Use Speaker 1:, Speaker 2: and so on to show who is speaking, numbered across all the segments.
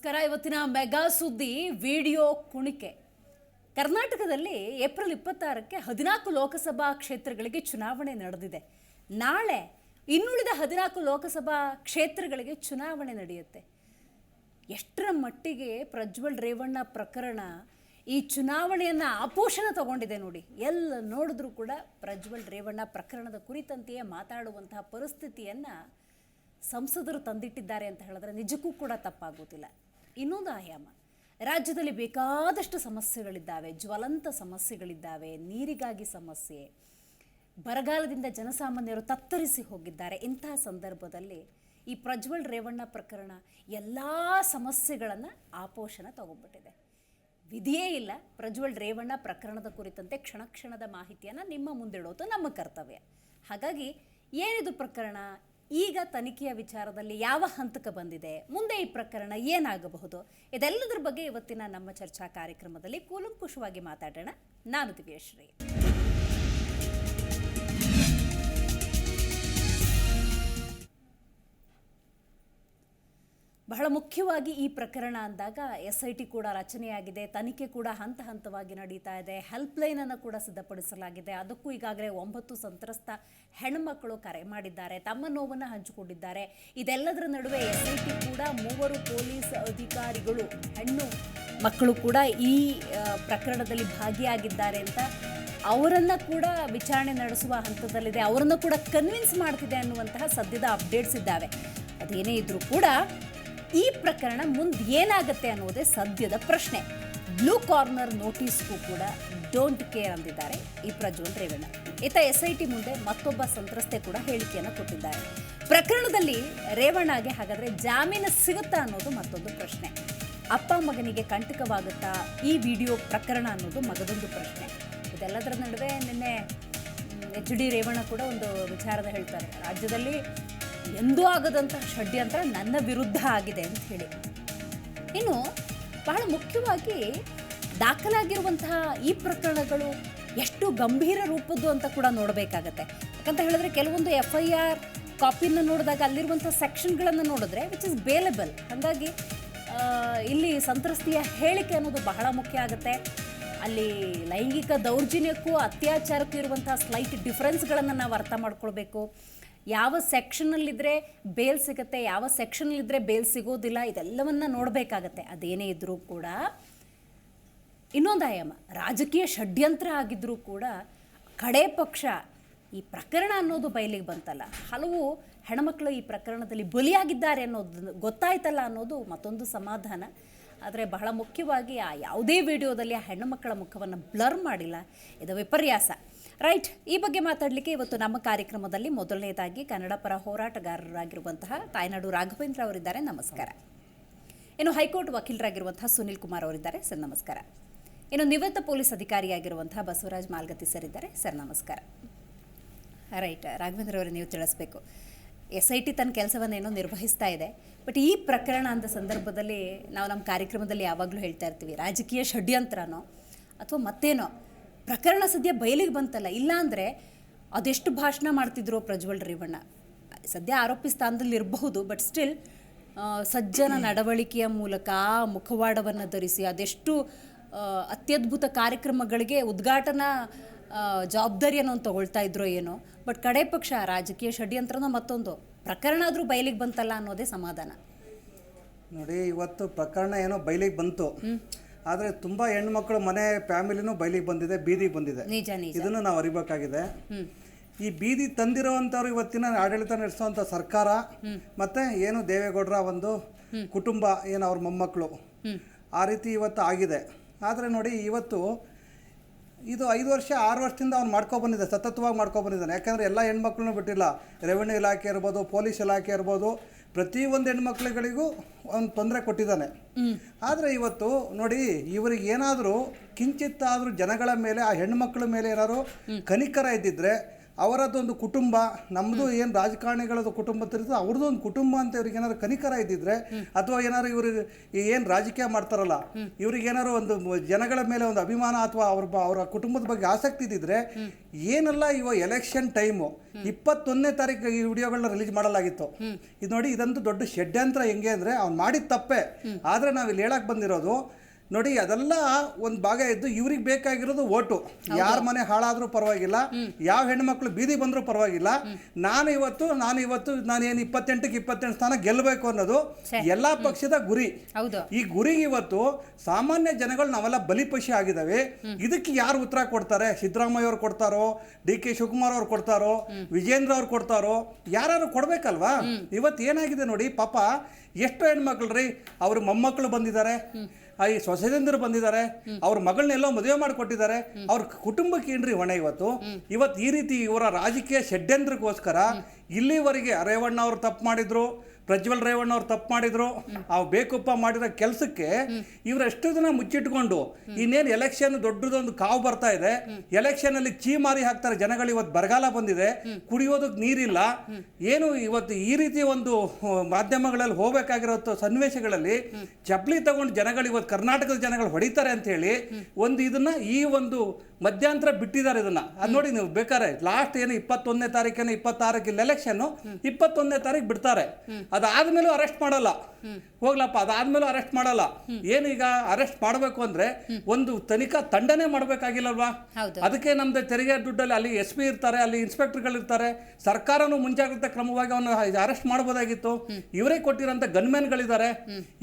Speaker 1: ನಮಸ್ಕಾರ. ಇವತ್ತಿನ ಮೆಗಾ ಸುದ್ದಿ ವಿಡಿಯೋ ಕುಣಿಕೆ. ಕರ್ನಾಟಕದಲ್ಲಿ ಏಪ್ರಿಲ್ 26ಕ್ಕೆ 14 ಲೋಕಸಭಾ ಕ್ಷೇತ್ರಗಳಿಗೆ ಚುನಾವಣೆ ನಡೆದಿದೆ. ನಾಳೆ ಇನ್ನುಳಿದ 14 ಲೋಕಸಭಾ ಕ್ಷೇತ್ರಗಳಿಗೆ ಚುನಾವಣೆ ನಡೆಯುತ್ತೆ. ಎಷ್ಟರ ಮಟ್ಟಿಗೆ ಪ್ರಜ್ವಲ್ ರೇವಣ್ಣ ಪ್ರಕರಣ ಈ ಚುನಾವಣೆಯನ್ನು ಆಪೋಷಣ ತಗೊಂಡಿದೆ ನೋಡಿ. ಎಲ್ಲ ನೋಡಿದ್ರೂ ಕೂಡ ಪ್ರಜ್ವಲ್ ರೇವಣ್ಣ ಪ್ರಕರಣದ ಕುರಿತಂತೆಯೇ ಮಾತಾಡುವಂತಹ ಪರಿಸ್ಥಿತಿಯನ್ನು ಸಂಸದರು ತಂದಿಟ್ಟಿದ್ದಾರೆ ಅಂತ ಹೇಳಿದ್ರೆ ನಿಜಕ್ಕೂ ಕೂಡ ತಪ್ಪಾಗೋದಿಲ್ಲ. ಇನ್ನೊಂದು ಆಯಾಮ, ರಾಜ್ಯದಲ್ಲಿ ಬೇಕಾದಷ್ಟು ಸಮಸ್ಯೆಗಳಿದ್ದಾವೆ, ಜ್ವಲಂತ ಸಮಸ್ಯೆಗಳಿದ್ದಾವೆ. ನೀರಿಗಾಗಿ ಸಮಸ್ಯೆ, ಬರಗಾಲದಿಂದ ಜನಸಾಮಾನ್ಯರು ತತ್ತರಿಸಿ ಹೋಗಿದ್ದಾರೆ. ಇಂತಹ ಸಂದರ್ಭದಲ್ಲಿ ಈ ಪ್ರಜ್ವಲ್ ರೇವಣ್ಣ ಪ್ರಕರಣ ಎಲ್ಲ ಸಮಸ್ಯೆಗಳನ್ನು ಆಪೋಷಣ ತಗೊಂಡ್ಬಿಟ್ಟಿದೆ. ವಿಧಿಯೇ ಇಲ್ಲ. ಪ್ರಜ್ವಲ್ ರೇವಣ್ಣ ಪ್ರಕರಣದ ಕುರಿತಂತೆ ಕ್ಷಣ ಕ್ಷಣದ ಮಾಹಿತಿಯನ್ನು ನಿಮ್ಮ ಮುಂದಿಡೋದು ನಮ್ಮ ಕರ್ತವ್ಯ. ಹಾಗಾಗಿ ಏನಿದು ಪ್ರಕರಣ, ಈಗ ತನಿಖೆಯ ವಿಚಾರದಲ್ಲಿ ಯಾವ ಹಂತಕ್ಕೆ ಬಂದಿದೆ, ಮುಂದೆ ಈ ಪ್ರಕರಣ ಏನಾಗಬಹುದು, ಇದೆಲ್ಲದರ ಬಗ್ಗೆ ಇವತ್ತಿನ ನಮ್ಮ ಚರ್ಚಾ ಕಾರ್ಯಕ್ರಮದಲ್ಲಿ ಕೂಲಂಕುಷವಾಗಿ ಮಾತಾಡೋಣ. ನಾನು ದಿವ್ಯಶ್ರೀ. ಬಹಳ ಮುಖ್ಯವಾಗಿ ಈ ಪ್ರಕರಣ ಅಂದಾಗ SIT ಕೂಡ ರಚನೆಯಾಗಿದೆ, ತನಿಖೆ ಕೂಡ ಹಂತ ಹಂತವಾಗಿ ನಡೀತಾ ಇದೆ, ಹೆಲ್ಪ್ಲೈನನ್ನು ಕೂಡ ಸಿದ್ಧಪಡಿಸಲಾಗಿದೆ. ಅದಕ್ಕೂ ಈಗಾಗಲೇ 9 ಸಂತ್ರಸ್ತ ಹೆಣ್ಮಕ್ಕಳು ಕರೆ ಮಾಡಿದ್ದಾರೆ, ತಮ್ಮ ನೋವನ್ನು ಹಂಚಿಕೊಂಡಿದ್ದಾರೆ. ಇದೆಲ್ಲದರ ನಡುವೆ SIT ಕೂಡ 3 ಪೊಲೀಸ್ ಅಧಿಕಾರಿಗಳು ಹೆಣ್ಣು ಮಕ್ಕಳು ಕೂಡ ಈ ಪ್ರಕರಣದಲ್ಲಿ ಭಾಗಿಯಾಗಿದ್ದಾರೆ ಅಂತ ಅವರನ್ನು ಕೂಡ ವಿಚಾರಣೆ ನಡೆಸುವ ಹಂತದಲ್ಲಿದೆ, ಅವರನ್ನು ಕೂಡ ಕನ್ವಿನ್ಸ್ ಮಾಡ್ತಿದೆ ಅನ್ನುವಂತಹ ಸದ್ಯದ ಅಪ್ಡೇಟ್ಸ್ ಇದ್ದಾವೆ. ಅದೇನೇ ಇದ್ರೂ ಕೂಡ ಈ ಪ್ರಕರಣ ಮುಂದೆ ಏನಾಗುತ್ತೆ ಅನ್ನೋದೇ ಸದ್ಯದ ಪ್ರಶ್ನೆ. ಬ್ಲೂ ಕಾರ್ನರ್ ನೋಟಿಸ್ಗೂ ಕೂಡ ಡೋಂಟ್ ಕೇರ್ ಅಂದಿದ್ದಾರೆ ಈ ಪ್ರಜ್ವಲ್ ರೇವಣ್ಣ. ಈತ SIT ಮುಂದೆ ಮತ್ತೊಬ್ಬ ಸಂತ್ರಸ್ತೆ ಕೂಡ ಹೇಳಿಕೆಯನ್ನು ಕೊಟ್ಟಿದ್ದಾರೆ. ಪ್ರಕರಣದಲ್ಲಿ ರೇವಣ್ಣಗೆ ಹಾಗಾದರೆ ಜಾಮೀನು ಸಿಗುತ್ತಾ ಅನ್ನೋದು ಮತ್ತೊಂದು ಪ್ರಶ್ನೆ. ಅಪ್ಪ ಮಗನಿಗೆ ಕಂಟಕವಾಗುತ್ತಾ ಈ ವಿಡಿಯೋ ಪ್ರಕರಣ ಅನ್ನೋದು ಮಗದೊಂದು ಪ್ರಶ್ನೆ. ಇದೆಲ್ಲದರ ನಡುವೆ ನಿನ್ನೆ HD ರೇವಣ್ಣ ಕೂಡ ಒಂದು ವಿಚಾರದ ಹೇಳ್ತಾರೆ, ರಾಜ್ಯದಲ್ಲಿ ಎಂದೂ ಆಗದಂತಹ ಷಡ್ಯಂತ್ರ ನನ್ನ ವಿರುದ್ಧ ಆಗಿದೆ ಅಂತ ಹೇಳಿ. ಇನ್ನು ಬಹಳ ಮುಖ್ಯವಾಗಿ ದಾಖಲಾಗಿರುವಂತಹ ಈ ಪ್ರಕರಣಗಳು ಎಷ್ಟು ಗಂಭೀರ ರೂಪದ್ದು ಅಂತ ಕೂಡ ನೋಡಬೇಕಾಗತ್ತೆ. ಯಾಕಂತ ಹೇಳಿದ್ರೆ ಕೆಲವೊಂದು FIR ಕಾಪಿನ ನೋಡಿದಾಗ ಅಲ್ಲಿರುವಂಥ ಸೆಕ್ಷನ್ಗಳನ್ನು ನೋಡಿದ್ರೆ ವಿಚ್ ಇಸ್ ಬೇಲೆಬಲ್. ಹಾಗಾಗಿ ಇಲ್ಲಿ ಸಂತ್ರಸ್ತಿಯ ಹೇಳಿಕೆ ಅನ್ನೋದು ಬಹಳ ಮುಖ್ಯ ಆಗುತ್ತೆ. ಅಲ್ಲಿ ಲೈಂಗಿಕ ದೌರ್ಜನ್ಯಕ್ಕೂ ಅತ್ಯಾಚಾರಕ್ಕೂ ಇರುವಂಥ ಸ್ಲೈಟ್ ಡಿಫ್ರೆನ್ಸ್ಗಳನ್ನು ನಾವು ಅರ್ಥ ಮಾಡ್ಕೊಳ್ಬೇಕು. ಯಾವ ಸೆಕ್ಷನಲ್ಲಿದ್ದರೆ ಬೇಲ್ ಸಿಗುತ್ತೆ, ಯಾವ ಸೆಕ್ಷನಲ್ಲಿದ್ದರೆ ಬೇಲ್ ಸಿಗೋದಿಲ್ಲ, ಇದೆಲ್ಲವನ್ನು ನೋಡಬೇಕಾಗತ್ತೆ. ಅದೇನೇ ಇದ್ದರೂ ಕೂಡ ಇನ್ನೊಂದು ಆಯಾಮ, ರಾಜಕೀಯ ಷಡ್ಯಂತ್ರ ಆಗಿದ್ದರೂ ಕೂಡ ಕಡೆ ಪಕ್ಷ ಈ ಪ್ರಕರಣ ಅನ್ನೋದು ಬಯಲಿಗೆ ಬಂತಲ್ಲ, ಹಲವು ಹೆಣ್ಮಕ್ಳು ಈ ಪ್ರಕರಣದಲ್ಲಿ ಬಲಿಯಾಗಿದ್ದಾರೆ ಅನ್ನೋದು ಗೊತ್ತಾಯ್ತಲ್ಲ ಅನ್ನೋದು ಮತ್ತೊಂದು ಸಮಾಧಾನ. ಆದರೆ ಬಹಳ ಮುಖ್ಯವಾಗಿ ಆ ಯಾವುದೇ ವಿಡಿಯೋದಲ್ಲಿ ಆ ಹೆಣ್ಣುಮಕ್ಕಳ ಮುಖವನ್ನು ಬ್ಲರ್ ಮಾಡಿಲ್ಲ, ಇದು ವಿಪರ್ಯಾಸ. ರೈಟ್, ಈ ಬಗ್ಗೆ ಮಾತಾಡಲಿಕ್ಕೆ ಇವತ್ತು ನಮ್ಮ ಕಾರ್ಯಕ್ರಮದಲ್ಲಿ ಮೊದಲನೇದಾಗಿ ಕನ್ನಡ ಪರ ಹೋರಾಟಗಾರರಾಗಿರುವಂತಹ ತಾಯ್ನಾಡು ರಾಘವೇಂದ್ರ ಅವರಿದ್ದಾರೆ, ನಮಸ್ಕಾರ. ಇನ್ನು ಹೈಕೋರ್ಟ್ ವಕೀಲರಾಗಿರುವಂತಹ ಸುನಿಲ್ ಕುಮಾರ್ ಅವರಿದ್ದಾರೆ, ಸರ್ ನಮಸ್ಕಾರ. ಇನ್ನು ನಿವೃತ್ತ ಪೊಲೀಸ್ ಅಧಿಕಾರಿಯಾಗಿರುವಂತಹ ಬಸವರಾಜ್ ಮಾಲ್ಗತ್ತಿ ಸರ್ ಇದ್ದಾರೆ, ಸರ್ ನಮಸ್ಕಾರ. ರೈಟ್, ರಾಘವೇಂದ್ರ ಅವರೇ, ನೀವು ತಿಳಿಸ್ಬೇಕು, SIT ತನ್ನ ಕೆಲಸವನ್ನೇನೋ ನಿರ್ವಹಿಸ್ತಾ ಇದೆ, ಬಟ್ ಈ ಪ್ರಕರಣ ಅಂದ ಸಂದರ್ಭದಲ್ಲಿ ನಾವು ನಮ್ಮ ಕಾರ್ಯಕ್ರಮದಲ್ಲಿ ಯಾವಾಗಲೂ ಹೇಳ್ತಾ ಇರ್ತೀವಿ, ರಾಜಕೀಯ ಷಡ್ಯಂತ್ರನೋ ಅಥವಾ ಮತ್ತೇನೋ ಪ್ರಕರಣ ಸದ್ಯ ಬಯಲಿಗೆ ಬಂತಲ್ಲ, ಇಲ್ಲಾಂದರೆ ಅದೆಷ್ಟು ಭಾಷಣ ಮಾಡ್ತಿದ್ರು ಪ್ರಜ್ವಲ್ ರೇವಣ್ಣ. ಸದ್ಯ ಆರೋಪಿ ಸ್ಥಾನದಲ್ಲಿ ಇರಬಹುದು, ಬಟ್ ಸ್ಟಿಲ್ ಸಜ್ಜನ ನಡವಳಿಕೆಯ ಮೂಲಕ ಮುಖವಾಡವನ್ನು ಧರಿಸಿ ಅದೆಷ್ಟು ಅತ್ಯದ್ಭುತ ಕಾರ್ಯಕ್ರಮಗಳಿಗೆ ಉದ್ಘಾಟನಾ ಜವಾಬ್ದಾರಿಯನ್ನು ತಗೊಳ್ತಾ ಇದ್ರೋ ಏನೋ. ಬಟ್ ಕಡೆ ಪಕ್ಷ ರಾಜಕೀಯ ಷಡ್ಯಂತ್ರನೋ ಮತ್ತೊಂದು ಪ್ರಕರಣ ಆದರೂ ಬಯಲಿಗೆ ಬಂತಲ್ಲ ಅನ್ನೋದೇ ಸಮಾಧಾನ.
Speaker 2: ನೋಡಿ, ಇವತ್ತು ಪ್ರಕರಣ ಏನೋ ಬಯಲಿಗೆ ಬಂತು, ಆದರೆ ತುಂಬ ಹೆಣ್ಮಕ್ಳು ಮನೆ ಫ್ಯಾಮಿಲಿನೂ ಬಯಲಿಗೆ ಬಂದಿದೆ, ಬೀದಿಗೆ ಬಂದಿದೆ. ಇದನ್ನು ನಾವು ಅರಿಬೇಕಾಗಿದೆ. ಈ ಬೀದಿ ತಂದಿರೋವಂಥವ್ರು ಇವತ್ತಿನ ಆಡಳಿತ ನಡೆಸುವಂಥ ಸರ್ಕಾರ ಮತ್ತು ಏನು ದೇವೇಗೌಡರ ಒಂದು ಕುಟುಂಬ, ಏನು ಅವ್ರ ಮೊಮ್ಮಕ್ಕಳು, ಆ ರೀತಿ ಇವತ್ತು ಆಗಿದೆ. ಆದರೆ ನೋಡಿ, ಇವತ್ತು ಇದು 5 ವರ್ಷ 6 ವರ್ಷದಿಂದ ಅವ್ನು ಮಾಡ್ಕೊಬಂದಿದ್ದೆ, ಸತತವಾಗಿ ಮಾಡ್ಕೊಬಂದಿದ್ದಾನೆ. ಯಾಕಂದರೆ ಎಲ್ಲ ಹೆಣ್ಮಕ್ಳನ್ನೂ ಬಿಟ್ಟಿಲ್ಲ, ರೆವೆನ್ಯೂ ಇಲಾಖೆ ಇರ್ಬೋದು, ಪೊಲೀಸ್ ಇಲಾಖೆ ಇರ್ಬೋದು, ಪ್ರತಿಯೊಂದು ಹೆಣ್ಮಕ್ಳುಗಳಿಗೂ ಒಂದು ತೊಂದರೆ ಕೊಟ್ಟಿದ್ದಾನೆ. ಆದರೆ ಇವತ್ತು ನೋಡಿ, ಇವರಿಗೆ ಏನಾದರೂ ಕಿಂಚಿತ್ತಾದರೂ ಜನಗಳ ಮೇಲೆ, ಆ ಹೆಣ್ಮಕ್ಳ ಮೇಲೆ ಏನಾದರೂ ಕನಿಕರ ಇದ್ದಿದ್ರೆ ಅವರದ್ದೊಂದು ಕುಟುಂಬ, ನಮ್ಮದು ಏನು ರಾಜಕಾರಣಿಗಳದ್ದು ಕುಟುಂಬ ಇರ್ತದೆ ಅವ್ರದ್ದು ಒಂದು ಕುಟುಂಬ ಅಂತ ಇವ್ರಿಗೆ ಏನಾದ್ರು ಕನಿಕರ ಇದ್ದಿದ್ರೆ, ಅಥವಾ ಏನಾದ್ರು ಇವ್ರಿಗೆ ಏನು ರಾಜಕೀಯ ಮಾಡ್ತಾರಲ್ಲ ಇವ್ರಿಗೆ ಏನಾದ್ರು ಒಂದು ಜನಗಳ ಮೇಲೆ ಒಂದು ಅಭಿಮಾನ ಅಥವಾ ಅವರ ಕುಟುಂಬದ ಬಗ್ಗೆ ಆಸಕ್ತಿ ಇದ್ದಿದ್ರೆ ಏನೆಲ್ಲ ಇವಾಗ ಎಲೆಕ್ಷನ್ ಟೈಮು 21ನೇ ತಾರೀಕು ಈ ವಿಡಿಯೋಗಳನ್ನ ರಿಲೀಸ್ ಮಾಡಲಾಗಿತ್ತು. ಇದು ನೋಡಿ, ಇದಂತೂ ದೊಡ್ಡ ಷಡ್ಯಂತ್ರ. ಹೆಂಗೆ ಅಂದರೆ ಅವ್ನು ಮಾಡಿದ ತಪ್ಪೆ, ಆದರೆ ನಾವಿಲ್ಲಿ ಹೇಳಕ್ಕೆ ಬಂದಿರೋದು ನೋಡಿ, ಅದೆಲ್ಲ ಒಂದು ಭಾಗ ಇದ್ದು ಇವ್ರಿಗೆ ಬೇಕಾಗಿರೋದು ಓಟು. ಯಾರ ಮನೆ ಹಾಳಾದ್ರೂ ಪರವಾಗಿಲ್ಲ, ಯಾವ ಹೆಣ್ಮಕ್ಳು ಬೀದಿ ಬಂದರೂ ಪರವಾಗಿಲ್ಲ, ನಾನು ಇವತ್ತು ನಾನೇನು 28ಕ್ಕೆ 28 ಸ್ಥಾನ ಗೆಲ್ಲಬೇಕು ಅನ್ನೋದು ಎಲ್ಲ ಪಕ್ಷದ ಗುರಿ. ಈ ಗುರಿಗೆ ಇವತ್ತು ಸಾಮಾನ್ಯ ಜನಗಳು ನಾವೆಲ್ಲ ಬಲಿಪಶು ಆಗಿದ್ದಾವೆ. ಇದಕ್ಕೆ ಯಾರು ಉತ್ತರ ಕೊಡ್ತಾರೆ? ಸಿದ್ದರಾಮಯ್ಯ ಅವ್ರು ಕೊಡ್ತಾರೋ, DK ಶಿವಕುಮಾರ್ ಅವ್ರು ಕೊಡ್ತಾರೋ, ವಿಜೇಂದ್ರ ಅವ್ರು ಕೊಡ್ತಾರೋ? ಯಾರು ಕೊಡ್ಬೇಕಲ್ವಾ? ಇವತ್ತು ಏನಾಗಿದೆ ನೋಡಿ, ಪಾಪ ಎಷ್ಟು ಹೆಣ್ಮಕ್ಳು ರೀ, ಅವ್ರ ಮೊಮ್ಮಕ್ಕಳು ಬಂದಿದ್ದಾರೆ, ಈ ಸೊಸೆಯಂದಿರು ಬಂದಿದ್ದಾರೆ, ಅವ್ರ ಮಗಳನ್ನೆಲ್ಲೋ ಮದುವೆ ಮಾಡಿಕೊಟ್ಟಿದ್ದಾರೆ, ಅವ್ರ ಕುಟುಂಬಕ್ಕೆ ಏನ್ರಿ ಹೊಣೆ? ಇವತ್ತು ಈ ರೀತಿ ಇವರ ರಾಜಕೀಯ ಷಡ್ಯಂತ್ರಕ್ಕೋಸ್ಕರ ಇಲ್ಲಿವರೆಗೆ ರೇವಣ್ಣ ಅವರು ತಪ್ಪು ಮಾಡಿದ್ರು, ಪ್ರಜ್ವಲ್ ರೇವಣ್ಣ ಅವ್ರು ತಪ್ಪು ಮಾಡಿದ್ರು, ಅವು ಬೇಕಪ್ಪ ಮಾಡಿರೋ ಕೆಲಸಕ್ಕೆ ಇವರೆಷ್ಟು ದಿನ ಮುಚ್ಚಿಟ್ಕೊಂಡು ಇನ್ನೇನು ಎಲೆಕ್ಷನ್ ದೊಡ್ಡದೊಂದು ಕಾವು ಬರ್ತಾ ಇದೆ, ಎಲೆಕ್ಷನಲ್ಲಿ ಚೀಮಾರಿ ಹಾಕ್ತಾರೆ ಜನಗಳು. ಇವತ್ತು ಬರಗಾಲ ಬಂದಿದೆ, ಕುಡಿಯೋದಕ್ಕೆ ನೀರಿಲ್ಲ, ಏನು ಇವತ್ತು ಈ ರೀತಿ ಒಂದು ಮಾಧ್ಯಮಗಳಲ್ಲಿ ಹೋಗಬೇಕಾಗಿರೋ ಸನ್ನಿವೇಶಗಳಲ್ಲಿ ಚಪ್ಪಲಿ ತಗೊಂಡು ಜನಗಳು ಇವತ್ತು ಕರ್ನಾಟಕದ ಜನಗಳು ಹೊಡಿತಾರೆ ಅಂತ ಹೇಳಿ ಇದನ್ನ ಈ ಒಂದು ಮಧ್ಯಂತರ ಬಿಟ್ಟಿದ್ದಾರೆ. ಇದನ್ನ ಅದು ನೋಡಿ, ನೀವು ಬೇಕಾದ್ರೆ ಲಾಸ್ಟ್ ಏನು 21ನೇ ತಾರೀಕೇನು 26ಕ್ಕೆ ಇಲ್ಲಿ ಎಲೆಕ್ಷನ್, 21ನೇ ತಾರೀಕು ಬಿಡ್ತಾರೆ. ಅದಾದ್ಮೇಲೂ ಅರೆಸ್ಟ್ ಮಾಡಲ್ಲ. ಹೋಗ್ಲಪ್ಪ, ಅದಾದ್ಮೇಲೂ ಅರೆಸ್ಟ್ ಮಾಡಲ್ಲ. ಏನೀಗ ಅರೆಸ್ಟ್ ಮಾಡಬೇಕು ಅಂದ್ರೆ ಒಂದು ತನಿಖಾ ತಂಡನೇ ಮಾಡಬೇಕಾಗಿಲ್ಲಲ್ವಾ? ಅದಕ್ಕೆ ನಮ್ದು ತೆರಿಗೆ ದುಡ್ಡಲ್ಲಿ ಅಲ್ಲಿ SP ಇರ್ತಾರೆ, ಅಲ್ಲಿ ಇನ್ಸ್ಪೆಕ್ಟರ್ಗಳು ಇರ್ತಾರೆ. ಸರ್ಕಾರನು ಮುಂಜಾಗ್ರತಾ ಕ್ರಮವಾಗಿ ಅವನ್ನ ಅರೆಸ್ಟ್ ಮಾಡಬಹುದಾಗಿತ್ತು. ಇವರೇ ಕೊಟ್ಟಿರೋಂಥ ಗನ್ಮೆನ್ಗಳಿದ್ದಾರೆ.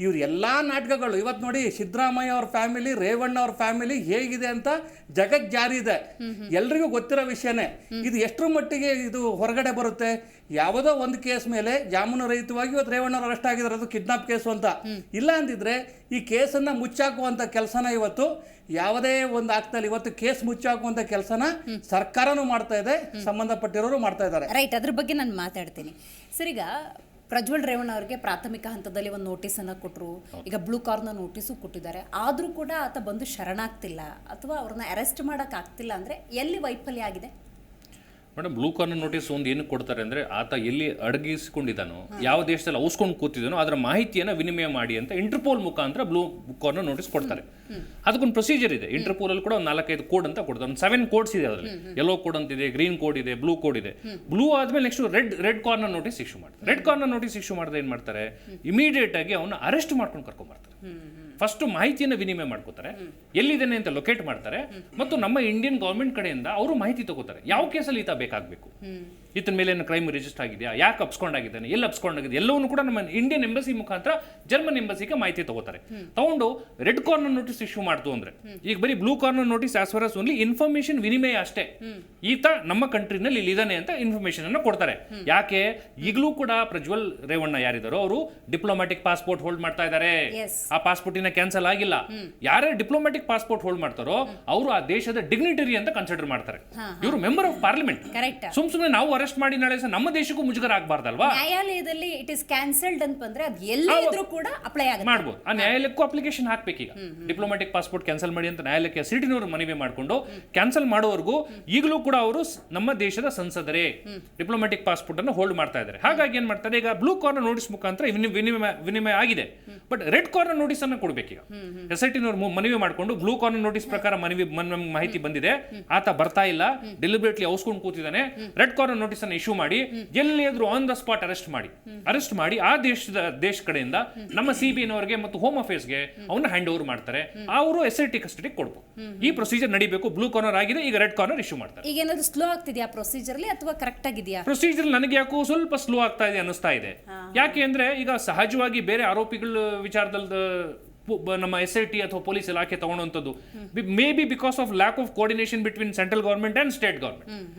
Speaker 2: ಇವ್ರ ಎಲ್ಲಾ ನಾಟಕಗಳು ಇವತ್ತು ನೋಡಿ, ಸಿದ್ದರಾಮಯ್ಯ ಅವ್ರ ಫ್ಯಾಮಿಲಿ, ರೇವಣ್ಣ ಅವ್ರ ಫ್ಯಾಮಿಲಿ ಹೇಗಿದೆ ಅಂತ ಜಗತ್ ಜಾರಿ ಇದೆ, ಎಲ್ರಿಗೂ ಗೊತ್ತಿರೋ ವಿಷಯನೇ. ಇದು ಎಷ್ಟರ ಮಟ್ಟಿಗೆ ಇದು ಹೊರಗಡೆ ಬರುತ್ತೆ? ಯಾವುದೋ ಒಂದು ಕೇಸ್ ಮೇಲೆ ಜಾಮೀನು ರಹಿತವಾಗಿ ಇವತ್ತು ರೇವಣ್ಣ ಅವರು ಅರೆಸ್ಟ್ ಆಗಿದ್ದಾರೆ, ಅದು ಕಿಡ್ನಾಪ್ ಕೇಸು ಅಂತ. ಇಲ್ಲ ಅಂದಿದ್ರೆ ಈ ಕೇಸನ್ನ ಮುಚ್ಚಾಕುವಂಥ ಕೆಲಸನ ಇವತ್ತು ಯಾವುದೇ ಒಂದು ಆಗ್ತಲ್ಲ, ಇವತ್ತು ಕೇಸ್ ಮುಚ್ಚಾಕುವಂಥ ಕೆಲಸನ ಸರ್ಕಾರನೂ ಮಾಡ್ತಾ ಇದೆ, ಸಂಬಂಧಪಟ್ಟಿರೋರು ಮಾಡ್ತಾ ಇದ್ದಾರೆ.
Speaker 1: ರೈಟ್, ಅದ್ರ ಬಗ್ಗೆ ನಾನು ಮಾತಾಡ್ತೀನಿ ಸರ್. ಈಗ ಪ್ರಜ್ವಲ್ ರೇವಣ್ಣ ಅವರಿಗೆ ಪ್ರಾಥಮಿಕ ಹಂತದಲ್ಲಿ ಒಂದು ನೋಟಿಸನ್ನು ಕೊಟ್ಟರು, ಈಗ ಬ್ಲೂ ಕಾರ್ನ ನೋಟಿಸು ಕೊಟ್ಟಿದ್ದಾರೆ. ಆದರೂ ಕೂಡ ಆತ ಬಂದು ಶರಣಾಗ್ತಿಲ್ಲ ಅಥವಾ ಅವ್ರನ್ನ ಅರೆಸ್ಟ್ ಮಾಡೋಕ್ಕಾಗ್ತಿಲ್ಲ ಅಂದರೆ ಎಲ್ಲಿ ವೈಫಲ್ಯ ಆಗಿದೆ?
Speaker 3: ಮೇಡಮ್, ಬ್ಲೂ ಕಾರ್ನರ್ ನೋಟಿಸ್ ಒಂದು ಏನಕ್ಕೆ ಕೊಡ್ತಾರೆ ಅಂದರೆ, ಆತ ಎಲ್ಲಿ ಅಡಗಿಸಿಕೊಂಡಿದ್ದಾನೋ, ಯಾವ ದೇಶದಲ್ಲಿ ಔಸ್ಕೊಂಡು ಕೂತಿದ್ದಾನೋ ಅದರ ಮಾಹಿತಿಯನ್ನು ವಿನಿಮಯ ಮಾಡಿ ಅಂತ ಇಂಟರ್ಪೋಲ್ ಮುಖಾಂತರ ಬ್ಲೂ ಕಾರ್ನರ್ ನೋಟಿಸ್ ಕೊಡ್ತಾರೆ. ಅದಕ್ಕೊಂದು ಪ್ರೊಸೀಜರ್ ಇದೆ. ಇಂಟರ್ಪೋಲ್ ಅಲ್ಲಿ ಕೂಡ ಒಂದು 4-5 ಕೋಡ್ ಅಂತ ಕೊಡ್ತಾರೆ. ಒಂದು 7 ಕೋಡ್ಸ್ ಇದೆ ಅದರಲ್ಲಿ. ಯೆಲ್ಲೋ ಕೋಡ್ ಅಂತಿದೆ, ಗ್ರೀನ್ ಕೋಡ್ ಇದೆ, ಬ್ಲೂ ಕೋಡ್ ಇದೆ. ಬ್ಲೂ ಆದ್ಮೇಲೆ next red corner notice issue ಮಾಡ್ತಾರೆ. ರೆಡ್ ಕಾರ್ನರ್ ನೋಟಿಸ್ ಇಶ್ಯೂ ಮಾಡಿದ್ರೆ ಏನು ಮಾಡ್ತಾರೆ, ಇಮಿಡಿಯೇಟ್ ಆಗಿ ಅವನ್ನ ಅರೆಸ್ಟ್ ಮಾಡ್ಕೊಂಡು ಕರ್ಕೊಂಡ್ಬರ್ತಾರೆ. ಫಸ್ಟ್ ಮಾಹಿತಿಯನ್ನು ವಿನಿಮಯ ಮಾಡ್ಕೋತಾರೆ, ಎಲ್ಲಿದ್ದೇನೆ ಅಂತ ಲೊಕೇಟ್ ಮಾಡ್ತಾರೆ, ಮತ್ತು ನಮ್ಮ ಇಂಡಿಯನ್ ಗೌರ್ಮೆಂಟ್ ಕಡೆಯಿಂದ ಅವರು ಮಾಹಿತಿ ತಗೋತಾರೆ. ಯಾವ ಕೇಸಲ್ಲಿ ಈತ ಬೇಕಾಗಬೇಕು, ಈತನ ಮೇಲೆ ಏನು ಕ್ರೈಮ್ ರಿಜಿಸ್ಟರ್ ಆಗಿದೆಯಾ, ಯಾಕೆ ಅಪ್ಸ್ಕೊಂಡಾಗಿದ್ದಾನೆ, ಎಲ್ಲಿ ಅಪ್ಸ್ಕೊಂಡಾಗಿದೆ, ಎಲ್ಲವನ್ನೂ ಕೂಡ ನಮ್ಮ ಇಂಡಿಯನ್ ಎಂಬಸಿ ಮುಖಾಂತರ ಜರ್ಮನ್ ಎಂಬಸಿಗೆ ಮಾಹಿತಿ ತಗೋತಾರೆ. ತಗೊಂಡು ರೆಡ್ ಕಾರ್ನರ್ ನೋಟಿಸ್ ಇಶ್ಯೂ ಮಾಡ್ತು ಅಂದ್ರೆ, ಈಗ ಬರೀ blue corner notice as far as only information ವಿನಿಮಯ ಅಷ್ಟೇ. ಈತ ನಮ್ಮ ಕಂಟ್ರಿನಲ್ಲಿ ಇಲ್ಲಿದ್ದಾನೆ ಅಂತ ಇನ್ಫಾರ್ಮೇಶನ್ ಅನ್ನು ಕೊಡ್ತಾರೆ. ಯಾಕೆ ಈಗಲೂ ಕೂಡ ಪ್ರಜ್ವಲ್ ರೇವಣ್ಣ ಯಾರಿದ್ದಾರೋ ಅವರು ಡಿಪ್ಲೊಮ್ಯಾಟಿಕ್ ಪಾಸ್ಪೋರ್ಟ್ ಹೋಲ್ಡ್ ಮಾಡ್ತಾ ಇದ್ದಾರೆ. ಆ ಪಾಸ್ಪೋರ್ಟಿನ ಕ್ಯಾನ್ಸಲ್ ಆಗಿಲ್ಲ. ಯಾರೇ ಡಿಪ್ಲೊಮ್ಯಾಟಿಕ್ ಪಾಸ್ಪೋರ್ಟ್ ಹೋಲ್ಡ್ ಮಾಡ್ತಾರೋ ಅವರು ಆ ದೇಶದ ಡಿಗ್ನಿಟರಿ ಅಂತ ಕನ್ಸಿಡರ್ ಮಾಡ್ತಾರೆ. ಇವರು ಮೆಂಬರ್ ಆಫ್ ಪಾರ್ಲಿಮೆಂಟ್. ಸುಮ್ನೆ ನಾವು ಅರೆಸ್ಟ್ ಮಾಡಿ ನಾಳೆ ನಮ್ಮ ದೇಶಕ್ಕೂ ಮುಜುಗರ ಆಗಬಾರ್ದಲ್ವಾ?
Speaker 1: ನ್ಯಾಯಾಲಯದಲ್ಲಿ ಇಟ್ ಇಸ್ ಕ್ಯಾನ್ಸಲ್ಡ್ ಅಂತ ಬಂದ್ರೆ ಅದು ಎಲ್ಲಿದ್ರೂ ಕೂಡ ಅಪ್ಲೈ
Speaker 3: ಮಾಡಬಹುದು. ಆ ನ್ಯಾಯಾಲಯಕ್ಕೂ ಅಪ್ಲಿಕೇಶನ್ ಹಾಕ್ಬೇಕೀಗ. ಡಿಪ್ಲೊಮ್ಯಾಟಿಕ್ ಪಾಸ್ಪೋರ್ಟ್ ಕ್ಯಾನ್ಸಲ್ ಮಾಡಿ ಅಂತ ನ್ಯಾಯಾಲಯಕ್ಕೆ ಸಿಟಿನವರು ಮನವಿ ಮಾಡಿಕೊಂಡು ಕ್ಯಾನ್ಸಲ್ ಮಾಡೋವರೆಗೂ ಈಗಲೂ ಕೂಡ ಅವರು ನಮ್ಮ ದೇಶದ ಸಂಸದರೇ ಡಿಪ್ಲೊಮ್ಯಾಟಿಕ್ ಪಾಸ್ಪೋರ್ಟ್ ಅನ್ನು ಹೋಲ್ಡ್ ಮಾಡ್ತಾ ಇದ್ದಾರೆ. ಹಾಗಾಗಿ ಏನ್ ಮಾಡ್ತಾರೆ, ಈಗ ಬ್ಲೂ ಕಾರ್ನರ್ ನೋಟಿಸ್ ಮುಖಾಂತರ ವಿನಿಮಯ ಆಗಿದೆ. ಬಟ್ ರೆಡ್ ಕಾರ್ನರ್ ನೋಟಿಸ್ ಅನ್ನು ಕೊಡ್ಬೇಕೀಗ. SIT-ನವರು ಮನವಿ ಮಾಡಿಕೊಂಡು ಬ್ಲೂ ಕಾರ್ನರ್ ನೋಟಿಸ್ ಪ್ರಕಾರ ಮಾಹಿತಿ ಬಂದಿದೆ, ಆತ ಬರ್ತಾ ಇಲ್ಲ, ಡೆಲಿಬ್ರೇಟ್ಲಿ ಔಸ್ಕೊಂಡು ಕೂತಿದ್ದಾನೆ, ರೆಡ್ ಕಾರ್ನರ್ ನೋಟಿಸ್ ಅನ್ನು ಇಶ್ಯೂ ಮಾಡಿ ಎಲ್ಲಿಯಾದ್ರೂ ಆನ್ ದ ಸ್ಪಾಟ್ ಅರೆಸ್ಟ್ ಮಾಡಿ ಆ ದೇಶ ಕಡೆಯಿಂದ ನಮ್ಮ CBI-ನವರಿಗೆ ಮತ್ತು ಹೋಮ್ ಅಫೇರ್ಸ್ಗೆ ಅವನ್ನ ಹ್ಯಾಂಡ್ ಓವರ್ ಮಾಡ್ತಾರೆ. ಅವರು SIT ಕಸ್ಟಡಿ ಕೊಡ್ಬೋದು. ಈ ಪ್ರೊಸೀಜರ್ ನಡಿಬೇಕು. ಬ್ಲೂ ಕಾರ್ನರ್ ಆಗಿದೆ, ಈಗ ರೆಡ್ ಕಾರ್ನರ್ ಇಶ್ಯೂ ಮಾಡ್ತಾರೆ.
Speaker 1: ಈಗ ಏನಾದ್ರು ಸ್ಲೋ ಆಗ್ತಿದೆಯಾ ಪ್ರೊಸೀಜರ್ ಅಲ್ಲಿ ಅಥವಾ ಕರೆಕ್ಟ್ ಆಗಿದೆಯಾ?
Speaker 3: ಪ್ರೊಸೀಜರ್ ನನಗೆ ಯಾಕೋ ಸ್ವಲ್ಪ ಸ್ಲೋ ಆಗ್ತಾ ಇದೆ ಅನಿಸ್ತಾ ಇದೆ. ಯಾಕೆ ಅಂದ್ರೆ ಈಗ ಸಹಜವಾಗಿ ಬೇರೆ ಆರೋಪಿಗಳ ವಿಚಾರದಲ್ಲಿ ನಮ್ಮ SIT ಅಥವಾ ಪೊಲೀಸ್ ಇಲಾಖೆ ತಗೊಳ್ಳುವಂಥದ್ದು may be because of lack of coordination between central government and state government.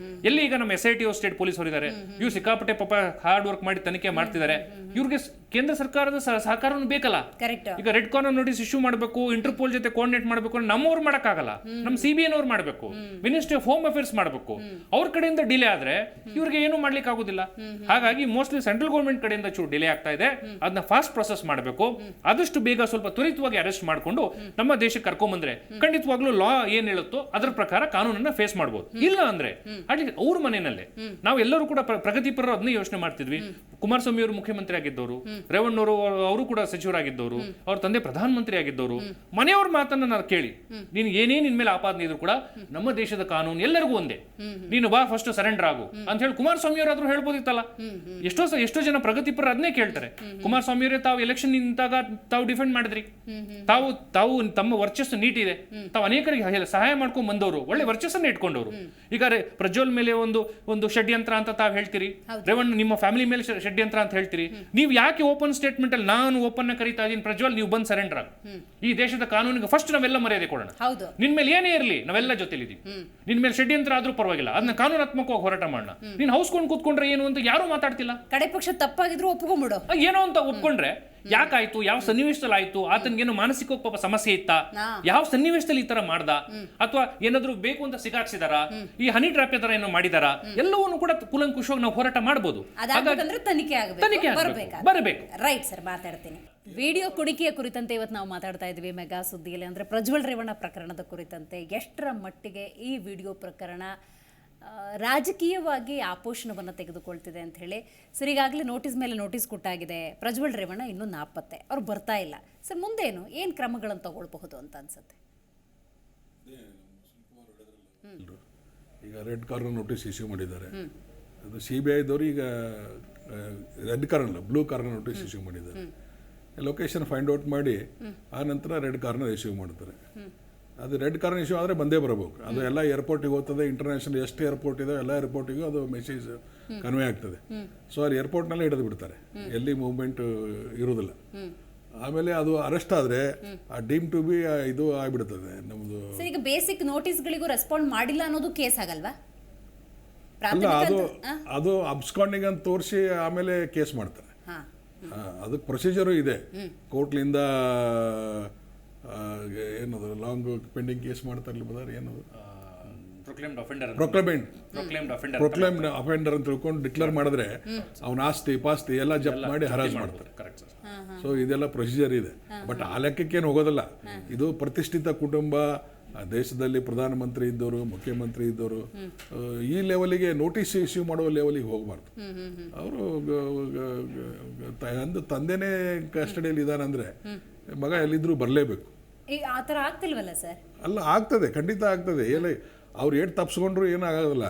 Speaker 3: ಎಲ್ಲಿ ಈಗ ನಮ್ಮ SIT ಸ್ಟೇಟ್ ಪೊಲೀಸ್ ಅವರಿದ್ದಾರೆ, ಇವ್ರು ಸಿಕ್ಕಾಪಟ್ಟೆ ಪಾಪ ಹಾರ್ಡ್ ವರ್ಕ್ ಮಾಡಿ ತನಿಖೆ ಮಾಡ್ತಿದ್ದಾರೆ. ಇವ್ರಿಗೆ ಕೇಂದ್ರ ಸರ್ಕಾರದ ಸಹಕಾರನೂ ಬೇಕಲ್ಲ.
Speaker 1: ಕರೆಕ್ಟ್.
Speaker 3: ಈಗ ರೆಡ್ ಕಾರ್ನರ್ ನೋಟಿಸ್ ಇಶ್ಯೂ ಮಾಡಬೇಕು, ಇಂಟರ್ಪೋಲ್ ಜೊತೆ ಕೋಆರ್ಡಿನೇಟ್ ಮಾಡಬೇಕು, ನಮ್ಮವ್ರು ಮಾಡಕ್ಕಾಗಲ್ಲ, ನಮ್ಮ CBN ಅವ್ರು ಮಾಡಬೇಕು, ಮಿನಿಸ್ಟ್ರಿ ಆಫ್ ಹೋಮ್ ಅಫೇರ್ಸ್ ಮಾಡಬೇಕು. ಅವ್ರ ಕಡೆಯಿಂದ ಡಿಲೇ ಆದ್ರೆ ಇವ್ರಿಗೆ ಏನು ಮಾಡ್ಲಿಕ್ಕೆ ಆಗುದಿಲ್ಲ. ಹಾಗಾಗಿ ಮೋಸ್ಟ್ಲಿ ಸೆಂಟ್ರಲ್ ಗೌರ್ಮೆಂಟ್ ಕಡೆಯಿಂದ ಚೂರು ಡಿಲೇ ಆಗ್ತಾ ಇದೆ. ಅದನ್ನ ಫಾಸ್ಟ್ ಪ್ರೊಸೆಸ್ ಮಾಡಬೇಕು. ಆದಷ್ಟು ಬೇಗ ಸ್ವಲ್ಪ ತ್ವರಿತವಾಗಿ ಅರೆಸ್ಟ್ ಮಾಡಿಕೊಂಡು ನಮ್ಮ ದೇಶಕ್ಕೆ ಕರ್ಕೊಂಡ್ಬಂದ್ರೆ ಖಂಡಿತವಾಗ್ಲೂ ಲಾ ಏನ್ ಹೇಳುತ್ತೋ ಅದರ ಪ್ರಕಾರ ಕಾನೂನನ್ನ ಫೇಸ್ ಮಾಡಬಹುದು. ಇಲ್ಲ ಅಂದ್ರೆ ಅಲ್ಲಿ ಅವ್ರ ಮನೆಯಲ್ಲೇ ನಾವು ಎಲ್ಲರೂ ಕೂಡ ಪ್ರಗತಿಪರರು ಅದನ್ನೇ ಯೋಚನೆ ಮಾಡ್ತಿದ್ವಿ. ಕುಮಾರಸ್ವಾಮಿ ಅವರು ಮುಖ್ಯಮಂತ್ರಿ ಆಗಿದ್ದವರು, ರೇವಣ್ಣವರು ಅವರು ಕೂಡ ಸಚಿವರಾಗಿದ್ದವರು, ಅವ್ರ ತಂದೆ ಪ್ರಧಾನಮಂತ್ರಿ ಆಗಿದ್ದವರು. ಮನೆಯವ್ರ ಮಾತನ್ನ ನಾನು ಕೇಳಿ, ನೀನು ಏನೇ ನಿನ್ ಮೇಲೆ ಆಪಾದನೆ ಇದ್ರು ಕೂಡ ನಮ್ಮ ದೇಶದ ಕಾನೂನು ಎಲ್ಲರಿಗೂ ಒಂದೇ, ನೀನು ಬಾ ಫಸ್ಟ್ ಸರೆಂಡರ್ ಆಗು ಅಂತ ಹೇಳಿ ಕುಮಾರಸ್ವಾಮಿ ಅವರಾದ್ರೂ ಹೇಳ್ಬೋದಿತ್ತಲ್ಲ. ಎಷ್ಟೋ ಜನ ಪ್ರಗತಿಪರ ಅದನ್ನೇ ಕೇಳ್ತಾರೆ. ಕುಮಾರಸ್ವಾಮಿ ಅವರೇ ತಾವು ಎಲೆಕ್ಷನ್ ನಿಂತಾಗ ತಾವು ಡಿಫೆಂಡ್ ಮಾಡಿದ್ರಿ, ತಾವು ತಮ್ಮ ವರ್ಚಸ್ಸು ನೀಟಿದೆ, ತಾವು ಅನೇಕರಿಗೆ ಸಹಾಯ ಮಾಡ್ಕೊಂಡ್ ಬಂದವರು, ಒಳ್ಳೆ ವರ್ಚಸ್ಸನ್ನ ಇಟ್ಕೊಂಡವರು. ಈಗ ಪ್ರಜ್ವಲ್ ಮೇಲೆ ಒಂದು ಷಡ್ಯಂತ್ರ ಅಂತ ತಾವು ಹೇಳ್ತೀರಿ, ರೇವಣ್ಣ ನಿಮ್ಮ ಫ್ಯಾಮಿಲಿ ಮೇಲೆ ಷಡ್ಯಂತ್ರ ಅಂತ ಹೇಳ್ತೀರಿ. ನೀವು ಯಾಕೆ ಓಪನ್ ಸ್ಟೇಟ್ಮೆಂಟ್ ಅಲ್ಲಿ ನಾನು ಓಪನ್ ಕರೀತಾ ಇದೀನಿ, ಪ್ರಜ್ವಲ್ ನೀವು ಬಂದ್ ಸರೆಂಡರ್ ಆಗ, ಈ ದೇಶದ ಕಾನೂನಿಗೆ ಫಸ್ಟ್ ನಾವೆಲ್ಲ ಮರ್ಯಾದೆ ಕೊಡೋಣ. ನಿನ್ ಮೇಲೆ ಏನೇ ಇರಲಿ ನಾವೆಲ್ಲ ಜೊತೆಲಿದ್ದೀವಿ, ನಿನ್ ಮೇಲೆ ಷಡ್ಯಂತ್ರ ಆದ್ರೂ ಪರವಾಗಿಲ್ಲ, ಅದನ್ನ ಕಾನೂನಾತ್ಮಕವಾಗಿ ಹೋರಾಟ ಮಾಡೋಣ. ನೀನ್ ಹೌಸ್ಕೊಂಡು ಕೂತ್ಕೊಂಡ್ರೆ ಏನು ಅಂತ ಯಾರು ಮಾತಾಡ್ತಿಲ್ಲ.
Speaker 1: ಕಡೆ ಪಕ್ಷ ತಪ್ಪಾಗಿದ್ರು ಒಪ್ಕೊಂಡ್ಬಿಡು,
Speaker 3: ಏನೋ ಅಂತ ಒಪ್ಕೊಂಡ್ರೆ ಯಾಕಾಯ್ತು, ಯಾವ ಸನ್ನಿವೇಶದಲ್ಲಿ ಆಯ್ತು, ಆತನಿಗೇನು ಮಾನಸಿಕ ಪಾಪ ಸಮಸ್ಯೆ ಇತ್ತಾ, ಯಾವ ಸನ್ನಿವೇಶದಲ್ಲಿ ಈ ತರ ಮಾಡ್ದ, ಅಥವಾ ಏನಾದ್ರು ಬೇಕು ಅಂತ ಸಿಗಾಕ್ಸಿದಾರ, ಈ ಹನಿ ಟ್ರಾಪ್ ತರ ಏನೋ ಮಾಡಿದಾರ, ಎಲ್ಲವನ್ನೂ ಕೂಡ ಕೂಲಂಕುಷವಾಗಿ ನಾವು ಹೋರಾಟ ಮಾಡಬಹುದು.
Speaker 1: ತನಿಖೆ ಬರಬೇಕು. ರೈಟ್ ಸರ್, ಮಾತಾಡ್ತೀನಿ. ವಿಡಿಯೋ ಕುಣಿಕೆಯ ಕುರಿತಂತೆ ಇವತ್ತು ನಾವು ಮಾತಾಡ್ತಾ ಇದ್ವಿ ಮೆಗಾ ಸುದ್ದಿಯಲ್ಲಿ. ಅಂದ್ರೆ ಪ್ರಜ್ವಲ್ ರೇವಣ್ಣ ಪ್ರಕರಣದ ಕುರಿತಂತೆ ಎಷ್ಟರ ಮಟ್ಟಿಗೆ ಈ ವಿಡಿಯೋ ಪ್ರಕರಣ ರಾಜಕೀಯವಾಗಿ ಆಪೋಷಣವನ್ನು ತೆಗೆದುಕೊಳ್ತಿದೆ ಅಂತ ಹೇಳಿ. ಸರ್, ಈಗಾಗಲೇ ನೋಟಿಸ್ ಮೇಲೆ ನೋಟಿಸ್ ಕೊಟ್ಟಾಗಿದೆ. ಪ್ರಜ್ವಲ್ ರೇವಣ್ಣ ಇನ್ನೂ ನಾಪತ್ತೆ, ಅವ್ರು ಬರ್ತಾ ಇಲ್ಲ. ಸರ್, ಮುಂದೇನು ಏನು ಕ್ರಮಗಳನ್ನು ತಗೊಳ್ಬಹುದು ಅಂತ ಅನ್ಸುತ್ತೆ?
Speaker 4: ಈಗ ರೆಡ್ ಕಾರ್ನರ್ ನೋಟಿಸ್ ಇಶ್ಯೂ ಮಾಡಿದ್ದಾರೆ. ಅದು CBIದವರು ಈಗ red corner blue corner notice issue ಮಾಡಿದ್ದಾರೆ. ಲೊಕೇಶನ್ ಫೈಂಡ್ ಔಟ್ ಮಾಡಿ ಆ ನಂತರ ರೆಡ್ ಕಾರ್ನರ್ ಇಶ್ಯೂ ಮಾಡ್ತಾರೆ. ಅದು ರೆಡ್ ಕಾರ್ನರ್ ಇಶ್ಯೂ ಆದರೆ ಬಂದೇ ಬರಬೇಕು. ಅದು ಎಲ್ಲ ಏರ್ಪೋರ್ಟಿಗೆ ಹೋಗ್ತದೆ. ಇಂಟರ್ನ್ಯಾಷನಲ್ ಎಷ್ಟು ಏರ್ಪೋರ್ಟ್ ಇದೆ ಎಲ್ಲ ಏರ್ಪೋರ್ಟಿಗೂ ಅದು ಮೆಸೇಜ್ ಕನ್ವೆ ಆಗ್ತದೆ. ಸೊ ಅಲ್ಲಿ ಏರ್ಪೋರ್ಟ್ನಲ್ಲೇ ಹಿಡಿದು ಬಿಡ್ತಾರೆ, ಎಲ್ಲಿ ಮೂವ್ಮೆಂಟ್ ಇರೋದಿಲ್ಲ. ಆಮೇಲೆ ಅದು ಅರೆಸ್ಟ್ ಆದರೆ ಆ ಡೀಮ್ ಟು ಬಿ ಇದು ಆಗಿಬಿಡ್ತದೆ ನಮ್ಮದು.
Speaker 1: ಈಗ ಬೇಸಿಕ್ ನೋಟಿಸ್ಗಳಿಗೂ ರೆಸ್ಪಾಂಡ್ ಮಾಡಿಲ್ಲ ಅನ್ನೋದು ಕೇಸ್ ಆಗಲ್ವಾ?
Speaker 4: ಅಲ್ಲ, ಅದು ಅಬ್ಸ್ಕಾಂಡಿಂಗ್ ಅಂತ ತೋರಿಸಿ ಆಮೇಲೆ ಕೇಸ್ ಮಾಡ್ತಾರೆ. ಅದಕ್ಕೆ ಪ್ರೊಸೀಜರು ಇದೆ. ಕೋರ್ಟ್ಲಿಂದ ಏನದು ಲಾಂಗ್ ಪೆಂಡಿಂಗ್ ಕೇಸ್ ಮಾಡ್ತಾರಲ್ಲ ಬದಾರ, ಏನದು ಪ್ರೊಕ್ಲೇಮ್ಡ್ ಅಫೆಂಡರ್ ಅಂತ ತಿಳ್ಕೊಂಡು ಡಿಕ್ಲೇರ್ ಮಾಡಿದ್ರೆ ಅವನ ಆಸ್ತಿ ಪಾಸ್ತಿ ಎಲ್ಲ ಜಪ್ತ್ ಮಾಡಿ ಹರಾಜ್ ಮಾಡ್ತಾರೆ. ಸೊ ಇದೆಲ್ಲ ಪ್ರೊಸೀಜರ್ ಇದೆ. ಬಟ್ ಆ ಲೆಕ್ಕಕ್ಕೇನು ಹೋಗೋದಿಲ್ಲ. ಇದು ಪ್ರತಿಷ್ಠಿತ ಕುಟುಂಬ, ದೇಶದಲ್ಲಿ ಪ್ರಧಾನಮಂತ್ರಿ ಇದ್ದವರು, ಮುಖ್ಯಮಂತ್ರಿ ಇದ್ದವರು, ಈ ಲೆವೆಲಿಗೆ ನೋಟಿಸ್ ಇಶ್ಯೂ ಮಾಡುವ ಲೆವೆಲಿಗೆ ಹೋಗಬಾರ್ದು. ಅವರು ತಂದೆನೇ ಕಸ್ಟಡಿಯಲ್ಲಿ ಇದ್ದಾನಂದ್ರೆ ಮಗ ಎಲ್ಲಿದ್ರೂ ಬರಲೇಬೇಕು.
Speaker 1: ಆ ಥರ ಆಗ್ತಿಲ್ವಲ್ಲ ಸರ್?
Speaker 4: ಅಲ್ಲ, ಆಗ್ತದೆ, ಖಂಡಿತ ಆಗ್ತದೆ. ಅವ್ರು ಏಟ್ ತಪ್ಸ್ಕೊಂಡ್ರು ಏನಾಗಲ್ಲ,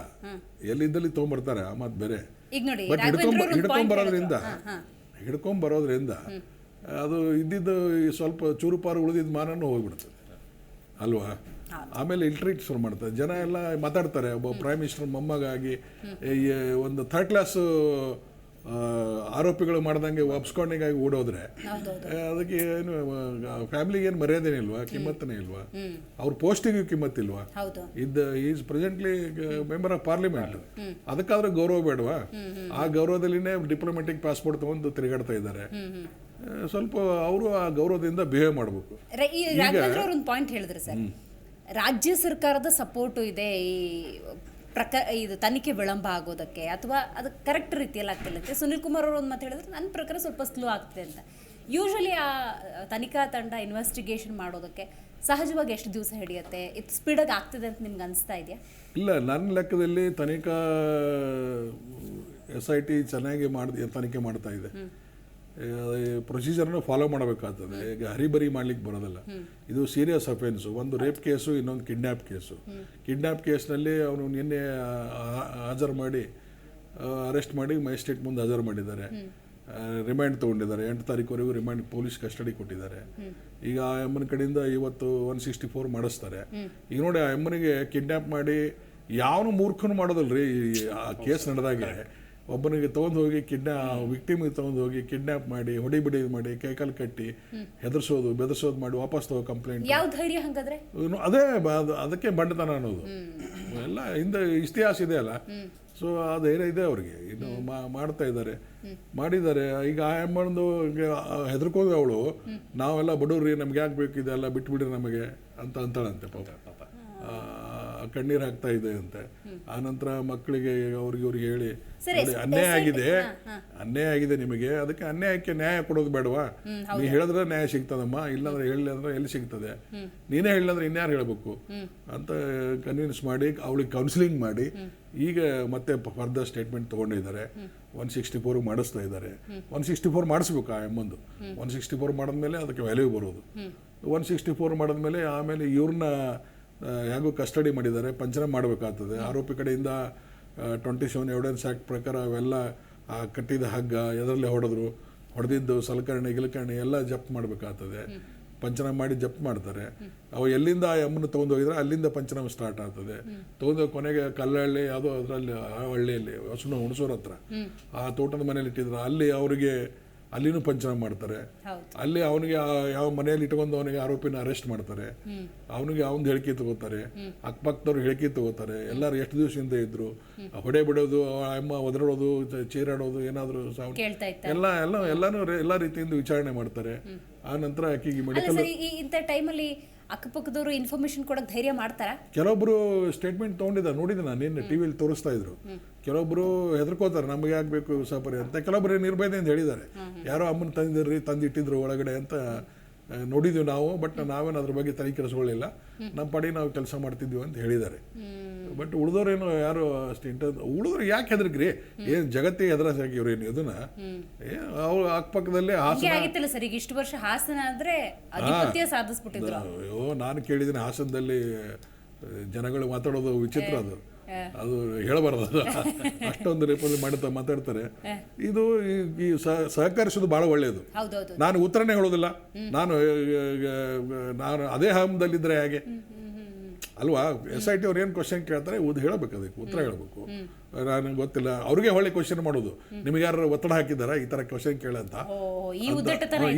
Speaker 4: ಎಲ್ಲಿದ್ದಲ್ಲಿ ತೊಗೊಂಡ್ಬರ್ತಾರೆ, ಆ ಮಾತು ಬೇರೆ. ಬಟ್ ಹಿಡ್ಕೊಂಬರೋದ್ರಿಂದ ಅದು ಇದ್ದಿದ್ದು ಸ್ವಲ್ಪ ಚೂರುಪಾರು ಉಳಿದಿದ್ದ ಮಾನನ್ನು ಹೋಗ್ಬಿಡ್ತದೆ ಅಲ್ವಾ? ಆಮೇಲೆ ಇಲ್ಟ್ರೀಟ್ ಶುರು ಮಾಡ್ತಾರೆ. ಜನ ಎಲ್ಲ ಮಾತಾಡ್ತಾರೆ. ಒಬ್ಬ ಪ್ರೈಮ್ ಮಿನಿಸ್ಟರ್ ಮೊಮ್ಮಗಾಗಿ ಒಂದು ಥರ್ಡ್ ಕ್ಲಾಸ್ ಆರೋಪಿಗಳು ಮಾಡ್ದಂಗೆ ಅಬ್ಸ್ಕಾಂಡಿಂಗ್ ಆಗಿ ಓಡೋದ್ರೆ ಅದಕ್ಕೆ ಏನು ಫ್ಯಾಮಿಲಿಗೆ ಏನು ಮರ್ಯಾದೆನೇ ಇಲ್ವಾ, ಕಿಮ್ಮತ್ತನೇ ಇಲ್ವಾ? ಅವ್ರ ಪೋಸ್ಟಿಗೂ ಕಿಮ್ಮತ್ತಿಲ್ವಾ? Is presently member of parliament. ಅದಕ್ಕಾದ್ರೂ ಗೌರವ ಬೇಡವಾ? ಆ ಗೌರವದಲ್ಲಿನೇ ಡಿಪ್ಲೊಮ್ಯಾಟಿಕ್ ಪಾಸ್ಪೋರ್ಟ್ ತಗೊಂಡು ತಿರುಗಾಡ್ತಾ ಇದ್ದಾರೆ. ಸ್ವಲ್ಪ ಅವರು ಆ ಗೌರವದಿಂದ ಬಿಹೇವ್ ಮಾಡಬೇಕು.
Speaker 1: ಒಂದು ಪಾಯಿಂಟ್ ಹೇಳಿದ್ರೆ ಸರ್, ರಾಜ್ಯ ಸರ್ಕಾರದ ಸಪೋರ್ಟು ಇದೆ ಈ ಇದು ತನಿಖೆ ವಿಳಂಬ ಆಗೋದಕ್ಕೆ, ಅಥವಾ ಅದು ಕರೆಕ್ಟ್ ರೀತಿಯಲ್ಲಿ ಆಗ್ತಿಲ್ಲ ಅಂತ ಸುನಿಲ್ ಕುಮಾರ್ ಅವರು ಒಂದು ಮಾತು ಹೇಳಿದ್ರೆ ನನ್ನ ಪ್ರಕಾರ ಸ್ವಲ್ಪ ಸ್ಲೋ ಆಗ್ತಿದೆ ಅಂತ. ಯೂಶಲಿ ಆ ತನಿಖಾ ತಂಡ ಇನ್ವೆಸ್ಟಿಗೇಷನ್ ಮಾಡೋದಕ್ಕೆ ಸಹಜವಾಗಿ ಎಷ್ಟು ದಿವಸ ಹಿಡಿಯುತ್ತೆ? ಇದು ಸ್ಪೀಡಾಗಿ ಆಗ್ತಿದೆ ಅಂತ ನಿಮ್ಗೆ ಅನಿಸ್ತಾ ಇದೆಯಾ?
Speaker 4: ಇಲ್ಲ, ನನ್ನ ಲೆಕ್ಕದಲ್ಲಿ ತನಿಖಾ SIT ಚೆನ್ನಾಗಿ ತನಿಖೆ ಮಾಡ್ತಾ ಇದೆ. ಪ್ರೊಸೀಜರ್ನ ಫಾಲೋ ಮಾಡಬೇಕಾಗ್ತದೆ. ಈಗ ಹರಿಬರಿ ಮಾಡ್ಲಿಕ್ಕೆ ಬರೋದಿಲ್ಲ. ಇದು ಸೀರಿಯಸ್ ಅಫೆನ್ಸು. ಒಂದು ರೇಪ್ ಕೇಸು, ಇನ್ನೊಂದು ಕಿಡ್ನ್ಯಾಪ್ ಕೇಸು. ಕಿಡ್ನ್ಯಾಪ್ ಕೇಸ್ನಲ್ಲಿ ಅವನು ನಿನ್ನೆ ಹಾಜರು ಮಾಡಿ ಅರೆಸ್ಟ್ ಮಾಡಿ ಮ್ಯಾಜಿಸ್ಟ್ರೇಟ್ ಮುಂದೆ ಹಾಜರು ಮಾಡಿದ್ದಾರೆ. ರಿಮ್ಯಾಂಡ್ ತೊಗೊಂಡಿದ್ದಾರೆ. 8 ತಾರೀಕುವರೆಗೂ ರಿಮ್ಯಾಂಡ್ ಪೊಲೀಸ್ ಕಸ್ಟಡಿ ಕೊಟ್ಟಿದ್ದಾರೆ. ಈಗ ಆ ಎಮ್ಮನ ಕಡೆಯಿಂದ ಇವತ್ತು 164 ಮಾಡಿಸ್ತಾರೆ. ಈಗ ನೋಡಿ, ಆ ಎಮ್ಮನಿಗೆ ಕಿಡ್ನ್ಯಾಪ್ ಮಾಡಿ ಯಾವನು ಮೂರ್ಖನು ಮಾಡೋದಲ್ರಿ. ಆ ಕೇಸ್ ನಡೆದಾಗೆ ಒಬ್ಬನಿಗೆ ತೊಗೊಂಡು ಹೋಗಿ ವಿಕ್ಟಿಮಿಗೆ ತೊಗೊಂಡು ಹೋಗಿ ಕಿಡ್ನ್ಯಾಪ್ ಮಾಡಿ ಹೊಡಿಬಿಡಿ ಮಾಡಿ ಕೈಕಾಲು ಕಟ್ಟಿ ಹೆದರ್ಸೋದು ಬೆದರ್ಸೋದು ಮಾಡಿ ವಾಪಸ್ ತಗೋ ಕಂಪ್ಲೇಂಟ್.
Speaker 1: ಯಾವ ಧೈರ್ಯ ಹಂಗಾದ್ರೆ?
Speaker 4: ಅದೇ ಅದಕ್ಕೆ ಬಂಡತನ ಅನ್ನೋದು. ಎಲ್ಲ ಹಿಂದೆ ಇತಿಹಾಸ ಇದೆ ಅಲ್ಲ. ಸೊ ಆ ಧೈರ್ಯ ಇದೆ ಅವ್ರಿಗೆ, ಇನ್ನು ಮಾಡ್ತಾ ಇದ್ದಾರೆ, ಮಾಡಿದ್ದಾರೆ. ಈಗ ಆ ಅಮ್ಮಂದು ಹೆದರ್ಕೊಂಡು ಅವಳು ನಾವೆಲ್ಲ ಬಡವ್ರಿ, ನಮ್ಗೆ ಯಾಕೆ ಬೇಕು ಇದೆಲ್ಲ ಬಿಟ್ಬಿಡ್ರಿ ನಮಗೆ ಅಂತ ಅಂತಾಳಂತೆ ಪಾಪ. ಕಣ್ಣೀರು ಹಾಕ್ತಾ ಇದೆ ಅಂತೆ. ಆನಂತರ ಮಕ್ಕಳಿಗೆ ಅವ್ರಿಗೆ ಹೇಳಿ ನೋಡಿ ಅನ್ಯಾಯ ಆಗಿದೆ ನಿಮಗೆ, ಅದಕ್ಕೆ ಅನ್ಯಾಯಕ್ಕೆ ನ್ಯಾಯ ಕೊಡೋದು ಬೇಡವಾ, ನೀ ಹೇಳಿದ್ರೆ ನ್ಯಾಯ ಸಿಗ್ತದಮ್ಮ, ಇಲ್ಲಾಂದ್ರೆ ಹೇಳಿ ಅಂದ್ರೆ ಎಲ್ಲಿ ಸಿಗ್ತದೆ, ನೀನೇ ಹೇಳಿದ್ರೆ ಇನ್ಯಾರು ಹೇಳ್ಬೇಕು ಅಂತ ಕನ್ವಿನ್ಸ್ ಮಾಡಿ ಅವಳಿಗೆ ಕೌನ್ಸಿಲಿಂಗ್ ಮಾಡಿ ಈಗ ಮತ್ತೆ ಫರ್ದರ್ ಸ್ಟೇಟ್ಮೆಂಟ್ ತೊಗೊಂಡಿದ್ದಾರೆ. 164 ಮಾಡಿಸ್ತಾ ಇದ್ದಾರೆ. 164 ಮಾಡಿಸ್ಬೇಕು ಆ ಎಮ್ಮಂದು. 164 ಮಾಡಿದ್ಮೇಲೆ ಅದಕ್ಕೆ ವ್ಯಾಲ್ಯೂ ಬರೋದು. 164 ಮಾಡಿದ್ಮೇಲೆ ಆಮೇಲೆ ಇವ್ರನ್ನ ಹೇಗೂ ಕಸ್ಟಡಿ ಮಾಡಿದ್ದಾರೆ, ಪಂಚನಾಮ ಮಾಡಬೇಕಾಗ್ತದೆ. ಆರೋಪಿ ಕಡೆಯಿಂದ 27 ಎವಿಡೆನ್ಸ್ ಆ್ಯಕ್ಟ್ ಪ್ರಕಾರ ಅವೆಲ್ಲ ಕಟ್ಟಿದ ಹಗ್ಗ, ಎದರಲ್ಲಿ ಹೊಡೆದಿದ್ದು ಸಲಕರಣೆ ಗಿಲಕರಣೆ ಎಲ್ಲ ಜಪ್ತ್ ಮಾಡಬೇಕಾಗ್ತದೆ. ಪಂಚನಾಮ ಮಾಡಿ ಜಪ್ತ್ ಮಾಡ್ತಾರೆ. ಅವು ಎಲ್ಲಿಂದ ಆ ಎಮ್ಮನ್ನು ತೊಗೊಂಡೋಗಿದ್ರೆ ಅಲ್ಲಿಂದ ಪಂಚನಾಮ ಸ್ಟಾರ್ಟ್ ಆಗ್ತದೆ. ತೊಗೊಂಡು ಕೊನೆಗೆ ಕಲ್ಲಹಳ್ಳಿ ಯಾವುದೋ ಅದರಲ್ಲಿ ಆ ಹಳ್ಳಿಯಲ್ಲಿ ಹುಣಸೂರು ಹತ್ರ ಆ ತೋಟದ ಮನೇಲಿ ಇಟ್ಟಿದ್ರು, ಅಲ್ಲಿ ಅವರಿಗೆ ಅಲ್ಲಿನೂ ಪಂಚನಾಮ ಮಾಡ್ತಾರೆ. ಅಲ್ಲಿ ಅವನಿಗೆ ಯಾವ ಮನೆಯಲ್ಲಿ ಇಟ್ಕೊಂಡು ಅವನಿಗೆ ಆರೋಪಿನ ಅರೆಸ್ಟ್ ಮಾಡ್ತಾರೆ. ಅವನಿಗೆ ಅವನ ಹೇಳಿಕೆ ತಗೋತಾರೆ, ಅಕ್ಕಪಕ್ಕದವ್ರು ಹೇಳಿಕೆ ತಗೋತಾರೆ. ಎಲ್ಲರೂ ಎಷ್ಟು ದಿವಸದಿಂದ ಇದ್ರು, ಹೊಡೆ ಬಿಡೋದು, ಅಮ್ಮ ಒದರಾಡೋದು, ಚೀರಾಡೋದು, ಏನಾದರೂ ಎಲ್ಲ ರೀತಿಯಿಂದ ವಿಚಾರಣೆ ಮಾಡ್ತಾರೆ. ಆ ನಂತರ ಆಕೆಗೆ ಮೆಡಿಕಲ್
Speaker 1: ಇಂಥ ಟೈಮಲ್ಲಿ ಅಕ್ಕಪಕ್ಕದವರು ಇನ್ಫಾರ್ಮೇಶನ್ ಕೊಡೋಕೆ ಧೈರ್ಯ ಮಾಡ್ತಾರ.
Speaker 4: ಕೆಲವೊಬ್ರು ಸ್ಟೇಟ್ಮೆಂಟ್ ನೋಡಿದೆ ನಾನು, ನಿನ್ನೆ ಟಿವಿಯಲ್ಲಿ ತೋರಿಸ್ತಾ ಇದ್ರು. ಕೆಲವೊಬ್ರು ಹೆದರ್ಕೋತಾರೆ, ನಮಗೆ ಆಗ್ಬೇಕು ಸಪರಿ ಅಂತ. ಕೆಲವೊಬ್ರು ನಿರ್ಭಯತೆ ಅಂತ ಹೇಳಿದ್ದಾರೆ, ಯಾರೋ ಅಮ್ಮನ ತಂದಿಟ್ಟಿದ್ರು ಒಳಗಡೆ ಅಂತ ನೋಡಿದ್ವಿ ನಾವು. ಬಟ್ ನಾವೇನು ಅದ್ರ ಬಗ್ಗೆ ತಲೆ ಕೆಡಿಸ್ಕೊಳ್ಳಿಲ್ಲ, ನಮ್ಮ ಪಡಿ ನಾವು ಕೆಲಸ ಮಾಡ್ತಿದ್ವಿ ಅಂತ ಹೇಳಿದ್ದಾರೆ. ಬಟ್ ಉಳಿದವ್ರೇನು ಯಾರು ಅಷ್ಟು ಉಳಿದವ್ರು ಯಾಕೆ ಹೆದರ್ಕ್ರಿ, ಏನು ಜಗತ್ತಿಗೆ ಹೆದರಾಗಿ ಇವ್ರೇನು ಇದನ್ನ ಅವ್ರ ಅಕ್ಕಪಕ್ಕದಲ್ಲೇ
Speaker 1: ಹಾಸನ ಸರ್, ಈಗ ಇಷ್ಟು ವರ್ಷ ಹಾಸನ ಅಂದ್ರೆ ಆಧಿಪತ್ಯ ಸಾಧಿಸ್ಬಿಟ್ಟಿದ್ರು.
Speaker 4: ಅಯ್ಯೋ ನಾನು ಕೇಳಿದ್ದೀನಿ, ಹಾಸನದಲ್ಲಿ ಜನಗಳು ಮಾತಾಡೋದು ವಿಚಿತ್ರ, ಅದು ಹೇಳಬಾರ್ದು, ಅದು ಅಷ್ಟೊಂದು ರೇಪಲ್ಲಿ ಮಾತಾಡ್ತಾರೆ. ಇದು ಈ ಸಹಕರಿಸೋದು ಬಹಳ ಒಳ್ಳೆಯದು. ನಾನು ಉತ್ತರನೇ ಹೇಳೋದಿಲ್ಲ, ನಾನು ಅದೇ ಹಂದಲ್ಲಿದ್ದರೆ ಹೇಗೆ ಅಲ್ವಾ. SIT ಅವ್ರು ಏನು ಕ್ವಶನ್ ಕೇಳ್ತಾರೆ ಹೇಳಬೇಕು, ಅದಕ್ಕೆ ಉತ್ತರ ಹೇಳಬೇಕು. ನನಗೆ ಗೊತ್ತಿಲ್ಲ, ಅವ್ರಿಗೆ ಹೊಳ್ಳಿ ಕ್ವಶನ್ ಮಾಡೋದು, ನಿಮಗೆ ಯಾರು ಒತ್ತಡ ಹಾಕಿದಾರ ಈ ಥರ ಕ್ವಶನ್ ಕೇಳಂತ,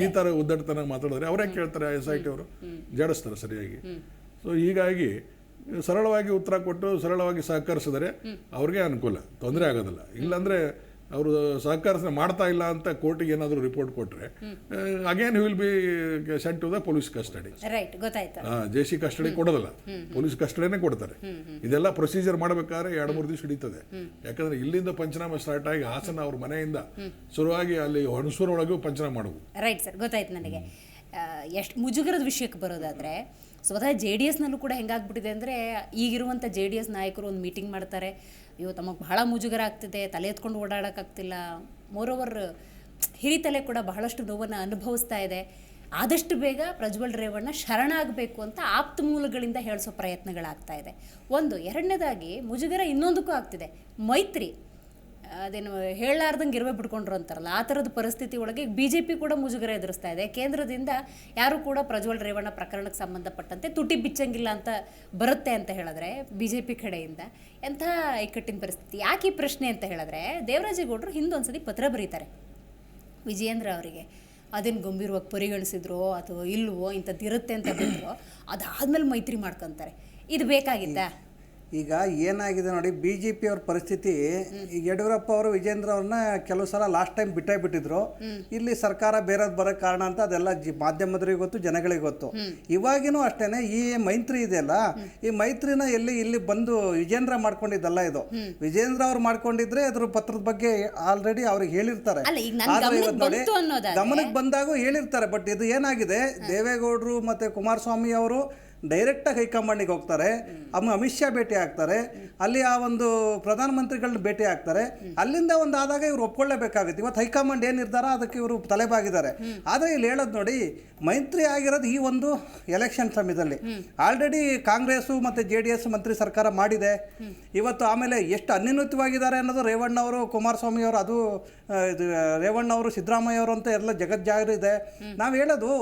Speaker 4: ಈ ಥರ ಉದ್ದಟತನ ಮಾತಾಡಿದ್ರೆ ಅವರೇ ಕೇಳ್ತಾರೆ. SIT ಅವರು ಜಾಡಿಸ್ತಾರೆ ಸರಿಯಾಗಿ. ಸೊ ಹೀಗಾಗಿ ಸರಳವಾಗಿ ಉತ್ತರ ಕೊಟ್ಟು ಸರಳವಾಗಿ ಸಹಕರಿಸಿದರೆ ಅವ್ರಿಗೆ ಅನುಕೂಲ, ತೊಂದರೆ ಆಗೋದಿಲ್ಲ. ಇಲ್ಲಾಂದರೆ ಅವರು ಸಹಕರಿಸ ಮಾಡ್ತಾ ಇಲ್ಲ ಅಂತ ಕೋರ್ಟಿಗೆ ಏನಾದರೂ ರಿಪೋರ್ಟ್ ಕೊಟ್ಟರೆ again will be sent to the police custody. JC custody ಕೊಡೋದಿಲ್ಲ, ಪೊಲೀಸ್ ಕಸ್ಟಡಿನೇ ಕೊಡ್ತಾರೆ. ಇದೆಲ್ಲ ಪ್ರೊಸೀಜರ್ ಮಾಡಬೇಕಾದ್ರೆ 2-3 ದಿವಸ ಹಿಡಿತದೆ. ಯಾಕಂದ್ರೆ ಇಲ್ಲಿಂದ ಪಂಚನಾಮ ಸ್ಟಾರ್ಟ್ ಆಗಿ ಹಾಸನ ಅವ್ರ ಮನೆಯಿಂದ ಶುರುವಾಗಿ ಅಲ್ಲಿ ಹುಣಸೂರೊಳಗೂ ಪಂಚನಾಮ ಮಾಡೋದು.
Speaker 1: ರೈಟ್ ಸರ್, ಗೊತ್ತಾಯ್ತು ನನಗೆ. ಎಷ್ಟು ಮುಜುಗರದ ವಿಷಯಕ್ಕೆ ಬರೋದಾದರೆ, ಸ್ವತಃ JDSನಲ್ಲೂ ಕೂಡ ಹೆಂಗಾಗ್ಬಿಟ್ಟಿದೆ ಅಂದರೆ, ಈಗಿರುವಂಥ JDS ನಾಯಕರು ಒಂದು ಮೀಟಿಂಗ್ ಮಾಡ್ತಾರೆ, ಅಯ್ಯೋ ತಮಗೆ ಬಹಳ ಮುಜುಗರ ಆಗ್ತಿದೆ, ತಲೆ ಎತ್ಕೊಂಡು ಓಡಾಡೋಕ್ಕಾಗ್ತಿಲ್ಲ, ಮೋರೋವರ್ ಹಿರಿತಲೆ ಕೂಡ ಬಹಳಷ್ಟು ನೋವನ್ನು ಅನುಭವಿಸ್ತಾ ಇದೆ, ಆದಷ್ಟು ಬೇಗ ಪ್ರಜ್ವಲ್ ರೇವಣ್ಣ ಶರಣಾಗಬೇಕು ಅಂತ ಆಪ್ತ ಮೂಲಗಳಿಂದ ಹೇಳಿಸೋ ಪ್ರಯತ್ನಗಳಾಗ್ತಾ ಇದೆ. ಒಂದು. ಎರಡನೇದಾಗಿ ಮುಜುಗರ ಇನ್ನೊಂದಕ್ಕೂ ಆಗ್ತಿದೆ, ಮೈತ್ರಿ ಅದೇನು ಹೇಳಲಾರ್ದಂಗೆ ಇರುವೆ ಬಿಟ್ಕೊಂಡ್ರು ಅಂತಾರಲ್ಲ, ಆ ಥರದ ಪರಿಸ್ಥಿತಿ ಒಳಗೆ BJP ಕೂಡ ಮುಜುಗರ ಎದುರಿಸ್ತಾ ಇದೆ. ಕೇಂದ್ರದಿಂದ ಯಾರು ಕೂಡ ಪ್ರಜ್ವಲ್ ರೇವಣ್ಣ ಪ್ರಕರಣಕ್ಕೆ ಸಂಬಂಧಪಟ್ಟಂತೆ ತುಟಿ ಬಿಚ್ಚಂಗಿಲ್ಲ ಅಂತ ಬರುತ್ತೆ ಅಂತ ಹೇಳಿದ್ರೆ BJP ಕಡೆಯಿಂದ ಎಂಥ ಇಕ್ಕಟ್ಟಿನ ಪರಿಸ್ಥಿತಿ. ಯಾಕೆ ಈ ಪ್ರಶ್ನೆ ಅಂತ ಹೇಳಿದ್ರೆ, ದೇವರಾಜೇಗೌಡರು ಹಿಂದೊಂದ್ಸತಿ ಪತ್ರ ಬರೀತಾರೆ ವಿಜಯೇಂದ್ರ ಅವರಿಗೆ. ಅದೇನು ಗಂಭೀರವಾಗಿ ಪರಿಗಣಿಸಿದ್ರು ಅಥವಾ ಇಲ್ವೋ, ಇಂಥದ್ದು ಇರುತ್ತೆ ಅಂತ ಬಿಟ್ಟರು, ಅದಾದ್ಮೇಲೆ ಮೈತ್ರಿ ಮಾಡ್ಕೊತಾರೆ. ಇದು ಬೇಕಾಗಿತ್ತಾ?
Speaker 2: ಈಗ ಏನಾಗಿದೆ ನೋಡಿ, BJP ಅವ್ರ ಪರಿಸ್ಥಿತಿ, ಈಗ ಯಡಿಯೂರಪ್ಪ ಅವರು ವಿಜೇಂದ್ರ ಅವ್ರನ್ನ ಕೆಲವು ಸಲ ಲಾಸ್ಟ್ ಟೈಮ್ ಬಿಟ್ಟಿದ್ರು. ಇಲ್ಲಿ ಸರ್ಕಾರ ಬೇರೆದು ಬರೋಕ್ಕೆ ಕಾರಣ ಅಂತ ಅದೆಲ್ಲ ಮಾಧ್ಯಮದವರಿಗೆ ಗೊತ್ತು, ಜನಗಳಿಗೆ ಗೊತ್ತು. ಇವಾಗಿನೂ ಅಷ್ಟೇನೆ ಈ ಮೈತ್ರಿ ಇದೆಯಲ್ಲ, ಈ ಮೈತ್ರಿನ ಇಲ್ಲಿ ಬಂದು ವಿಜೇಂದ್ರ ಮಾಡ್ಕೊಂಡಿದ್ದಲ್ಲ ಇದು. ವಿಜೇಂದ್ರ ಅವ್ರು ಮಾಡ್ಕೊಂಡಿದ್ರೆ ಅದ್ರ ಪತ್ರದ ಬಗ್ಗೆ ಆಲ್ರೆಡಿ ಅವ್ರಿಗೆ ಹೇಳಿರ್ತಾರೆ, ಗಮನಕ್ಕೆ ಬಂದಾಗ ಹೇಳಿರ್ತಾರೆ. ಬಟ್ ಇದು ಏನಾಗಿದೆ, ದೇವೇಗೌಡರು ಮತ್ತು ಕುಮಾರಸ್ವಾಮಿ ಅವರು ಡೈರೆಕ್ಟಾಗಿ ಹೈಕಮಾಂಡಿಗೆ ಹೋಗ್ತಾರೆ, ಅಮಿತ್ ಶಾ ಭೇಟಿ ಆಗ್ತಾರೆ, ಅಲ್ಲಿ ಆ ಒಂದು ಪ್ರಧಾನಮಂತ್ರಿಗಳನ್ನ ಭೇಟಿ ಆಗ್ತಾರೆ. ಅಲ್ಲಿಂದ ಒಂದು ಆದಾಗ ಇವ್ರು ಒಪ್ಕೊಳ್ಳೇಬೇಕಾಗುತ್ತೆ. ಇವತ್ತು ಹೈಕಮಾಂಡ್ ಏನು ನಿರ್ಧಾರ ಅದಕ್ಕೆ ಇವರು ತಲೆಬಾಗಿದ್ದಾರೆ. ಆದರೆ ಇಲ್ಲಿ ಹೇಳೋದು ನೋಡಿ, ಮೈತ್ರಿ ಆಗಿರೋದು ಈ ಒಂದು ಎಲೆಕ್ಷನ್ ಸಮಯದಲ್ಲಿ. ಆಲ್ರೆಡಿ ಕಾಂಗ್ರೆಸ್ಸು ಮತ್ತು JDS ಮಂತ್ರಿ ಸರ್ಕಾರ ಮಾಡಿದೆ. ಇವತ್ತು ಆಮೇಲೆ ಎಷ್ಟು ಅನ್ಯೂನ್ಯತವಾಗಿದ್ದಾರೆ ಅನ್ನೋದು ರೇವಣ್ಣ ಅವರು, ಕುಮಾರಸ್ವಾಮಿ ಅವರು, ಅದು ರೇವಣ್ಣ ಅವರು, ಸಿದ್ದರಾಮಯ್ಯ ಅವರು ಅಂತ ಎಲ್ಲ ಜಗಜ್ಜಾಹಿರ ಇದೆ. ನಾವು ಹೇಳೋದು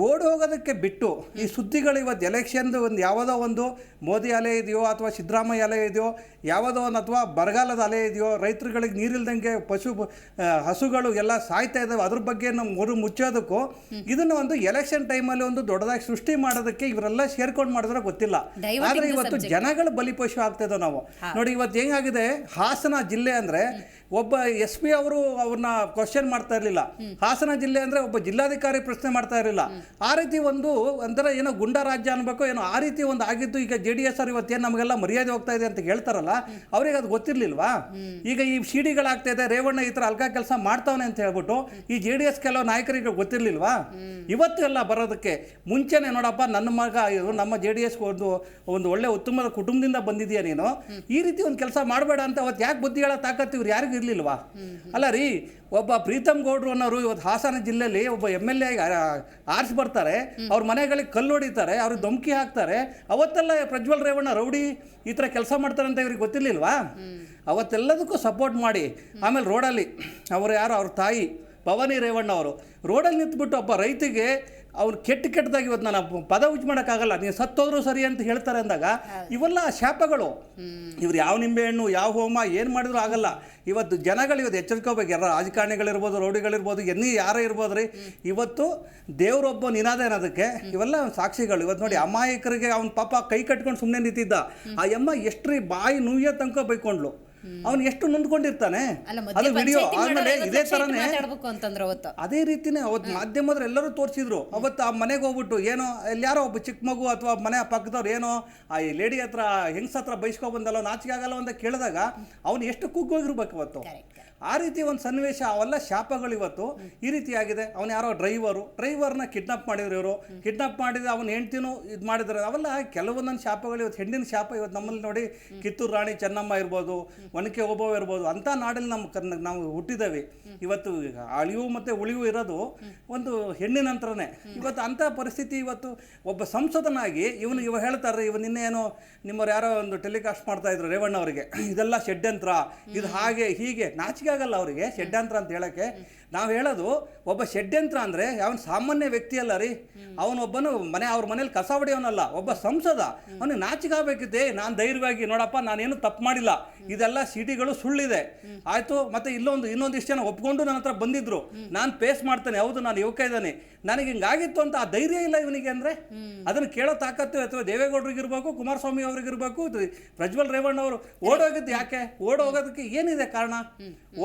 Speaker 2: ಓಡಿ ಹೋಗೋದಕ್ಕೆ ಬಿಟ್ಟು ಈ ಸುದ್ದಿಗಳು ಇವತ್ತು ಎಲೆಕ್ಷನ್ದು ಒಂದು ಯಾವುದೋ ಒಂದು ಮೋದಿ ಅಲೆ ಇದೆಯೋ ಅಥವಾ ಸಿದ್ದರಾಮಯ್ಯ ಅಲೆ ಇದೆಯೋ ಯಾವುದೋ ಒಂದು ಅಥವಾ ಬರಗಾಲದ ಅಲೆ ಇದೆಯೋ ರೈತರುಗಳಿಗೆ ನೀರಿಲ್ದಂಗೆ ಹಸುಗಳು ಎಲ್ಲ ಸಾಯ್ತಾ ಇದ್ದಾವೆ ಅದ್ರ ಬಗ್ಗೆ ನಮ್ಮ ಮುಚ್ಚೋದಕ್ಕೂ ಇದನ್ನು ಒಂದು ಎಲೆಕ್ಷನ್ ಟೈಮಲ್ಲಿ ಒಂದು ದೊಡ್ಡದಾಗಿ ಸೃಷ್ಟಿ ಮಾಡೋದಕ್ಕೆ ಇವರೆಲ್ಲ ಸೇರ್ಕೊಂಡು ಮಾಡಿದ್ರೆ ಗೊತ್ತಿಲ್ಲ. ಆದರೆ ಇವತ್ತು ಜನಗಳು ಬಲಿಪಶು ಆಗ್ತಿದ್ದೋ ನಾವು ನೋಡಿ. ಇವತ್ತು ಹೆಂಗಾಗಿದೆ, ಹಾಸನ ಜಿಲ್ಲೆ ಅಂದರೆ ಒಬ್ಬ SP ಅವರು ಅವ್ರನ್ನ ಕ್ವಶನ್ ಮಾಡ್ತಾ ಇರಲಿಲ್ಲ. ಹಾಸನ ಜಿಲ್ಲೆ ಅಂದರೆ ಒಬ್ಬ ಜಿಲ್ಲಾಧಿಕಾರಿ ಪ್ರಶ್ನೆ ಮಾಡ್ತಾ ಇರಲಿಲ್ಲ. ಆ ರೀತಿ ಒಂದು ಒಂಥರ ಏನೋ ಗುಂಡಾ ರಾಜ್ಯ ಅನ್ಬೇಕು ಏನೋ ಆ ರೀತಿ ಒಂದು ಆಗಿದ್ದು. ಈಗ JDS ಅವರು ಇವತ್ತೇನು ನಮಗೆಲ್ಲ ಮರ್ಯಾದೆ ಹೋಗ್ತಾ ಇದೆ ಅಂತ ಹೇಳ್ತಾರಲ್ಲ, ಅವ್ರಿಗೆ ಅದು ಗೊತ್ತಿರಲಿಲ್ವಾ? ಈಗ ಈ ಸಿಡಿಗಳಾಗ್ತಾ ಇದೆ, ರೇವಣ್ಣ ಈ ಥರ ಅಲ್ಕ ಕೆಲಸ ಮಾಡ್ತಾವನೆ ಅಂತ ಹೇಳ್ಬಿಟ್ಟು ಈ JDS ಕೆಲವು ನಾಯಕರಿಗೆ ಗೊತ್ತಿರಲಿಲ್ವಾ? ಇವತ್ತು ಎಲ್ಲ ಬರೋದಕ್ಕೆ ಮುಂಚೆನೆ ನೋಡಪ್ಪ, ನನ್ನ ಮಗ ನಮ್ಮ JDS ಒಂದು ಒಳ್ಳೆ ಉತ್ತಮದ ಕುಟುಂಬದಿಂದ ಬಂದಿದೆಯಾ ನೀನು, ಈ ರೀತಿ ಒಂದು ಕೆಲಸ ಮಾಡಬೇಡ ಅಂತ ಅವತ್ತು ಯಾಕೆ ಬುದ್ಧಿ ಹೇಳೋ ತಾಕತ್ತು ಇವ್ರು ಯಾರಿಗೂ ಇರಲಿಲ್ವಾ? ಅಲ್ಲ ರೀ, ಒಬ್ಬ ಪ್ರೀತಮ್ ಗೌಡ್ರು ಅನ್ನೋರು ಇವತ್ತು ಹಾಸನ ಜಿಲ್ಲೆಯಲ್ಲಿ ಒಬ್ಬ MLA ಆರಿಸಿ ಬರ್ತಾರೆ, ಅವ್ರ ಮನೆಗಳಿಗೆ ಕಲ್ಲು ಹೊಡಿತಾರೆ, ಅವ್ರಿಗೆ ಧಮಕಿ ಹಾಕ್ತಾರೆ. ಅವತ್ತೆಲ್ಲ ಪ್ರಜ್ವಲ್ ರೇವಣ್ಣ ರೌಡಿ ಈ ಥರ ಕೆಲಸ ಮಾಡ್ತಾರೆ ಅಂತ ಇವ್ರಿಗೆ ಗೊತ್ತಿರಲಿಲ್ವಾ? ಅವತ್ತೆಲ್ಲದಕ್ಕೂ ಸಪೋರ್ಟ್ ಮಾಡಿ ಆಮೇಲೆ ರೋಡಲ್ಲಿ ಅವರು ಯಾರು ಅವ್ರ ತಾಯಿ ಭವಾನಿ ರೇವಣ್ಣ ಅವರು ರೋಡಲ್ಲಿ ನಿಂತ್ಬಿಟ್ಟು ಒಬ್ಬ ರೈತಿಗೆ ಅವ್ರು ಕೆಟ್ಟದಾಗಿ ಇವತ್ತು ನಾನು ಪದ ಯೂಸ್ ಮಾಡೋಕ್ಕಾಗಲ್ಲ, ನೀವು ಸತ್ತೋದ್ರು ಸರಿ ಅಂತ ಹೇಳ್ತಾರೆ ಅಂದಾಗ ಇವೆಲ್ಲ ಶಾಪಗಳು. ಇವ್ರು ಯಾವ ನಿಂಬೆಹಣ್ಣು ಯಾವ ಹೋಮ ಏನು ಮಾಡಿದ್ರು ಆಗಲ್ಲ. ಇವತ್ತು ಜನಗಳು ಇವತ್ತು ಎಚ್ಚರಿಕೋಬೇಕು. ಯಾರು ರಾಜಕಾರಣಿಗಳಿರ್ಬೋದು, ರೌಡಿಗಳಿರ್ಬೋದು, ಯಾರೇ ಇರ್ಬೋದು ರೀ, ಇವತ್ತು ದೇವರೊಬ್ಬ ನಿನಾದ ಏನದಕ್ಕೆ ಇವೆಲ್ಲ ಸಾಕ್ಷಿಗಳು. ಇವತ್ತು ನೋಡಿ, ಅಮಾಯಕರಿಗೆ ಅವ್ನ ಪಾಪ ಕೈ ಕಟ್ಕೊಂಡು ಸುಮ್ಮನೆ ನಿಂತಿದ್ದ ಆ ಯಮ್ಮ ಎಷ್ಟ್ರಿ ಬಾಯಿ ನುಯ್ಯ ತನಕ ಬೈಕೊಂಡ್ಲು. ಅವನು ಎಷ್ಟು ನೊಂದ್ಕೊಂಡಿರ್ತಾನೆ. ಅದು ವಿಡಿಯೋ ಆದ್ಮೇಲೆ ಇದೇ ತರನೇ ಅದೇ ರೀತಿನೇ ಅವತ್ತು ಮಾಧ್ಯಮದ್ರು ಎಲ್ಲರೂ ತೋರಿಸಿದ್ರು. ಅವತ್ತು ಆ ಮನೆಗೆ ಹೋಗ್ಬಿಟ್ಟು ಏನೋ ಎಲ್ಲಾರೋ ಒಬ್ಬ ಚಿಕ್ಕ ಮಗು ಅಥವಾ ಮನೆ ಪಕ್ಕದವ್ರು ಏನೋ ಆ ಲೇಡಿ ಹತ್ರ ಹೆಂಗ್ಸ ಹತ್ರ ಬೈಸ್ಕೊ ಬಂದಲ್ಲ, ನಾಚಿಕೆ ಆಗಲ್ಲ ಅಂತ ಕೇಳಿದಾಗ ಅವನು ಎಷ್ಟು ಕುಗ್ಗೋಗಿರ್ಬೇಕು ಅವತ್ತು. ಆ ರೀತಿ ಒಂದು ಸನ್ನಿವೇಶ, ಅವೆಲ್ಲ ಶಾಪಗಳು ಇವತ್ತು ಈ ರೀತಿ ಆಗಿದೆ. ಅವನು ಯಾರೋ ಡ್ರೈವರ್ನ ಕಿಡ್ನಾಪ್ ಮಾಡಿದ್ರು, ಇವರು ಕಿಡ್ನಾಪ್ ಮಾಡಿದ್ರೆ ಅವನು ಹೆಂಡ್ತಿನೂ ಇದು ಮಾಡಿದ್ರೆ, ಅವೆಲ್ಲ ಕೆಲವೊಂದೊಂದು ಶಾಪಗಳು. ಇವತ್ತು ಹೆಣ್ಣಿನ ಶಾಪ ಇವತ್ತು ನಮ್ಮಲ್ಲಿ ನೋಡಿ, ಕಿತ್ತೂರು ರಾಣಿ ಚೆನ್ನಮ್ಮ ಇರ್ಬೋದು, ಒನಕೆ ಓಬವ್ವ ಇರ್ಬೋದು, ಅಂಥ ನಾಡಲ್ಲಿ ನಾವು ಹುಟ್ಟಿದ್ದೇವೆ. ಇವತ್ತು ಅಳಿವು ಮತ್ತು ಉಳಿವು ಇರೋದು ಒಂದು ಹೆಣ್ಣಿನ ನಂತರನೇ. ಇವತ್ತು ಅಂಥ ಪರಿಸ್ಥಿತಿ. ಇವತ್ತು ಒಬ್ಬ ಸಂಸದನಾಗಿ ಇವ ಹೇಳ್ತಾರೆ, ನಿನ್ನೇನು ನಿಮ್ಮವ್ರು ಯಾರೋ ಒಂದು ಟೆಲಿಕಾಸ್ಟ್ ಮಾಡ್ತಾ ಇದ್ರು ರೇವಣ್ಣ ಅವರಿಗೆ, ಇದೆಲ್ಲ ಷಡ್ಯಂತ್ರ, ಇದು ಹಾಗೆ ಹೀಗೆ. ನಾಚಿಕೆ ಆಗಲ್ಲ ಅವರಿಗೆ ಷಡ್ಯಂತ್ರ ಅಂತ ಹೇಳೋಕ್ಕೆ. ನಾವು ಹೇಳೋದು ಒಬ್ಬ ಷಡ್ಯಂತ್ರ ಅಂದರೆ ಅವನು ಸಾಮಾನ್ಯ ವ್ಯಕ್ತಿ ಅಲ್ಲ ರೀ, ಅವನೊಬ್ಬನು ಅವ್ರ ಮನೇಲಿ ಕಸ ಹೊಡೆಯವನಲ್ಲ, ಒಬ್ಬ ಸಂಸದ. ಅವನಿಗೆ ನಾಚಿಕೆ ಆಗಬೇಕಿದೆ. ನಾನು ಧೈರ್ಯವಾಗಿ ನೋಡಪ್ಪ, ನಾನೇನು ತಪ್ಪು ಮಾಡಿಲ್ಲ, ಇದೆಲ್ಲ ಸಿಟಿಗಳು ಸುಳ್ಳಿದೆ ಆಯಿತು, ಮತ್ತು ಇನ್ನೊಂದಿಷ್ಟು ಜನ ಒಪ್ಕೊಂಡು ನನ್ನ ಹತ್ರ ಬಂದಿದ್ರು, ನಾನು ಫೇಸ್ ಮಾಡ್ತೇನೆ, ಹೌದು ನಾನು ಯುವಕ ಇದ್ದಾನೆ, ನನಗೆ ಹಿಂಗಾಗಿತ್ತು ಅಂತ ಆ ಧೈರ್ಯ ಇಲ್ಲ ಇವನಿಗೆ. ಅಂದರೆ ಅದನ್ನು ಕೇಳೋ ತಾಕತ್ತು ಅಥವಾ ದೇವೇಗೌಡರಿಗಿರ್ಬೇಕು, ಕುಮಾರಸ್ವಾಮಿ ಅವ್ರಿಗಿರ್ಬೇಕು, ಪ್ರಜ್ವಲ್ ರೇವಣ್ಣ ಅವರು ಓಡೋಗಿದ್ದು ಯಾಕೆ? ಓಡೋಗೋದಕ್ಕೆ ಏನಿದೆ ಕಾರಣ?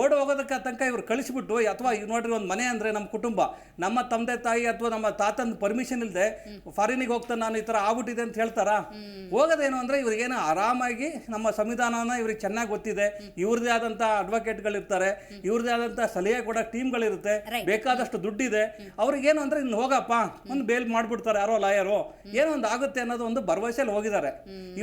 Speaker 2: ಓಡೋಗೋದಕ್ಕೆ ತನಕ ಇವ್ರು ಕಳಿಸ್ಬಿಟ್ಟು, ಅಥವಾ ಈಗ ನೋಡ್ರಿ, ಒಂದು ಮನೆ ಅಂದರೆ ನಮ್ಮ ಕುಟುಂಬ, ನಮ್ಮ ತಂದೆ ತಾಯಿ ಅಥವಾ ನಮ್ಮ ತಾತನ ಪರ್ಮಿಷನ್ ಇಲ್ಲದೆ ಫಾರಿನಿಗೆ ಹೋಗ್ತಾನೆ ನಾನು ಈ ಥರ ಆಗ್ಬಿಟ್ಟಿದೆ ಅಂತ ಹೇಳ್ತಾರ? ಹೋಗೋದೇನು ಅಂದರೆ ಇವ್ರಿಗೇನು ಆರಾಮಾಗಿ ನಮ್ಮ ಸಂವಿಧಾನನ ಇವ್ರಿಗೆ ಚೆನ್ನಾಗಿ ಗೊತ್ತಿದೆ, ಇವ್ರದೇ ಆದಂಥ ಅಡ್ವೊಕೇಟ್ಗಳಿರ್ತಾರೆ, ಇವ್ರದೇ ಆದಂಥ ಸಲಹೆ ಕೊಡೋ ಟೀಮ್ಗಳಿರುತ್ತೆ, ಬೇಕಾದಷ್ಟು ದುಡ್ಡಿದೆ. ಅವ್ರಿಗೇನು ಅಂದರೆ ಇನ್ನು ಹೋಗಪ್ಪ ಒಂದು ಬೇಲ್ ಮಾಡಿಬಿಡ್ತಾರೆ ಯಾರೋ ಲಾಯರು, ಏನೋ ಒಂದು ಆಗುತ್ತೆ ಅನ್ನೋದು ಒಂದು ಭರವಸೆಯಲ್ಲಿ ಹೋಗಿದ್ದಾರೆ.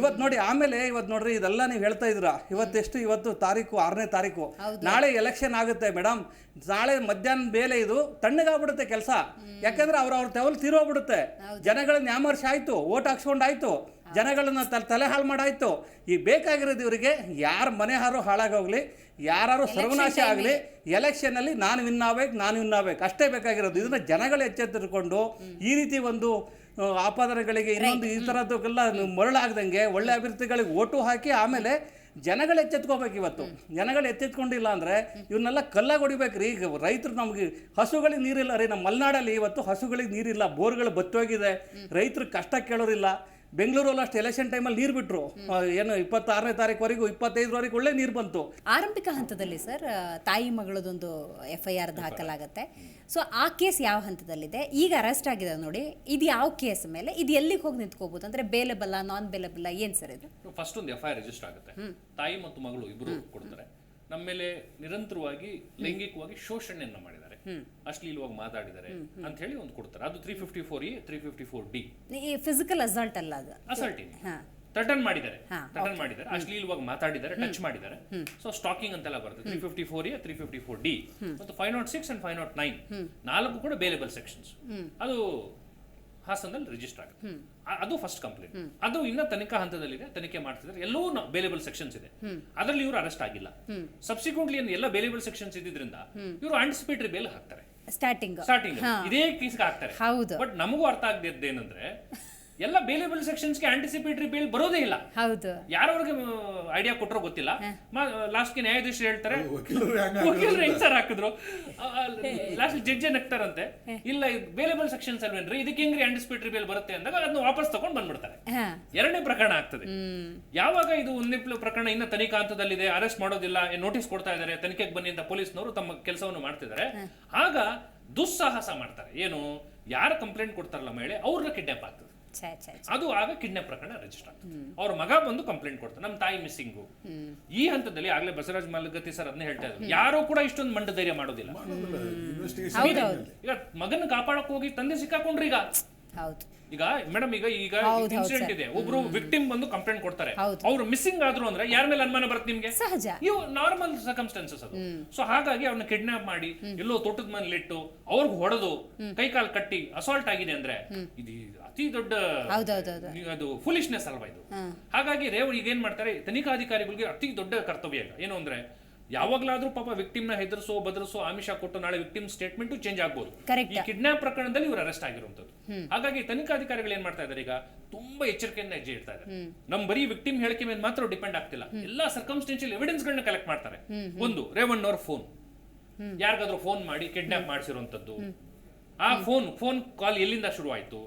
Speaker 2: ಇವತ್ತು ನೋಡಿ, ಆಮೇಲೆ ಇವತ್ತು ನೋಡ್ರಿ, ಇದೆಲ್ಲ ನೀವು ಹೇಳ್ತಾ ಇದ್ರ, ಇವತ್ತು ತಾರೀಕು 6ನೇ ತಾರೀಕು, ನಾಳೆ ಎಲೆಕ್ಷನ್ ಆಗುತ್ತೆ ಮೇಡಮ್. ನಾಳೆ ಮಧ್ಯಾಹ್ನ ಬೇಲೆ ಇದು ತಣ್ಣಗಾಗ್ಬಿಡುತ್ತೆ ಕೆಲಸ. ಯಾಕಂದ್ರೆ ಅವ್ರ ತೆವಲ್ ತೀರೋಗ್ಬಿಡುತ್ತೆ. ಜನಗಳನ್ನ ಯಾಮರ್ಷ ಆಯ್ತು, ಓಟ್ ಹಾಕ್ಸ್ಕೊಂಡಾಯ್ತು, ಜನಗಳನ್ನ ತಲೆ ಹಾಳು ಮಾಡಾಯ್ತು. ಈಗ ಬೇಕಾಗಿರೋದು ಇವರಿಗೆ ಯಾರ ಮನೆ ಹಾಳಾಗೋಗ್ಲಿ, ಯಾರು ಸರ್ವನಾಶ ಆಗಲಿ, ಎಲೆಕ್ಷನಲ್ಲಿ ನಾನು ವಿನ್ ಆಗ್ಬೇಕು ಅಷ್ಟೇ ಬೇಕಾಗಿರೋದು. ಇದನ್ನ ಜನಗಳು ಎಚ್ಚೆತ್ತುಕೊಂಡು ಈ ರೀತಿ ಒಂದು ಆಪಾದನೆಗಳಿಗೆ ಇನ್ನೊಂದು ಈ ಥರದ್ದಕ್ಕೆಲ್ಲ ಮರಳಾಗ್ದಂಗೆ ಒಳ್ಳೆ ಅಭ್ಯರ್ಥಿಗಳಿಗೆ ಓಟು ಹಾಕಿ ಆಮೇಲೆ ಜನಗಳು ಎಚ್ಚೆತ್ಕೋಬೇಕು. ಇವತ್ತು ಜನಗಳು ಎಚ್ಚೆತ್ಕೊಂಡಿಲ್ಲ ಅಂದರೆ ಇವನ್ನೆಲ್ಲ ಕಲ್ಲಾಗಿ ಹೊಡಿಬೇಕ್ರಿ. ಈಗ ರೈತರು, ನಮಗೆ ಹಸುಗಳಿಗೆ ನೀರಿಲ್ಲ ರೀ, ನಮ್ಮ ಮಲೆನಾಡಲ್ಲಿ ಇವತ್ತು ಹಸುಗಳಿಗೆ ನೀರಿಲ್ಲ, ಬೋರ್ಗಳು ಬತ್ತೋಗಿದೆ, ರೈತರು ಕಷ್ಟ ಕೇಳೋರಿಲ್ಲ. ಬೆಂಗಳೂರಲ್ಲಿ ಅಷ್ಟು ಎಲೆಕ್ಷನ್ ಟೈಮಲ್ಲಿ ನೀರು ಬಿಟ್ಟರು, ಏನು 26ನೇ ತಾರೀಕುವರೆಗೂ 25ರವರೆಗೂ ಒಳ್ಳೆ ನೀರು ಬಂತು.
Speaker 1: ಆರಂಭಿಕ ಹಂತದಲ್ಲಿ ಸರ್ ತಾಯಿ ಮಗಳದೊಂದು FIR ದಾಖಲಾಗತ್ತೆ. ಸೊ ಆ ಕೇಸ್ ಯಾವ ಹಂತದಲ್ಲಿದೆ? ಈಗ ಅರೆಸ್ಟ್ ಆಗಿದೆ ನೋಡಿ, ಇದು ಯಾವ ಕೇಸ್ ಮೇಲೆ, ಇದು ಎಲ್ಲಿಗೆ ಹೋಗಿ ನಿಂತ್ಕೋಬಹುದು? ಅಂದ್ರೆ ಬೇಲೆಬಲ್ಲ, ನಾನ್ ಬೇಲೆಬಲ್ಲ, ಏನ್ ಸರ್ ಇದು?
Speaker 3: ಫಸ್ಟ್ ಒಂದು FIR ರಿಜಿಸ್ಟರ್ ಆಗುತ್ತೆ. ತಾಯಿ ಮತ್ತು ಮಗಳು ಇಬ್ಬರು ಕೊಡ್ತಾರೆ. ನಮ್ಮ ಮೇಲೆ ನಿರಂತರವಾಗಿ ಲೈಂಗಿಕವಾಗಿ ಶೋಷಣೆಯನ್ನ ಮಾಡಿದ್ದಾರೆ, ಅಶ್ಲೀಲವಾಗಿ ಮಾತಾಡಿದ್ದಾರೆ ಅಂತ ಹೇಳಿ ಒಂದು ಕೊಡ್ತಾರೆ. ಅದು 354E 354D.
Speaker 1: ಈ ಫಿಸಿಕಲ್ ಅಸಾಲ್ಟ್ ಅಲ್ಲ, ಅದು
Speaker 3: ಅಸಾಲ್ಟಿಂಗ್. ಥ್ರೆಟನ್ ಮಾಡಿದ್ದಾರೆ, ಅಶ್ಲೀಲವಾಗಿ ಮಾತಾಡಿದ್ದಾರೆ, ಟಚ್ ಮಾಡಿದ್ದಾರೆ. ಸೊ ಸ್ಟಾಕಿಂಗ್ ಅಂತೆಲ್ಲ ಬರುತ್ತೆ. 354E 354D ಮತ್ತು 506 and 509 4 ಕೂಡ ಬೇಲೆಬಲ್ ಸೆಕ್ಷನ್ಸ್. ಅದು ಹಾಸನದಲ್ಲಿ ರಿಜಿಸ್ಟರ್ ಆಗುತ್ತೆ. ಅದು ಫಸ್ಟ್ ಕಂಪ್ಲೇಂಟ್. ಅದು ಇನ್ನ ತನಿಖಾ ಹಂತದಲ್ಲಿದೆ, ತನಿಖೆ ಮಾಡ್ತಿದ್ದಾರೆ. ಎಲ್ಲವೂ ಬೇಲೆಬಲ್ ಸೆಕ್ಷನ್ಸ್ ಇದೆ, ಅದರಲ್ಲಿ ಇವರು ಅರೆಸ್ಟ್ ಆಗಿಲ್ಲ. ಸಬ್ಸಿಕ್ವೆಂಟ್ಲಿ ಎಲ್ಲ ಬೇಲೆಬಲ್ ಸೆಕ್ಷನ್ಸ್ ಇದ್ದಿದ್ರಿಂದ ಇವರು ಆಂಟಿಸಿಪೇಟರಿ ಬೇಲ್ ಹಾಕ್ತಾರೆ.
Speaker 1: ಸ್ಟಾರ್ಟಿಂಗ್
Speaker 3: ಇದೇ ಕೇಸ್ಗೆ ಹಾಕ್ತಾರೆ.
Speaker 1: ಹೌದು.
Speaker 3: ಬಟ್ ನಮಗೂ ಅರ್ಥ ಆಗದಿದ್ದು ಏನಂದ್ರೆ ಎಲ್ಲ ಬೇಲೇಬಲ್ ಸೆಕ್ಷನ್ಸ್ಗೆ ಆಂಟಿಸಿಪೇಟರಿ ಬೇಲ್ ಬರೋದೇ ಇಲ್ಲ.
Speaker 1: ಹೌದು.
Speaker 3: ಯಾರವ್ರಿಗೆ ಐಡಿಯಾ ಕೊಟ್ಟರೋ ಗೊತ್ತಿಲ್ಲ. ಲಾಸ್ಟ್ಗೆ ನ್ಯಾಯಾಧೀಶರು ಹೇಳ್ತಾರೆ
Speaker 4: ವಕೀಲರು
Speaker 3: ಹೆಂಗ್ ಸರ್ ಹಾಕಿದ್ರು, ಲಾಸ್ಟ್ ಜಡ್ಜೆ ನಗ್ತಾರಂತೆ, ಇಲ್ಲ ಬೇಲೇಬಲ್ ಸೆಕ್ಷನ್ಸ್ ಅಲ್ವೇನ್ರಿ, ಇದಕ್ಕೆ ಹೆಂಗ್ರಿ ಆಂಟಿಸಿಪೇಟರಿ ಬೇಲ್ ಬರುತ್ತೆ ಅಂದಾಗ ಅದನ್ನ ವಾಪಸ್ ತಗೊಂಡ್ ಬಂದ್ಬಿಡ್ತಾರೆ. ಎರಡನೇ ಪ್ರಕರಣ ಆಗ್ತದೆ. ಯಾವಾಗ ಇದು ಒಂದನೇ ಪ್ರಕರಣ ಇನ್ನ ತನಿಖಾ ಹಂತದಲ್ಲಿದೆ, ಅರೆಸ್ಟ್ ಮಾಡೋದಿಲ್ಲ, ನೋಟಿಸ್ ಕೊಡ್ತಾ ಇದ್ದಾರೆ, ತನಿಖೆಗೆ ಬನ್ನಿ ಅಂತ ಪೊಲೀಸ್ನವರು ತಮ್ಮ ಕೆಲಸವನ್ನು ಮಾಡ್ತಿದ್ದಾರೆ, ಆಗ ದುಸ್ಸಾಹಸ ಮಾಡ್ತಾರೆ. ಏನು, ಯಾರು ಕಂಪ್ಲೇಂಟ್ ಕೊಡ್ತಾರಲ್ಲ ಮಹಿಳೆ, ಅವ್ರನ್ನ ಕಿಡ್ನಾಪ್ ಆಗ್ತದೆ. ಅದು ಆಗ ಕಿಡ್ನಾಪ್ ಪ್ರಕರಣ ರಿಜಿಸ್ಟರ್ ಆಗ್ತದೆ. ಅವ್ರ ಮಗ ಬಂದು ಕಂಪ್ಲೇಂಟ್ ಕೊಡ್ತಾರೆ, ನಮ್ಮ ತಾಯಿ ಮಿಸ್ಸಿಂಗು. ಈ ಹಂತದಲ್ಲಿ ಆಗ್ಲೇ ಬಸವರಾಜ್ ಮಲಗತ್ತಿ ಸರ್ ಅದನ್ನೇ ಹೇಳ್ತಾ ಇದ್ರು, ಯಾರೋ ಕೂಡ ಇಷ್ಟೊಂದು ಮಂಡ ಧೈರ್ಯ ಮಾಡೋದಿಲ್ಲ. ಈಗ ಮಗನ ಕಾಪಾಡಕ್ ಹೋಗಿ ತಂದೆ ಸಿಕ್ಕಾಕೊಂಡ್ರಿ. ಈಗ ಮೇಡಮ್ ಈಗ ಇನ್ಸಿಡೆಂಟ್ ಇದೆ, ಒಬ್ರು ವಿಕ್ಟಿಮ್ ಬಂದು ಕಂಪ್ಲೇಂಟ್ ಕೊಡ್ತಾರೆ, ಅವ್ರು ಮಿಸ್ಸಿಂಗ್ ಆದ್ರು ಅಂದ್ರೆ ಯಾರ ಮೇಲೆ ಅನುಮಾನ ಬರುತ್ತೆ ನಿಮ್ಗೆ?
Speaker 1: ಸಹಜ,
Speaker 3: ಇವು ನಾರ್ಮಲ್ ಸರ್ಕಮ್ಸ್ಟೆನ್ಸಸ್ ಅದು. ಸೊ ಹಾಗಾಗಿ ಅವ್ರನ್ನ ಕಿಡ್ನಾಪ್ ಮಾಡಿ ಎಲ್ಲೋ ತೋಟದ ಮನೇಲಿ ಇಟ್ಟು ಅವ್ರಿಗೆ ಹೊಡೆದು ಕೈಕಾಲು ಕಟ್ಟಿ ಅಸಾಲ್ಟ್ ಆಗಿದೆ ಅಂದ್ರೆ ಇದು ಅತಿ ದೊಡ್ಡ ಅದು ಫುಲಿಶ್ನೆಸ್ ಅಲ್ವಾ ಇದು. ಹಾಗಾಗಿ ರೇವ್ ಈಗ ಏನ್ ಮಾಡ್ತಾರೆ, ತನಿಖಾಧಿಕಾರಿಗಳಿಗೆ ಅತಿ ದೊಡ್ಡ ಕರ್ತವ್ಯ ಏನು ಅಂದ್ರೆ, ಯಾವಾಗ್ಲಾದ್ರೂ ಪಾಪ ವಿಕ್ಟಿಮ್ ನ ಹೆದರ್ಸೋ ಬದರ್ಸೋ ಆಮಿಷ ಕೊಟ್ಟು ನಾಳೆ ವಿಕ್ಟಿಮ್ ಸ್ಟೇಟ್ಮೆಂಟ್ ಚೇಂಜ್ ಆಗ್ಬೋದು. ಈ ಕಿಡ್ನಾಪ್ ಪ್ರಕರಣದಲ್ಲಿ ಇವರು ಅರೆಸ್ಟ್ ಆಗಿರುವಂತದ್ದು. ಹಾಗಾಗಿ ತನಿಖಾಧಿಕಾರಿಗಳು ಏನ್ ಮಾಡ್ತಾ ಇದ್ದಾರೆ, ಈಗ ತುಂಬಾ ಎಚ್ಚರಿಕೆಯಿಂದ ಹೆಜ್ಜೆ ಇಡ್ತಾ ಇದ್ದಾರೆ. ನಮ್ ಬರೀ ವಿಕ್ಟಿಮ್ ಹೇಳಿಕೆ ಮೇಲೆ ಮಾತ್ರ ಡಿಪೆಂಡ್ ಆಗ್ತಿಲ್ಲ, ಎಲ್ಲಾ ಸರ್ಕಮ್ಸ್ಟೆನ್ಷಿಯಲ್ ಎವಿಡೆನ್ಸ್ ಗಳನ್ನ ಕಲೆಕ್ಟ್ ಮಾಡ್ತಾರೆ. ಒಂದು, ರೇವಣ್ಣ ಅವ್ರ ಫೋನ್, ಯಾರಿಗಾದ್ರೂ ಫೋನ್ ಮಾಡಿ ಕಿಡ್ನಾಪ್ ಮಾಡಿಸಿರುವಂತದ್ದು, ಆ ಫೋನ್ ಕಾಲ್ ಎಲ್ಲಿಂದ ಶುರು ಆಯ್ತು,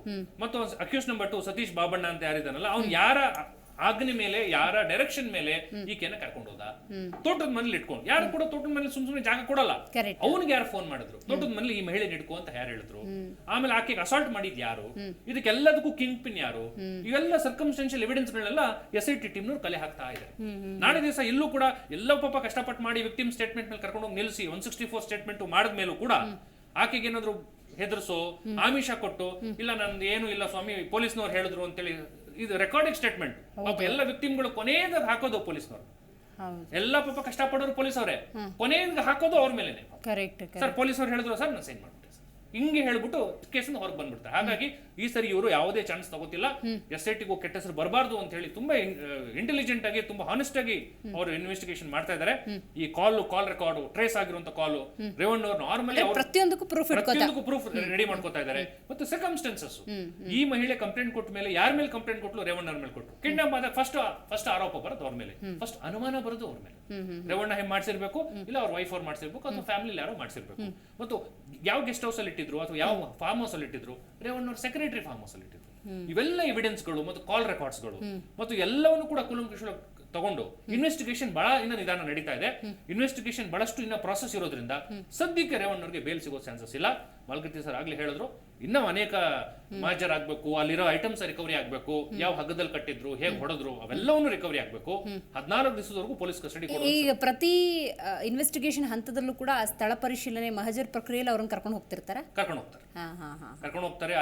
Speaker 3: ಮತ್ತು ಅಕ್ಯೂಸ್ ನಂಬರ್ 2 ಸತೀಶ್ ಬಾಬಣ್ಣ ಅಂತ ಯಾರಿದಾನಲ್ಲ, ಅವ್ನು ಯಾರ ಆಜ್ಞೆ ಮೇಲೆ, ಯಾರ ಡೈರೆಕ್ಷನ್ ಮೇಲೆ ಈಕೆನ ಕರ್ಕೊಂಡು ಹೋದ, ತೋಟದ ಮನೇಲಿ ಇಟ್ಕೊಂಡು. ಯಾರು ಕೂಡ ತೋಟದ ಮನೇಲಿ ಸುಮ್ಮನೆ ಜಾಗ ಕೊಡಲ್ಲ, ಅವನಿಗೆ ಯಾರು ಫೋನ್ ಮಾಡಿದ್ರು, ತೋಟದ ಮನೇಲಿ ಈ ಮಹಿಳೆ ಇಟ್ಕೋ ಅಂತ ಯಾರು ಹೇಳಿದ್ರು, ಆಮೇಲೆ ಆಕೆಗೆ ಅಸಾಲ್ಟ್ ಮಾಡಿದ್ ಯಾರು, ಇದಕ್ಕೆಲ್ಲದಕ್ಕೂ ಕಿಂಗ್ ಪಿನ್ ಯಾರು, ಇವೆಲ್ಲ ಸರ್ಕಮ್ಸ್ಟೆನ್ಷಿಯಲ್ ಎವಿಡೆನ್ಸ್ ಗಳನ್ನೆಲ್ಲ SIT ಟೀಮ್ ನವರು ಕಲೆ ಹಾಕ್ತಾ ಇದೆ. ನಾಳೆ ದಿವಸ ಎಲ್ಲೂ ಕೂಡ ಎಲ್ಲ ಪಾಪ ಕಷ್ಟಪಟ್ಟು ಮಾಡಿ ವಿಕ್ಟಿಮ್ ಸ್ಟೇಟ್ಮೆಂಟ್ ಮೇಲೆ ಕರ್ಕೊಂಡು ಹೋಗಿ ನಿಲ್ಲಿಸಿ 164 ಸ್ಟೇಟ್ಮೆಂಟ್ ಮಾಡಿದ ಮೇಲೂ ಕೂಡ ಆಕೆಗೆ ಏನಾದ್ರು ಹೆದರ್ಸೋ ಆಮಿಷ ಕೊಟ್ಟು, ಇಲ್ಲ ನಂದು ಏನು ಇಲ್ಲ ಸ್ವಾಮಿ ಪೊಲೀಸ್ನವ್ರು ಹೇಳಿದ್ರು ಅಂತೇಳಿ, ಇದು ರೆಕಾರ್ಡಿಂಗ್ ಸ್ಟೇಟ್ಮೆಂಟ್ ಪಾಪ ಎಲ್ಲ ವಿಕ್ಟಿಮ್ಗಳು ಕೊನೆಯದಾಗ ಹಾಕೋದು ಪೊಲೀಸ್ನವರು. ಎಲ್ಲ ಪಾಪ ಕಷ್ಟಪಡೋರು ಪೊಲೀಸ್ ಅವರೇ, ಕೊನೆಯದಾಗ ಹಾಕೋದು ಅವ್ರ ಮೇಲೆ. ಸರ್ ಪೊಲೀಸ್ ಅವ್ರು ಹೇಳಿದ್ರು ಸರ್, ನಾನು ಸೈನ್ ಮಾಡ್ಬಿಟ್ಟೆ, ಹಿಂಗೆ ಹೇಳ್ಬಿಟ್ಟು ಕೇಸಿಂದ ಹೊರಗೆ ಬಂದ್ಬಿಡ್ತಾರೆ. ಹಾಗಾಗಿ ಈ ಸರಿ ಇವರು ಯಾವುದೇ ಚಾನ್ಸ್ ತಗೋತಿಲ್ಲ, SITಗೂ ಕೆಟ್ಟ ಹೆಸರು ಬರಬಾರ್ದು ಅಂತ ಹೇಳಿ ತುಂಬಾ ಇಂಟೆಲಿಜೆಂಟ್ ಆಗಿ, ತುಂಬಾ ಹಾನೆಸ್ಟ್ ಆಗಿ ಅವರು ಇನ್ವೆಸ್ಟಿಗೇಷನ್ ಮಾಡ್ತಾ ಇದ್ದಾರೆ. ಈ ಕಾಲ್ ರೆಕಾರ್ಡ್ ಟ್ರೇಸ್ ಆಗಿರುವಂತ ಕಾಲ್, ರೇವಣ್ಣ ಅವರು ನಾರ್ಮಲಿ ಪ್ರತಿಯೊಂದಕ್ಕೂ ಪ್ರೂಫ್ ರೆಡಿ ಮಾಡ್ಕೋತಾ ಇದ್ದಾರೆ. ಮತ್ತು ಸರ್ಕಮ್ಸ್ಟೆನ್ಸಸ್, ಈ ಮಹಿಳೆ ಕಂಪ್ಲೇಂಟ್ ಕೊಟ್ಟ ಮೇಲೆ ಯಾರ ಮೇಲೆ ಕಂಪ್ಲೇಂಟ್ ಕೊಟ್ಲು, ರೇವಣ್ಣ ಅವ್ರ ಮೇಲೆ ಕೊಟ್ಟು. ಕಿಡ್ನಾಪ್ ಆದಾಗ ಫಸ್ಟ್ ಆರೋಪ ಬರೋದು ಅವ್ರ ಮೇಲೆ, ಫಸ್ಟ್ ಅನುಮಾನ ಬರೋದು ಅವ್ರ ಮೇಲೆ. ರೇವಣ್ಣ ಹೆಂಗ್ ಮಾಡ್ಸಿರ್ಬೇಕು, ಇಲ್ಲ ಅವ್ರ ವೈಫ್ ಅವ್ರು ಮಾಡ್ಸಿರ್ಬೇಕು, ಅಥವಾ ಫ್ಯಾಮಿಲಿ ಯಾರೋ ಮಾಡ್ಸಿರ್ಬೇಕು. ಮತ್ತು ಯಾವ ಗೆಸ್ಟ್ ಹೌಸ್ ಅಲ್ಲಿ ಇಟ್ಟಿದ್ರು ಅಥವಾ ಯಾವ ಫಾರ್ಮ್ ಹೌಸ್ ಅಲ್ಲಿ ಇಟ್ಟಿದ್ರು, ರೇವಣ್ಣ ಅವ್ರ ಸೆಕ್ರೆಟರಿ ಫಾರ್ಮ್ ಹೌಸ್ ಅಲ್ಲಿ ಇಟ್ಟಿದ್ರು. ಇವೆಲ್ಲ ಎವಿಡೆನ್ಸ್ ಗಳು ಮತ್ತು ಕಾಲ್ ರೆಕಾರ್ಡ್ಸ್ ಗಳು ಮತ್ತು ಎಲ್ಲವನ್ನು ಕೂಡ ಕೂಲಂಕುಷವಾಗಿ ತಗೊಂಡು ಇನ್ವೆಸ್ಟಿಗೇಷನ್ ಬಹಳ ಇನ್ನ ನಿಧಾನ ನಡೀತಾ ಇದೆ. ಇನ್ವೆಸ್ಟಿಗೇಷನ್ ಬಹಳಷ್ಟು ಇನ್ನ ಪ್ರಾಸೆಸ್ ಇರೋದ್ರಿಂದ ಸದ್ಯಕ್ಕೆ ರೇವಣ್ಣವ್ರಿಗೆ ಬೇಲ್ ಸಿಗೋ ಚಾನ್ಸಸ್ ಇಲ್ಲ. ಮಲ್ಗತ್ತಿ ಸರ್ ಆಗ್ಲೇ ಹೇಳಿದ್ರು, ಇನ್ನೂ ಅನೇಕ ಮಾಜರ್ ಆಗ್ಬೇಕು, ಅಲ್ಲಿರೋ ಐಟಮ್ಸ್ ರಿಕವರಿ ಆಗ್ಬೇಕು, ಯಾವ ಹಗ್ಗದಲ್ಲಿ ಕಟ್ಟಿದ್ರು, ಹೇಗೆ ಹೊಡೆದ್ರು, ಅವೆಲ್ಲವನ್ನು ರಿಕವರಿ ಆಗ್ಬೇಕು. 14 ದಿವಸದವರೆಗೂ ಪೊಲೀಸ್ ಕಸ್ಟಡಿ.
Speaker 1: ಈಗ ಪ್ರತಿ ಇನ್ವೆಸ್ಟಿಗೇಷನ್ ಹಂತದಲ್ಲೂ ಕೂಡ ಸ್ಥಳ ಪರಿಶೀಲನೆ ಮಹಜರ್ ಪ್ರಕ್ರಿಯೆಯಲ್ಲಿ ಅವ್ರನ್ನ ಕರ್ಕೊಂಡು ಹೋಗ್ತಾರೆ.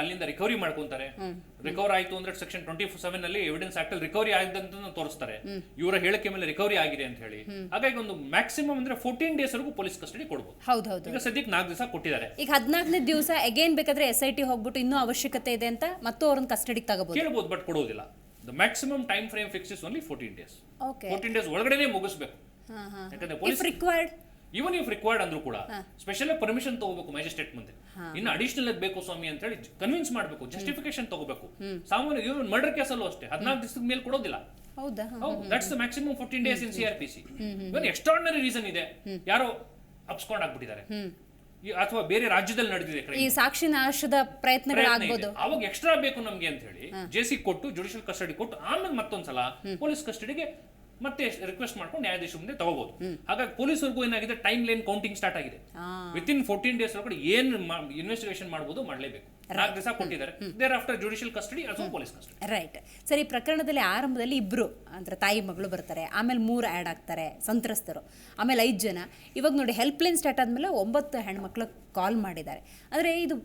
Speaker 3: ಅಲ್ಲಿಂದ ರಿಕವರಿ ಮಾಡ್ಕೊಂತಾರೆ. ರಿಕವರ್ ಆಯ್ತು ಅಂದ್ರೆ ಸೆಕ್ಷನ್ 27 ನಲ್ಲಿ ಎವಿಡೆನ್ಸ್ ಆಕ್ಟ್ ಅಲ್ಲಿ ರಿಕವರಿ ಆಗಿದಂತ ತೋರಿಸ್ತಾರೆ, ಇವರ ಹೇಳಿಕೆ ಮೇಲೆ ರಿಕವರಿ ಆಗಿದೆ ಅಂತ ಹೇಳಿ. ಹಾಗಾಗಿ ಒಂದು ಮ್ಯಾಕ್ಸಿಮಮ್ ಅಂದ್ರೆ 14 ಡೇಸ್ ವರೆಗೂ ಪೊಲೀಸ್ ಕಸ್ಟಡಿ ಕೊಡಬಹುದು. ಈಗ ಸದ್ಯಕ್ಕೆ 4 ದಿವಸ ಕೊಟ್ಟಿದ್ದಾರೆ.
Speaker 1: ಈಗ 14ನೇ ದಿವಸ ಅಗೇನ್ ಬೇಕಾದ್ರೆ SIT ಹೋಗ್ಬಿಟ್ಟು ಇನ್ನೂ ಅವಶ್ಯಕತೆ ಇದೆ ಅಂತ ಮತ್ತು ಅವ್ರನ್ನ ಕಸ್ಟಡಿಗೆ ತಗೋಬಹುದು,
Speaker 3: ಕೇಳಬಹುದು, ಬಟ್ ಕೊಡೋದಿಲ್ಲ. The maximum time frame fix is only 14 days. 14 days ಒಳಗಡೆನೆ ಮುಗಿಸ್ಬೇಕು. ಯಾಕಂದ್ರೆ ಪೊಲೀಸ್ ಇವನ್ ಇಫ್ ರಿಕ್ವೈರ್ಡ್ ಅಂದ್ರೂ ಕೂಡ ಸ್ಪೆಷಲ್ ಪರ್ಮಿಷನ್ ತಗೋಬೇಕು ಮ್ಯಾಜಿಸ್ಟ್ರೇಟ್ ಮುಂದೆ. ಇನ್ನು ಅಡಿಷನಲ್ ಬೇಕು ಸ್ವಾಮಿ ಅಂತ ಹೇಳಿ ಕನ್ವಿನ್ಸ್ ಮಾಡಬೇಕು, ಜಸ್ಟಿಫಿಕೇಶನ್ ತಗೋಬೇಕು. ಸಾಮಾನ್ಯ ಇವನ್ ಮರ್ಡರ್ ಕೇಸಲ್ಲೂ ಅಷ್ಟೇ 14 ದಿವಸದ ಮೇಲೆ ಕೊಡೋದಿಲ್ಲ. That's the maximum 14 days in CRPC. Even extraordinary reason ಇದೆ, ಯಾರೋ ಅಪ್ಸ್ಕೊಂಡ್ ಆಗ್ಬಿಟ್ಟಿದ್ದಾರೆ ಅಥವಾ ಬೇರೆ ರಾಜ್ಯದಲ್ಲಿ ನಡೆದಿದೆ
Speaker 1: ಈ ಸಾಕ್ಷಿ ನಾಶದ ಪ್ರಯತ್ನಗಳಾಗಬಹುದು,
Speaker 3: ಅವಾಗ ಎಕ್ಸ್ಟ್ರಾ ಬೇಕು ನಮ್ಗೆ ಅಂತ ಹೇಳಿ JC ಕೊಟ್ಟು ಜುಡಿಷಿಯಲ್ ಕಸ್ಟಡಿ ಕೊಟ್ಟು ಆಮೇಲೆ ಮತ್ತೊಂದ್ಸಲ ಪೊಲೀಸ್ ಕಸ್ಟಡಿಗೆ ಮತ್ತೆ ರಿಕ್ವೆಸ್ಟ್ ಮಾಡ್ಕೊಂಡು ನ್ಯಾಯಾಧೀಶ ಮುಂದೆ ತಗೋಬಹುದು. ಹಾಗಾಗಿ ಪೊಲೀಸರಿಗೂ ಏನಾಗಿದೆ, ಟೈಮ್ ಲೈನ್ ಕೌಂಟಿಂಗ್ ಸ್ಟಾರ್ಟ್ ಆಗಿದೆ. ವಿತಿನ್ 14 ಡೇಸ್ ಒಳಗಡೆ ಏನ್ ಇನ್ವೆಸ್ಟಿಗೇಷನ್ ಮಾಡಬಹುದು ಮಾಡಲೇಬೇಕು. 4 ದಿವಸ ಕೊಟ್ಟಿದ್ದಾರೆ. ದೇರ್ ಆಫ್ಟರ್ ಜುಡಿಷಿಯಲ್ ಕಸ್ಟಡಿ ಅಥವಾ ಪೊಲೀಸ್ ಕಸ್ಟಡಿ.
Speaker 1: Right sir. ಈ ಪ್ರಕರಣದಲ್ಲಿ ಆರಂಭದಲ್ಲಿ 2 ಅಂದ್ರೆ ತಾಯಿ ಮಗಳು ಬರ್ತಾರೆ, ಆಮೇಲೆ 3 ಆ್ಯಡ್ ಆಗ್ತಾರೆ ಸಂತ್ರಸ್ತರು, ಆಮೇಲೆ 5 ಜನ. ಇವಾಗ ನೋಡಿ ಹೆಲ್ಪ್ ಲೈನ್ ಸ್ಟಾರ್ಟ್ ಆದ್ಮೇಲೆ 9 ಹೆಣ್ಮಕ್ಳು ಕಾಲ್ ಮಾಡಿದ್ದಾರೆ. ಅಂದರೆ ಇದು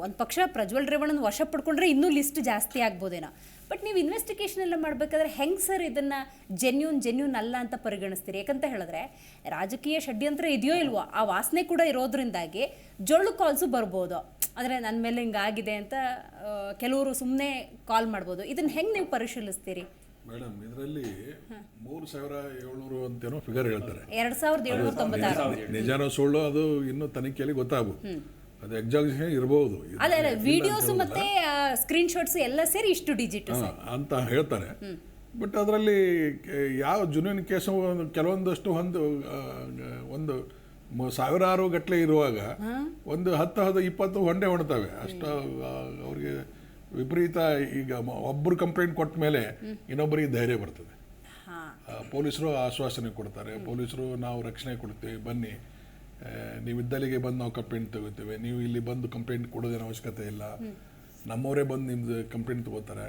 Speaker 1: ಒಂದು ಪಕ್ಷ ಪ್ರಜ್ವಲ್ ರೇವಣ್ಣನ ವಶ ಪಡ್ಕೊಂಡ್ರೆ ಇನ್ನೂ ಲಿಸ್ಟ್ ಜಾಸ್ತಿ ಆಗ್ಬೋದೇನೋ. ಬಟ್ ನೀವು ಇನ್ವೆಸ್ಟಿಗೇಷನ್ ಎಲ್ಲ ಮಾಡಬೇಕಾದ್ರೆ ಹೆಂಗೆ ಸರ್ ಇದನ್ನು ಜೆನ್ಯೂನ್ ಅಲ್ಲ ಅಂತ ಪರಿಗಣಿಸ್ತೀರಿ? ಯಾಕಂತ ಹೇಳಿದ್ರೆ ರಾಜಕೀಯ ಷಡ್ಯಂತ್ರ ಇದೆಯೋ ಇಲ್ವೋ ಆ ವಾಸನೆ ಕೂಡ ಇರೋದ್ರಿಂದಾಗಿ ಜೊಳ್ಳು ಕಾಲ್ಸು ಬರ್ಬೋದು. ಆದರೆ ನನ್ನ ಮೇಲೆ ಹಿಂಗಾಗಿದೆ ಅಂತ ಕೆಲವರು ಸುಮ್ಮನೆ ಕಾಲ್ ಮಾಡ್ಬೋದು. ಇದನ್ನು ಹೆಂಗೆ ನೀವು ಪರಿಶೀಲಿಸ್ತೀರಿ?
Speaker 4: ಮೇಡಮ್ ಇದರಲ್ಲಿ 3,700 ಅಂತೇನೋ ಫಿಗರ್ ಹೇಳ್ತಾರೆ.
Speaker 1: 2,796.
Speaker 4: ನಿಜಾನೋ ಸುಳ್ಳು ಅದು ಇನ್ನೂ ತನಿಖೆಯಲ್ಲಿ ಗೊತ್ತಾಗಬಹುದು. ಅದು ಎಕ್ಸಾಕ್ಟ್ ಇರಬಹುದು
Speaker 1: ಅಲ್ಲ ವಿಡಿಯೋಸ್ ಮತ್ತೆ ಸ್ಕ್ರೀನ್ ಶಾಟ್ಸ್ ಎಲ್ಲ ಸೇರಿ ಇಷ್ಟು ಡಿಜಿಟ್
Speaker 4: ಅಂತ ಹೇಳ್ತಾರೆ. ಬಟ್ ಅದರಲ್ಲಿ ಯಾವ ಜುನೂನ್ ಕೇಸು ಕೆಲವೊಂದಷ್ಟು ಒಂದು ಸಾವಿರಾರು ಗಟ್ಟಲೆ ಇರುವಾಗ ಒಂದು 10-20 ಹೊಂಡೆ ಹೊಣ್ತವೆ ಅಷ್ಟು. ಅವ್ರಿಗೆ ವಿಪರೀತ ಈಗ ಒಬ್ಬರು ಕಂಪ್ಲೇಂಟ್ ಕೊಟ್ಟ ಮೇಲೆ ಇನ್ನೊಬ್ಬರಿಗೆ ಧೈರ್ಯ ಬರ್ತದೆ. ಪೊಲೀಸರು ಆಶ್ವಾಸನೆ ಕೊಡ್ತಾರೆ, ಪೊಲೀಸರು ನಾವು ರಕ್ಷಣೆ ಕೊಡ್ತೀವಿ, ಬನ್ನಿ ನೀವಿದ್ದಲ್ಲಿಗೆ ಬಂದು ನಾವು ಕಂಪ್ಲೇಂಟ್ ತಗೋತೀವಿ, ನೀವು ಇಲ್ಲಿ ಬಂದು ಕಂಪ್ಲೇಂಟ್ ಕೊಡೋದೇನು ಅವಶ್ಯಕತೆ ಇಲ್ಲ, ನಮ್ಮವರೇ ಬಂದು ನಿಮ್ದು ಕಂಪ್ಲೇಂಟ್ ತಗೋತಾರೆ,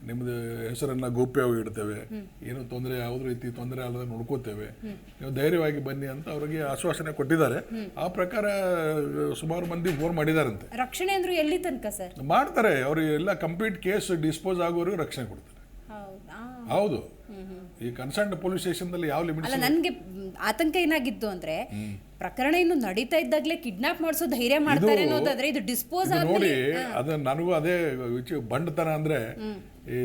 Speaker 4: ನಿಮ್ದು ಹೆಸರನ್ನ ಗೌಪ್ಯವಾಗಿ ಇಡ್ತೇವೆ, ಏನು ತೊಂದರೆ ಯಾವುದೇ ರೀತಿ ತೊಂದರೆ ಅಲ್ಲದೆ ನೋಡ್ಕೋತೇವೆ, ನೀವು ಧೈರ್ಯವಾಗಿ ಬನ್ನಿ ಅಂತ ಅವ್ರಿಗೆ ಆಶ್ವಾಸನೆ ಕೊಟ್ಟಿದ್ದಾರೆ. ಆ ಪ್ರಕಾರ ಸುಮಾರು ಮಂದಿ ಫೋನ್ ಮಾಡಿದಾರಂತೆ.
Speaker 1: ರಕ್ಷಣೆ ಅಂದ್ರೆ ಎಲ್ಲಿ ತನಕ ಸರ್
Speaker 4: ಮಾಡ್ತಾರೆ? ಅವರು ಎಲ್ಲ ಕಂಪ್ಲೀಟ್ ಕೇಸ್ ಡಿಸ್ಪೋಸ್ ಆಗೋರಿಗೆ ರಕ್ಷಣೆ ಕೊಡ್ತಾರೆ. ಹೌದು, ಈ ಕನ್ಸರ್ನ್ ಪೊಲೀಸ್ ಸ್ಟೇಷನ್ದಲ್ಲಿ ಯಾವ ಲಿಮಿಟ್
Speaker 1: ಅಲ್ಲ. ನನ್ಗೆ ಆತಂಕ ಏನಾಗಿತ್ತು ಅಂದ್ರೆ ಪ್ರಕರಣ ಇನ್ನು ನಡೀತಾ ಇದ್ದಾಗಲೇ ಕಿಡ್ನಾಪ್ ಮಾಡಿಸೋ ಧೈರ್ಯ ಮಾಡ್ತಾರೆ ಅನ್ನೋದಾದ್ರೆ ಇದು ಡಿಸ್ಪೋಸ್
Speaker 4: ನೋಡಿ. ಅದ ನನಗೂ ಅದೇ ಬಂಡತನ ಅಂದ್ರೆ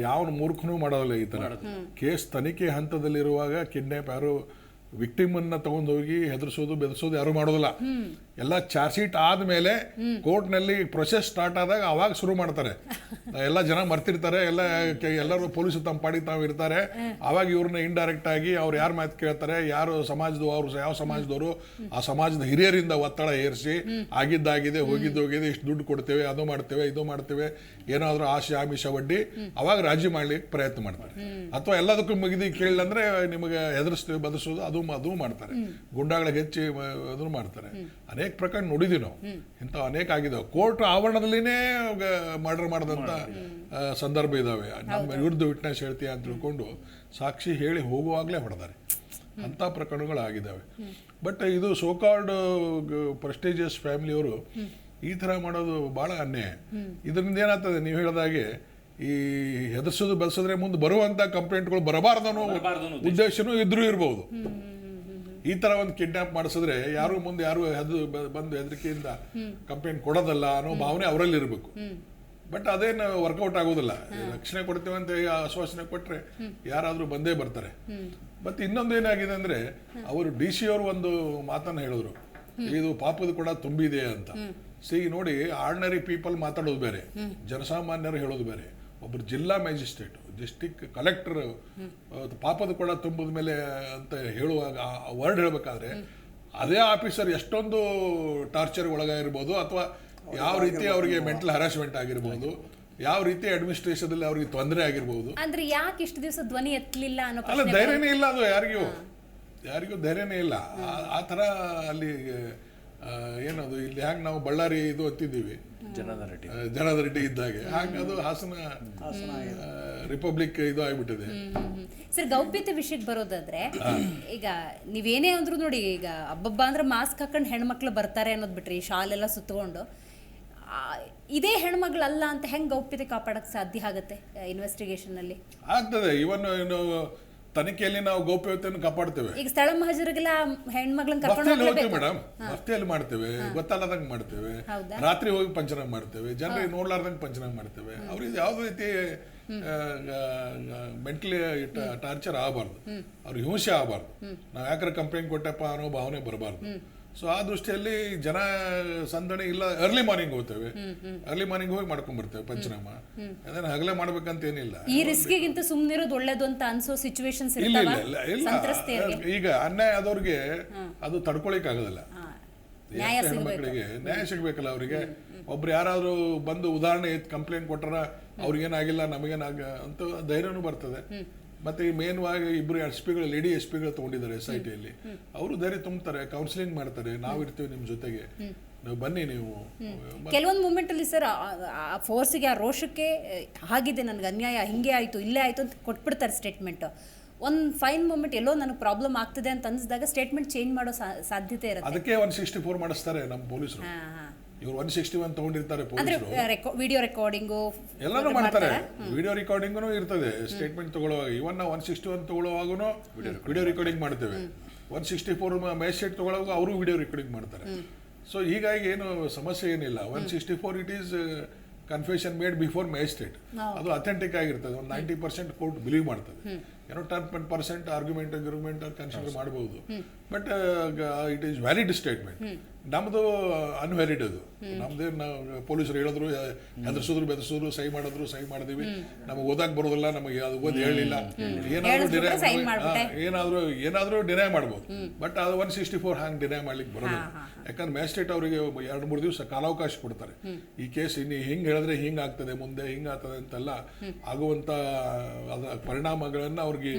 Speaker 4: ಯಾವ ಮೂರ್ಖನೂ ಮಾಡೋದಿಲ್ಲ ಈ ತರ. ಕೇಸ್ ತನಿಖೆ ಹಂತದಲ್ಲಿರುವಾಗ ಕಿಡ್ನಾಪ್ ಯಾರು ವಿಕ್ಟಿಮ್ ಅನ್ನ ತಗೊಂಡೋಗಿ ಹೆದರ್ಸೋದು ಬೆದರ್ಸೋದು ಯಾರು ಮಾಡೋದಿಲ್ಲ. ಎಲ್ಲ ಚಾರ್ಜ್ ಶೀಟ್ ಆದ್ಮೇಲೆ ಕೋರ್ಟ್ ನಲ್ಲಿ ಪ್ರೊಸೆಸ್ ಸ್ಟಾರ್ಟ್ ಆದಾಗ ಅವಾಗ ಶುರು ಮಾಡ್ತಾರೆ. ಎಲ್ಲ ಜನ ಮರ್ತಿರ್ತಾರೆ, ಎಲ್ಲರೂ ಪೊಲೀಸರು ತಮ್ಮ ಪಾಡಿ ತಾವು ಇರ್ತಾರೆ. ಅವಾಗ ಇವ್ರನ್ನ ಇಂಡೈರೆಕ್ಟ್ ಆಗಿ ಅವ್ರು ಯಾರು ಮಾತು ಕೇಳ್ತಾರೆ, ಯಾರು ಸಮಾಜದವರು, ಅವ್ರು ಯಾವ ಸಮಾಜದವರು, ಆ ಸಮಾಜದ ಹಿರಿಯರಿಂದ ಒತ್ತಡ ಏರಿಸಿ ಆಗಿದ್ದಾಗಿದೆ, ಹೋಗಿದೆ, ಇಷ್ಟು ದುಡ್ಡು ಕೊಡ್ತೇವೆ, ಅದು ಮಾಡ್ತೇವೆ, ಇದು ಮಾಡ್ತೇವೆ, ಏನಾದ್ರೂ ಆಶೆ ಆಮಿಷ ಒಡ್ಡಿ ಅವಾಗ ರಾಜಿ ಮಾಡ್ಲಿಕ್ಕೆ ಪ್ರಯತ್ನ ಮಾಡ್ತಾರೆ. ಅಥವಾ ಎಲ್ಲದಕ್ಕೂ ಮುಗಿದು ಕೇಳಿದ್ರೆ ನಿಮಗೆ ಹೆದರ್ಸ್ತೇವೆ, ಬದರ್ಸೋದು ಅದು ಮಾಡ್ತಾರೆ. ಗುಂಡಾಗಳಿಗೆ ಹೆಚ್ಚಿ ಅದನ್ನು ಮಾಡ್ತಾರೆ. ಅನೇಕ ಪ್ರಕರಣ ನೋಡಿದೀವಿ ನಾವು, ಇಂಥ ಅನೇಕ ಆಗಿದಾವೆ. ಕೋರ್ಟ್ ಆವರಣದಲ್ಲಿನೇ ಮರ್ಡರ್ ಮಾಡಿದಂಥ ಸಂದರ್ಭ ಇದಾವೆ. ನಮ್ಮ ವಿರುದ್ಧ ವಿಟ್ನೆಸ್ ಹೇಳ್ತೀಯ ಅಂತ ತಿಳ್ಕೊಂಡು ಸಾಕ್ಷಿ ಹೇಳಿ ಹೋಗುವಾಗಲೇ ಹೊಡೆದಾರೆ. ಅಂಥ ಪ್ರಕರಣಗಳು ಆಗಿದ್ದಾವೆ. ಬಟ್ ಇದು ಸೋಕಾಲ್ಡ್ ಪ್ರೆಸ್ಟೀಜಿಯಸ್ ಫ್ಯಾಮಿಲಿಯವರು ಈ ಥರ ಮಾಡೋದು ಭಾಳ ಅನ್ಯಾಯ. ಇದರಿಂದ ಏನಾಗ್ತದೆ, ನೀವು ಹೇಳಿದಾಗೆ ಈ ಹೆದರ್ಸೋದು ಬೆಳೆಸಿದ್ರೆ ಮುಂದೆ ಬರುವಂಥ ಕಂಪ್ಲೇಂಟ್ಗಳು ಬರಬಾರ್ದು ಅನ್ನೋ ಉದ್ದೇಶನೂ ಇದ್ರೂ ಇರ್ಬೋದು. ಈ ತರ ಒಂದು ಕಿಡ್ನಾಪ್ ಮಾಡಿಸಿದ್ರೆ ಯಾರು ಮುಂದೆ ಯಾರು ಬಂದು ಹೆದರಿಕೆಯಿಂದ ಕಂಪ್ಲೇಂಟ್ ಕೊಡೋದಲ್ಲ ಅನ್ನೋ ಭಾವನೆ ಅವರಲ್ಲಿ ಇರಬೇಕು. ಬಟ್ ಅದೇನು ವರ್ಕೌಟ್ ಆಗೋದಿಲ್ಲ. ರಕ್ಷಣೆ ಕೊಡ್ತೇವೆ ಅಂತ ಆಶ್ವಾಸನೆ ಕೊಟ್ರೆ ಯಾರಾದ್ರೂ ಬಂದೇ ಬರ್ತಾರೆ. ಮತ್ತೆ ಇನ್ನೊಂದು ಏನಾಗಿದೆ ಅಂದ್ರೆ, ಅವರು DC ಅವರು ಒಂದು ಮಾತನ್ನ ಹೇಳಿದ್ರು, ಇದು ಪಾಪದ ಕೂಡ ತುಂಬಿದೆ ಅಂತ. ನೋಡಿ, ಆರ್ಡಿನರಿ ಪೀಪಲ್ ಮಾತಾಡೋದು ಬೇರೆ, ಜನಸಾಮಾನ್ಯರು ಹೇಳೋದು ಬೇರೆ. ಒಬ್ಬರು ಜಿಲ್ಲಾ ಮ್ಯಾಜಿಸ್ಟ್ರೇಟ್, ಡಿಸ್ಟಿಕ್ ಕಲೆಕ್ಟರ್ ಪಾಪದ ಕೂಡ ತುಂಬಿದ ಮೇಲೆ ಅಂತ ಹೇಳುವಾಗ ವರ್ಡ್ ಹೇಳಬೇಕಾದ್ರೆ ಅದೇ ಆಫೀಸರ್ ಎಷ್ಟೊಂದು ಟಾರ್ಚರ್ ಒಳಗಾಗಿರ್ಬೋದು, ಅಥವಾ ಯಾವ ರೀತಿ ಅವರಿಗೆ ಮೆಂಟಲ್ ಹರಾಸ್ಮೆಂಟ್ ಆಗಿರ್ಬೋದು, ಯಾವ ರೀತಿ ಅಡ್ಮಿನಿಸ್ಟ್ರೇಷನ್ ಅವ್ರಿಗೆ ತೊಂದರೆ ಆಗಿರ್ಬೋದು.
Speaker 1: ಅಂದ್ರೆ ಯಾಕೆ ಇಷ್ಟು ದಿವಸ ಧ್ವನಿ ಎತ್ತಲಿಲ್ಲ ಅನ್ನೋ
Speaker 4: ಅಲ್ಲ, ಧೈರ್ಯನೇ ಇಲ್ಲ. ಅದು ಯಾರಿಗೂ ಧೈರ್ಯನೇ ಇಲ್ಲ. ಆ ಥರ ಅಲ್ಲಿ ಏನದು, ಇಲ್ಲಿ ಹ್ಯಾಂಗೆ ನಾವು ಬಳ್ಳಾರಿ ಇದು ಅಂತಿದ್ದೀವಿ ಜನದ ರೆಡ್ಡಿ ಇದ್ದಾಗೆ, ಹಾಗೆ ಅದು ಹಾಸನ ರಿಪಬ್ಲಿಕ್ ಇದು ಆಗ್ಬಿಟ್ಟಿದೆ.
Speaker 1: ಸರ್, ಗೌಪ್ಯತೆ ವಿಷಯಕ್ಕೆ ಬರೋದಾದ್ರೆ, ಈಗ ನೀವೇನೇ ಅಂದ್ರೂ ನೋಡಿ, ಈಗ ಹಬ್ಬಬ್ಬ ಅಂದ್ರೆ ಮಾಸ್ಕ್ ಹಾಕೊಂಡು ಹೆಣ್ಮಕ್ಳು ಬರ್ತಾರೆ ಅನ್ನೋದು ಬಿಟ್ರಿ, ಶಾಲೆಲ್ಲ ಸುತ್ತಕೊಂಡು, ಇದೇ ಹೆಣ್ಮಗಳಲ್ಲ ಅಂತ ಹೆಂಗ್ ಗೌಪ್ಯತೆ ಕಾಪಾಡಕ್ ಸಾಧ್ಯ ಆಗುತ್ತೆ ಇನ್ವೆಸ್ಟಿಗೇಷನ್ ಅಲ್ಲಿ?
Speaker 4: ಆಗ್ತದೆ. ಇವನ್ ತನಿಖೆಯಲ್ಲಿ ನಾವು ಗೌಪ್ಯತೆಯನ್ನು ಕಾಪಾಡ್ತೇವೆ.
Speaker 1: ಈಗ ಸ್ಥಳ ಮಹಾಜರಿಗೆಲ್ಲ ಹೆಣ್ಮಗಳನ್ನ ಕರ್ಕೊಂಡು
Speaker 4: ಹೋಗ್ತೇವೆ ಮೇಡಮ್, ಬಸ್ತಿಯಲ್ಲಿ ಮಾಡ್ತೇವೆ, ಗೊತ್ತಲ್ಲದಂಗೆ ಮಾಡ್ತೇವೆ, ರಾತ್ರಿ ಹೋಗಿ ಪಂಚನಾಮ ಮಾಡ್ತೇವೆ, ಜನರಿಗೆ ನೋಡ್ಲಾರ್ದಂಗೆ ಪಂಚನಾಮ ಮಾಡ್ತೇವೆ. ಅವ್ರಿಗೆ ಯಾವುದೇ ರೀತಿ ಮೆಂಟಲಿ ಟಾರ್ಚರ್ ಆಗಬಾರ್ದು, ಅವ್ರಿಗೆ ಹಿಂಸೆ ಆಗಬಾರ್ದು. ನಾವು ಯಾಕ್ರೆ ಕಂಪ್ಲೇಂಟ್ ಕೊಟ್ಟಪ್ಪ ಅನ್ನೋ ಭಾವನೆ ಬರಬಾರ್ದು. ಸೊ ಆ ದೃಷ್ಟಿಯಲ್ಲಿ ಜನ ಸಂದಣಿ ಇಲ್ಲ, ಅರ್ಲಿ ಮಾರ್ನಿಂಗ್ ಹೋಗ್ತೇವೆ, ಅರ್ಲಿ ಮಾರ್ನಿಂಗ್ ಹೋಗಿ ಮಾಡ್ಕೊಂಡ್ಬರ್ತೇವೆ ಪಂಚನಾಮ. ಅದನ್ನ ಹಗಲೇ ಮಾಡ್ಬೇಕಂತ ಏನಿಲ್ಲ.
Speaker 1: ಈ ರಿಸ್ಕಿಗಿಂತ ಸುಮ್ಮನಿರೋದು ಒಳ್ಳೇದು ಅಂತ ಅನ್ಸೋ ಸಿಚುವೇಶನ್ಸ್
Speaker 4: ಇಲ್ಲ. ಈಗ ಅನ್ಯಾಯ ಆದವ್ರಿಗೆ ಅದು ತಡ್ಕೊಳಿಕ್ ಆಗೋದಿಲ್ಲ. ಹೆಣ್ಮಕ್ಳಿಗೆ ನ್ಯಾಯ ಸಿಗ್ಬೇಕಲ್ಲ. ಅವರಿಗೆ ಒಬ್ರು ಯಾರಾದ್ರೂ ಬಂದು ಉದಾಹರಣೆ ಕಂಪ್ಲೇಂಟ್ ಕೊಟ್ಟಾರ ಅವ್ರಿಗೇನಾಗಿಲ್ಲ ನಮಗೇನಾಗ ಅಂತ ಧೈರ್ಯನೂ ಬರ್ತದೆ. ಮತ್ತೆ ಈ ಮೇನ್ವಾಗಿ ಇಬ್ರು SP ಗಳು, ಲೇಡಿ SP ಗಳು ತಗೊಂಡಿದ್ದಾರೆ SITಯಲ್ಲಿ. ಅವರು ಧೈರ್ಯ ತುಂಬ್ತಾರೆ, ಕೌನ್ಸಿಲಿಂಗ್ ಮಾಡ್ತಾರೆ, ನಾವು ಇರ್ತೀವಿ ನಿಮ್ ಜೊತೆಗೆ, ನೀವು ಬನ್ನಿ. ನೀವು
Speaker 1: ಕೆಲವೊಂದು ಮೂಮೆಂಟ್ ಅಲ್ಲಿ ಸರ್ ಫೋರ್ಸ್ಗೆ, ಆ ರೋಷಕ್ಕೆ ಆಗಿದೆ, ನನಗೆ ಅನ್ಯಾಯ ಹಿಂಗೆ ಆಯ್ತು, ಇಲ್ಲೇ ಆಯ್ತು ಅಂತ ಕೊಟ್ಬಿಡ್ತಾರೆ ಸ್ಟೇಟ್ಮೆಂಟ್. ಒಂದು ಫೈನ್ ಮೂಮೆಂಟ್ ಎಲ್ಲೋ ನನಗೆ ಪ್ರಾಬ್ಲಮ್ ಆಗ್ತದೆ ಅಂತ ಅನ್ಸಿದಾಗ ಸ್ಟೇಟ್ಮೆಂಟ್ ಚೇಂಜ್ ಮಾಡೋ ಸಾಧ್ಯತೆ ಇರುತ್ತೆ.
Speaker 4: ಅದಕ್ಕೆ 164 ಮಾಡಿಸ್ತಾರೆ ನಮ್ಮ ಪೊಲೀಸರು. ಇವ್ರು 161 ತಗೊಂಡಿರ್ತಾರೆ ಪೊಲೀಸರು.
Speaker 1: ವಿಡಿಯೋ ರೆಕಾರ್ಡಿಂಗು
Speaker 4: ಎಲ್ಲಾನು ಮಾಡ್ತಾರೆ. ವಿಡಿಯೋ ರೆಕಾರ್ಡಿಂಗ್ ಇರ್ತದೆ ಸ್ಟೇಟ್ಮೆಂಟ್ ತಗೊಳ್ಳುವಾಗ. ಇವನ್ ನಾವು 161 ತಗೊಳ್ಳುವಾಗೂ ವಿಡಿಯೋ ರೆಕಾರ್ಡಿಂಗ್ ಮಾಡ್ತೇವೆ. 164 ಮ್ಯಾಜಿಸ್ಟ್ರೇಟ್ ತಗೊಳ್ಳುವಾಗ ಅವರು ವಿಡಿಯೋ ರೆಕಾರ್ಡಿಂಗ್ ಮಾಡ್ತಾರೆ. ಸೊ ಹೀಗಾಗಿ ಏನು ಸಮಸ್ಯೆ ಏನಿಲ್ಲ. 164 it is confession made before magistrate, ಅದು ಅಥೆಂಟಿಕ್ ಆಗಿರ್ತದೆ. ಒಂದು 90% ಕೋರ್ಟ್ ಬಿಲೀವ್ ಮಾಡ್ತದೆ. ಏನೋ 10% ಆರ್ಗ್ಯುಮೆಂಟ್ ಕನ್ಸಿಡರ್ ಮಾಡಬಹುದು, but it is valid statement. ನಮ್ಮದು ಅನ್ವ್ಯಾಲಿಡ್ ಅದು. ನಮ್ದೇ ಪೊಲೀಸರು ಹೇಳಿದ್ರು, ಹೆದರ್ಸಿದ್ರು, ಬೆದರ್ಸಿದ್ರು, ಸಹಿ ಮಾಡಿದೀವಿ, ನಮಗೆ ಓದಕ್ ಬರೋದಿಲ್ಲ, ನಮಗೆ ಅದು ಓದಿ ಹೇಳಲಿಲ್ಲ, ಏನಾದ್ರೂ ಡಿನೈ ಮಾಡ್ಬೋದು. ಬಟ್ ಅದು 164 ಹಂಗೆ ಡಿನೈ ಮಾಡ್ಲಿಕ್ಕೆ ಬರೋದಿಲ್ಲ. ಯಾಕಂದ್ರೆ ಮ್ಯಾಜಿಸ್ಟ್ರೇಟ್ ಅವರಿಗೆ 2-3 ದಿವಸ ಕಾಲಾವಕಾಶ ಕೊಡ್ತಾರೆ. ಈ ಕೇಸ್ ಇನ್ನು ಹಿಂಗೆ ಹೇಳಿದ್ರೆ ಹಿಂಗೆ ಆಗ್ತದೆ, ಮುಂದೆ ಹಿಂಗೆ ಆಗ್ತದೆ ಅಂತೆಲ್ಲ ಆಗುವಂತ ಅದರ ಪರಿಣಾಮಗಳನ್ನ ಅವ್ರಿಗೆ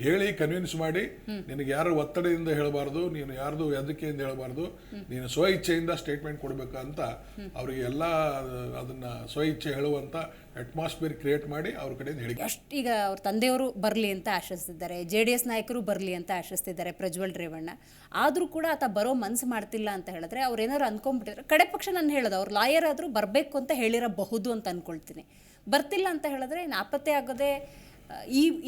Speaker 4: ಹೇಳಿ ಕನ್ವಿನ್ಸ್ ಮಾಡಿ, ನಿನಗೆ ಯಾರು ಒತ್ತಡದಿಂದ ಹೇಳಬಾರ್ದು, ನೀನು ಯಾರ್ದು ಹೆದರಿಕೆಯಿಂದ ಹೇಳಬಾರ್ದು, ನೀನು ಸ್ವ ಇಚ್ಛೆಯಿಂದ ಸ್ಟೇಟ್ಮೆಂಟ್ ಕೊಡ್ಬೇಕು ಅಂತ ಅವರಿಗೆ ಎಲ್ಲ ಅದನ್ನ ಸ್ವ ಇಚ್ಛೆ ಹೇಳುವಂತ ಅಟ್ಮಾಸ್ಫಿಯರ್ ಕ್ರಿಯೇಟ್ ಮಾಡಿ ಅವ್ರ ಕಡೆಯಿಂದ ಹೇಳಿ.
Speaker 1: ಅಷ್ಟು ಈಗ ಅವ್ರ ತಂದೆಯವರು ಬರಲಿ ಅಂತ ಆಶಿಸ್ತಿದ್ದಾರೆ, JDS ನಾಯಕರು ಬರಲಿ ಅಂತ ಆಶಿಸ್ತಿದ್ದಾರೆ ಪ್ರಜ್ವಲ್ ರೇವಣ್ಣ. ಆದರೂ ಕೂಡ ಆತ ಬರೋ ಮನಸ್ಸು ಮಾಡ್ತಿಲ್ಲ ಅಂತ ಹೇಳಿದ್ರೆ ಅವ್ರು ಏನಾದ್ರು ಅನ್ಕೊಂಡ್ಬಿಟ್ಟಿದ್ರೆ, ಕಡೆ ಪಕ್ಷ ನಾನು ಹೇಳೋದು ಅವ್ರು ಲಾಯರ್ ಆದರೂ ಬರಬೇಕು ಅಂತ ಹೇಳಿರಬಹುದು ಅಂತ ಅನ್ಕೊಳ್ತೀನಿ. ಬರ್ತಿಲ್ಲ ಅಂತ ಹೇಳಿದ್ರೆ ನಾಪತ್ತೆ ಆಗೋದೇ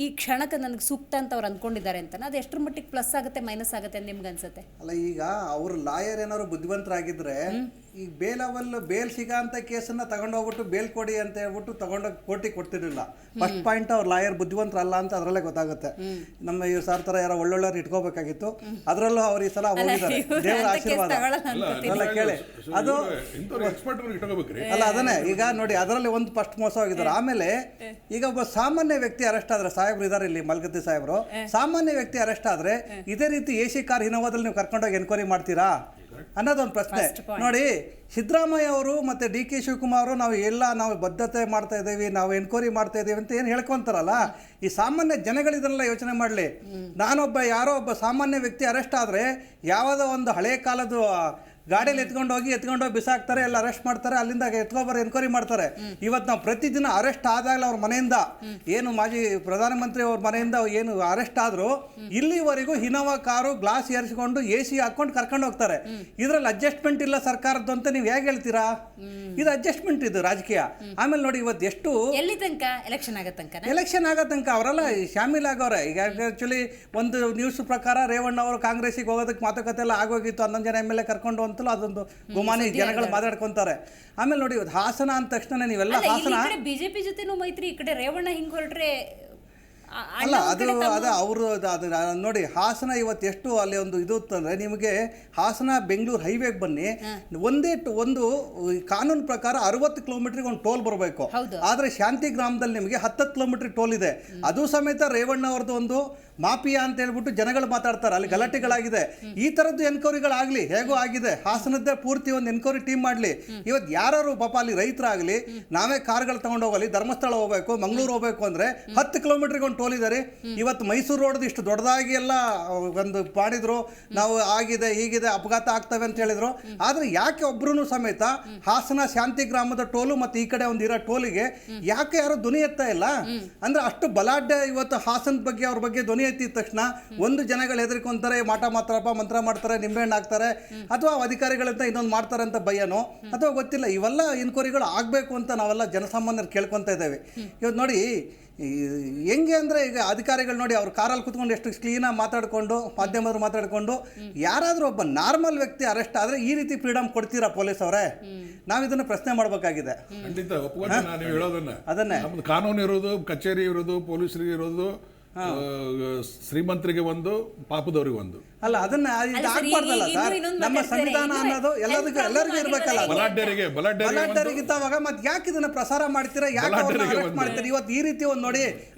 Speaker 1: ಈ ಕ್ಷಣಕ್ಕೆ ನನಗೆ ಸೂಕ್ತ ಅಂತ ಅವ್ರು ಅಂದ್ಕೊಂಡಿದ್ದಾರೆ ಅಂತ. ಅದು ಎಷ್ಟರ ಮಟ್ಟಿಗೆ ಪ್ಲಸ್ ಆಗುತ್ತೆ ಮೈನಸ್ ಆಗುತ್ತೆ ಅಂತ ನಿಮ್ಗೆ ಅನ್ಸುತ್ತೆ?
Speaker 2: ಅಲ್ಲ, ಈಗ ಅವ್ರ ಲಾಯರ್ ಏನಾದ್ರು ಬುದ್ಧಿವಂತರಾಗಿದ್ರೆ ಈ ಬೇಲ್ ಸಿಗೋಂಥ ಕೇಸನ್ನ ತಗೊಂಡೋಗ್ಬಿಟ್ಟು ಬೇಲ್ ಕೊಡಿ ಅಂತ ಹೇಳ್ಬಿಟ್ಟು ತಗೊಂಡೋಗಿ ಕೋರ್ಟಿಗೆ ಕೊಡ್ತಿರ್ಲಿಲ್ಲ. ಫಸ್ಟ್ ಪಾಯಿಂಟ್ ಅವ್ರ ಲಾಯರ್ ಬುದ್ಧಿವಂತರಲ್ಲ ಅಂತ ಅದರಲ್ಲೇ ಗೊತ್ತಾಗುತ್ತೆ. ನಮ್ಮ ಈ ಸಾರ್ ಥರ ಯಾರೋ ಒಳ್ಳೊಳ್ಳೆಯವ್ರು ಇಟ್ಕೋಬೇಕಾಗಿತ್ತು. ಅದರಲ್ಲೂ ಅವ್ರು ಈ ಸಲ ಹೋಗಿದ್ದಾರೆ, ದೇವರ ಆಶೀರ್ವಾದ ಅಲ್ಲ ಕೇಳಿ. ಅದು ಅಲ್ಲ, ಅದನ್ನೇ ಈಗ ನೋಡಿ, ಅದರಲ್ಲಿ ಒಂದು ಫಸ್ಟ್ ಮೋಸ ಹೋಗಿದ್ದಾರೆ. ಆಮೇಲೆ ಈಗ ಒಬ್ಬ ಸಾಮಾನ್ಯ ವ್ಯಕ್ತಿ ಅರೆಸ್ಟ್ ಆದ್ರೆ, ಸಾಹೇಬ್ರು ಇದಾರೆ ಇಲ್ಲಿ ಮಲ್ಗತ್ತಿ ಸಾಹೇಬ್ರು, ಸಾಮಾನ್ಯ ವ್ಯಕ್ತಿ ಅರೆಸ್ಟ್ ಆದ್ರೆ ಇದೇ ರೀತಿ AC ಕಾರ್ ಹಿನೋವಾದಲ್ಲಿ ನೀವು ಕರ್ಕೊಂಡೋಗಿ ಎನ್ಕ್ವೈರಿ ಮಾಡ್ತೀರಾ ಅನ್ನೋದೊಂದು ಪ್ರಶ್ನೆ. ನೋಡಿ, ಸಿದ್ದರಾಮಯ್ಯ ಅವರು ಮತ್ತು DK ಶಿವಕುಮಾರ್ ನಾವು ಬದ್ಧತೆ ಮಾಡ್ತಾ ಇದ್ದೀವಿ, ನಾವು ಎನ್ಕ್ವೈರಿ ಮಾಡ್ತಾ ಇದ್ದೀವಿ ಅಂತ ಏನು ಹೇಳ್ಕೊಂತಾರಲ್ಲ, ಈ ಸಾಮಾನ್ಯ ಜನಗಳಿದನ್ನೆಲ್ಲ ಯೋಚನೆ ಮಾಡಲಿ. ಯಾರೋ ಒಬ್ಬ ಸಾಮಾನ್ಯ ವ್ಯಕ್ತಿ ಅರೆಸ್ಟ್ ಆದರೆ ಯಾವುದೋ ಒಂದು ಹಳೆ ಕಾಲದ ಗಾಡಿಯಲ್ಲಿ ಎತ್ಕೊಂಡೋಗಿ ಬಿಸಾಕ್ತಾರೆ, ಎಲ್ಲ ಅರೆಸ್ಟ್ ಮಾಡ್ತಾರೆ, ಅಲ್ಲಿಂದ ಎತ್ಕೊಬರೋ ಎನ್ಕ್ವೈರಿ ಮಾಡ್ತಾರೆ. ಇವತ್ತು ನಾವು ಪ್ರತಿದಿನ ಅರೆಸ್ಟ್ ಆದಾಗಲೇ ಅವ್ರ ಮನೆಯಿಂದ ಏನು ಮಾಜಿ ಪ್ರಧಾನಮಂತ್ರಿ ಅವ್ರ ಮನೆಯಿಂದ ಏನು ಅರೆಸ್ಟ್ ಆದರೂ ಇಲ್ಲಿವರೆಗೂ ಹಿನೋವಾ ಕಾರು ಗ್ಲಾಸ್ ಏರಿಸಿಕೊಂಡು AC ಹಾಕೊಂಡು ಕರ್ಕೊಂಡು ಹೋಗ್ತಾರೆ. ಇದರಲ್ಲಿ ಅಡ್ಜಸ್ಟ್ಮೆಂಟ್ ಇಲ್ಲ ಸರ್ಕಾರದ್ದು ಅಂತ ನೀವು ಹೇಗೆ ಹೇಳ್ತೀರಾ? ಇದು ಅಡ್ಜಸ್ಟ್ಮೆಂಟ್, ಇದು ರಾಜಕೀಯ. ಆಮೇಲೆ ನೋಡಿ, ಇವತ್ತು ಎಷ್ಟು
Speaker 1: ಎಲ್ಲಿ ತನಕ ಎಲೆಕ್ಷನ್ ಆಗೋ ತನಕ ಅವರೆಲ್ಲ ಶಾಮೀಲ್ ಆಗವ್ರೆ. ಈಗ ಆ್ಯಕ್ಚುಲಿ ಒಂದು ನ್ಯೂಸ್ ಪ್ರಕಾರ ರೇವಣ್ಣ ಅವರು ಕಾಂಗ್ರೆಸ್ಸಿಗೆ ಹೋಗೋದಕ್ಕೆ ಮಾತುಕತೆ ಎಲ್ಲ ಆಗೋಗಿತ್ತು, 11 ಜನ MLA ಕರ್ಕೊಂಡು ಅಂತಲೂ ಅದೊಂದು ಗುಮಾನಿ ಜನಗಳು ಮಾತಾಡ್ಕೊಂತಾರೆ. ಆಮೇಲೆ ನೋಡಿ, ಇವತ್ತು ಹಾಸನ ಅಂದ ತಕ್ಷಣ ನೀವೆಲ್ಲ ಹಾಸನ ಬಿಜೆಪಿ ಜೊತೆನೂ ಮೈತ್ರಿ, ಈ ಕಡೆ ರೇವಣ್ಣ ಹಿಂಗೆ ಹೊರಟ್ರೆ
Speaker 2: ಅಲ್ಲ, ಅದು ಅವರು ಅದು ನೋಡಿ, ಹಾಸನ ಇವತ್ತು ಎಷ್ಟು ಅಲ್ಲಿ ಒಂದು ಇದು ಅಂತಂದರೆ, ನಿಮಗೆ ಹಾಸನ ಬೆಂಗಳೂರು ಹೈವೇಗೆ ಬನ್ನಿ, ಒಂದು ಕಾನೂನು ಪ್ರಕಾರ 60 ಕಿಲೋಮೀಟ್ರಿಗೆ ಒಂದು ಟೋಲ್ ಬರಬೇಕು. ಆದರೆ ಶಾಂತಿ ಗ್ರಾಮದಲ್ಲಿ ನಿಮಗೆ 10 ಕಿಲೋಮೀಟರ್ ಟೋಲ್ ಇದೆ. ಅದು ಸಮೇತ ರೇವಣ್ಣ ಅವ್ರದ್ದು ಒಂದು ಮಾಫಿಯಾ ಅಂತ ಹೇಳ್ಬಿಟ್ಟು ಜನಗಳು ಮಾತಾಡ್ತಾರೆ, ಅಲ್ಲಿ ಗಲಾಟೆಗಳಾಗಿದೆ. ಈ ಥರದ್ದು ಎನ್ಕ್ವೈರಿಗಳಾಗಲಿ, ಹೇಗೋ ಆಗಿದೆ. ಹಾಸನದ್ದೇ ಪೂರ್ತಿ ಒಂದು ಎನ್ಕ್ವೈರಿ ಟೀಮ್ ಮಾಡಲಿ. ಇವತ್ತು ಯಾರು ಪಾಪ ಅಲ್ಲಿ ರೈತರಾಗಲಿ, ನಾವೇ ಕಾರ್ಗಳು ತಗೊಂಡು ಹೋಗಲಿ, ಧರ್ಮಸ್ಥಳ ಹೋಗಬೇಕು, ಮಂಗಳೂರು ಹೋಗಬೇಕು ಅಂದರೆ 10 ಕಿಲೋಮೀಟ್ರಿಗೆ ಒಂದು ಟೋಲ್ ಇದ್ದಾರೆ. ಇವತ್ತು ಮೈಸೂರು ರೋಡ್ದು ಇಷ್ಟು ದೊಡ್ಡದಾಗಿ ಎಲ್ಲ ಒಂದು ಮಾಡಿದ್ರು, ನಾವು ಆಗಿದೆ ಹೀಗಿದೆ ಅಪಘಾತ ಆಗ್ತವೆ ಅಂತ ಹೇಳಿದ್ರು. ಆದರೆ ಯಾಕೆ ಒಬ್ಬರೂ ಸಮೇತ ಹಾಸನ ಶಾಂತಿ ಗ್ರಾಮದ ಟೋಲು ಮತ್ತು ಈ ಕಡೆ ಒಂದು ಇರೋ ಟೋಲಿಗೆ ಯಾಕೆ ಯಾರು ಧ್ವನಿ ಎತ್ತಾ ಇಲ್ಲ? ಅಂದರೆ ಅಷ್ಟು ಬಲಾಢ್ಯ ಇವತ್ತು ಹಾಸನದ ಬಗ್ಗೆ ಅವ್ರ ಬಗ್ಗೆ ಧ್ವನಿ ಎತ್ತಿದ ತಕ್ಷಣ ಒಂದು ಜನಗಳು ಹೆದರ್ಕೊಂತಾರೆ, ಮಂತ್ರ ಮಾಡ್ತಾರೆ, ನಿಂಬೆಹಣ್ಣು ಹಾಕ್ತಾರೆ, ಅಥವಾ ಅಧಿಕಾರಿಗಳಂತ ಇನ್ನೊಂದು ಮಾಡ್ತಾರೆ ಅಂತ ಭಯನೋ ಅಥವಾ ಗೊತ್ತಿಲ್ಲ. ಇವೆಲ್ಲ ಎನ್ಕ್ವೈರಿಗಳು ಆಗಬೇಕು ಅಂತ ನಾವೆಲ್ಲ ಜನಸಾಮಾನ್ಯರು ಕೇಳ್ಕೊತಾ ಇದ್ದೇವೆ. ಇವತ್ತು ನೋಡಿ ಹೆಂಗೆ ಅಂದರೆ, ಈಗ ಅಧಿಕಾರಿಗಳು ನೋಡಿ, ಅವ್ರ ಕಾರಲ್ಲಿ ಕುತ್ಕೊಂಡು ಎಷ್ಟು ಕ್ಲೀನಾಗಿ ಮಾತಾಡಿಕೊಂಡು, ಮಾಧ್ಯಮದವ್ರು ಮಾತಾಡಿಕೊಂಡು, ಯಾರಾದರೂ ಒಬ್ಬ ನಾರ್ಮಲ್ ವ್ಯಕ್ತಿ ಅರೆಸ್ಟ್ ಆದರೆ ಈ ರೀತಿ ಫ್ರೀಡಮ್ ಕೊಡ್ತೀರಾ ಪೊಲೀಸ್ ಅವರೇ? ನಾವು ಇದನ್ನು ಪ್ರಶ್ನೆ ಮಾಡಬೇಕಾಗಿದೆ.
Speaker 4: ಖಂಡಿತ ಒಪ್ಕೊಂಡೆ ನಾನು ಹೇಳೋದನ್ನ. ಅದನ್ನೇ ನಮ್ದು ಕಾನೂನು ಇರೋದು, ಕಚೇರಿ ಇರೋದು, ಪೊಲೀಸರಿಗೆ ಇರೋದು, ಶ್ರೀಮಂತರಿಗೆ ಒಂದು, ಪಾಪದವ್ರಿಗೆ ಒಂದು.
Speaker 2: ಅಲ್ಲ, ಅದನ್ನ ಆಗ್ಬಾರ್ದಲ್ಲ ಸರ್. ನಮ್ಮ ಸಂವಿಧಾನ ಅನ್ನೋದು ಎಲ್ಲರಿಗೂ ಇರ್ಬೇಕಲ್ಲ. ಬಲಾಢ್ಯರಿಗಿದ್ದಾವಾಗ ಮತ್ತೆ ಯಾಕೆ ಇದನ್ನ ಪ್ರಸಾರ ಮಾಡ್ತೀರಾ? ಯಾಕೆ ಅರೆಸ್ಟ್ ಮಾಡ್ತೀರಾ? ಇವತ್ತು ಈ ರೀತಿ ಒಂದು ನೋಡಿ,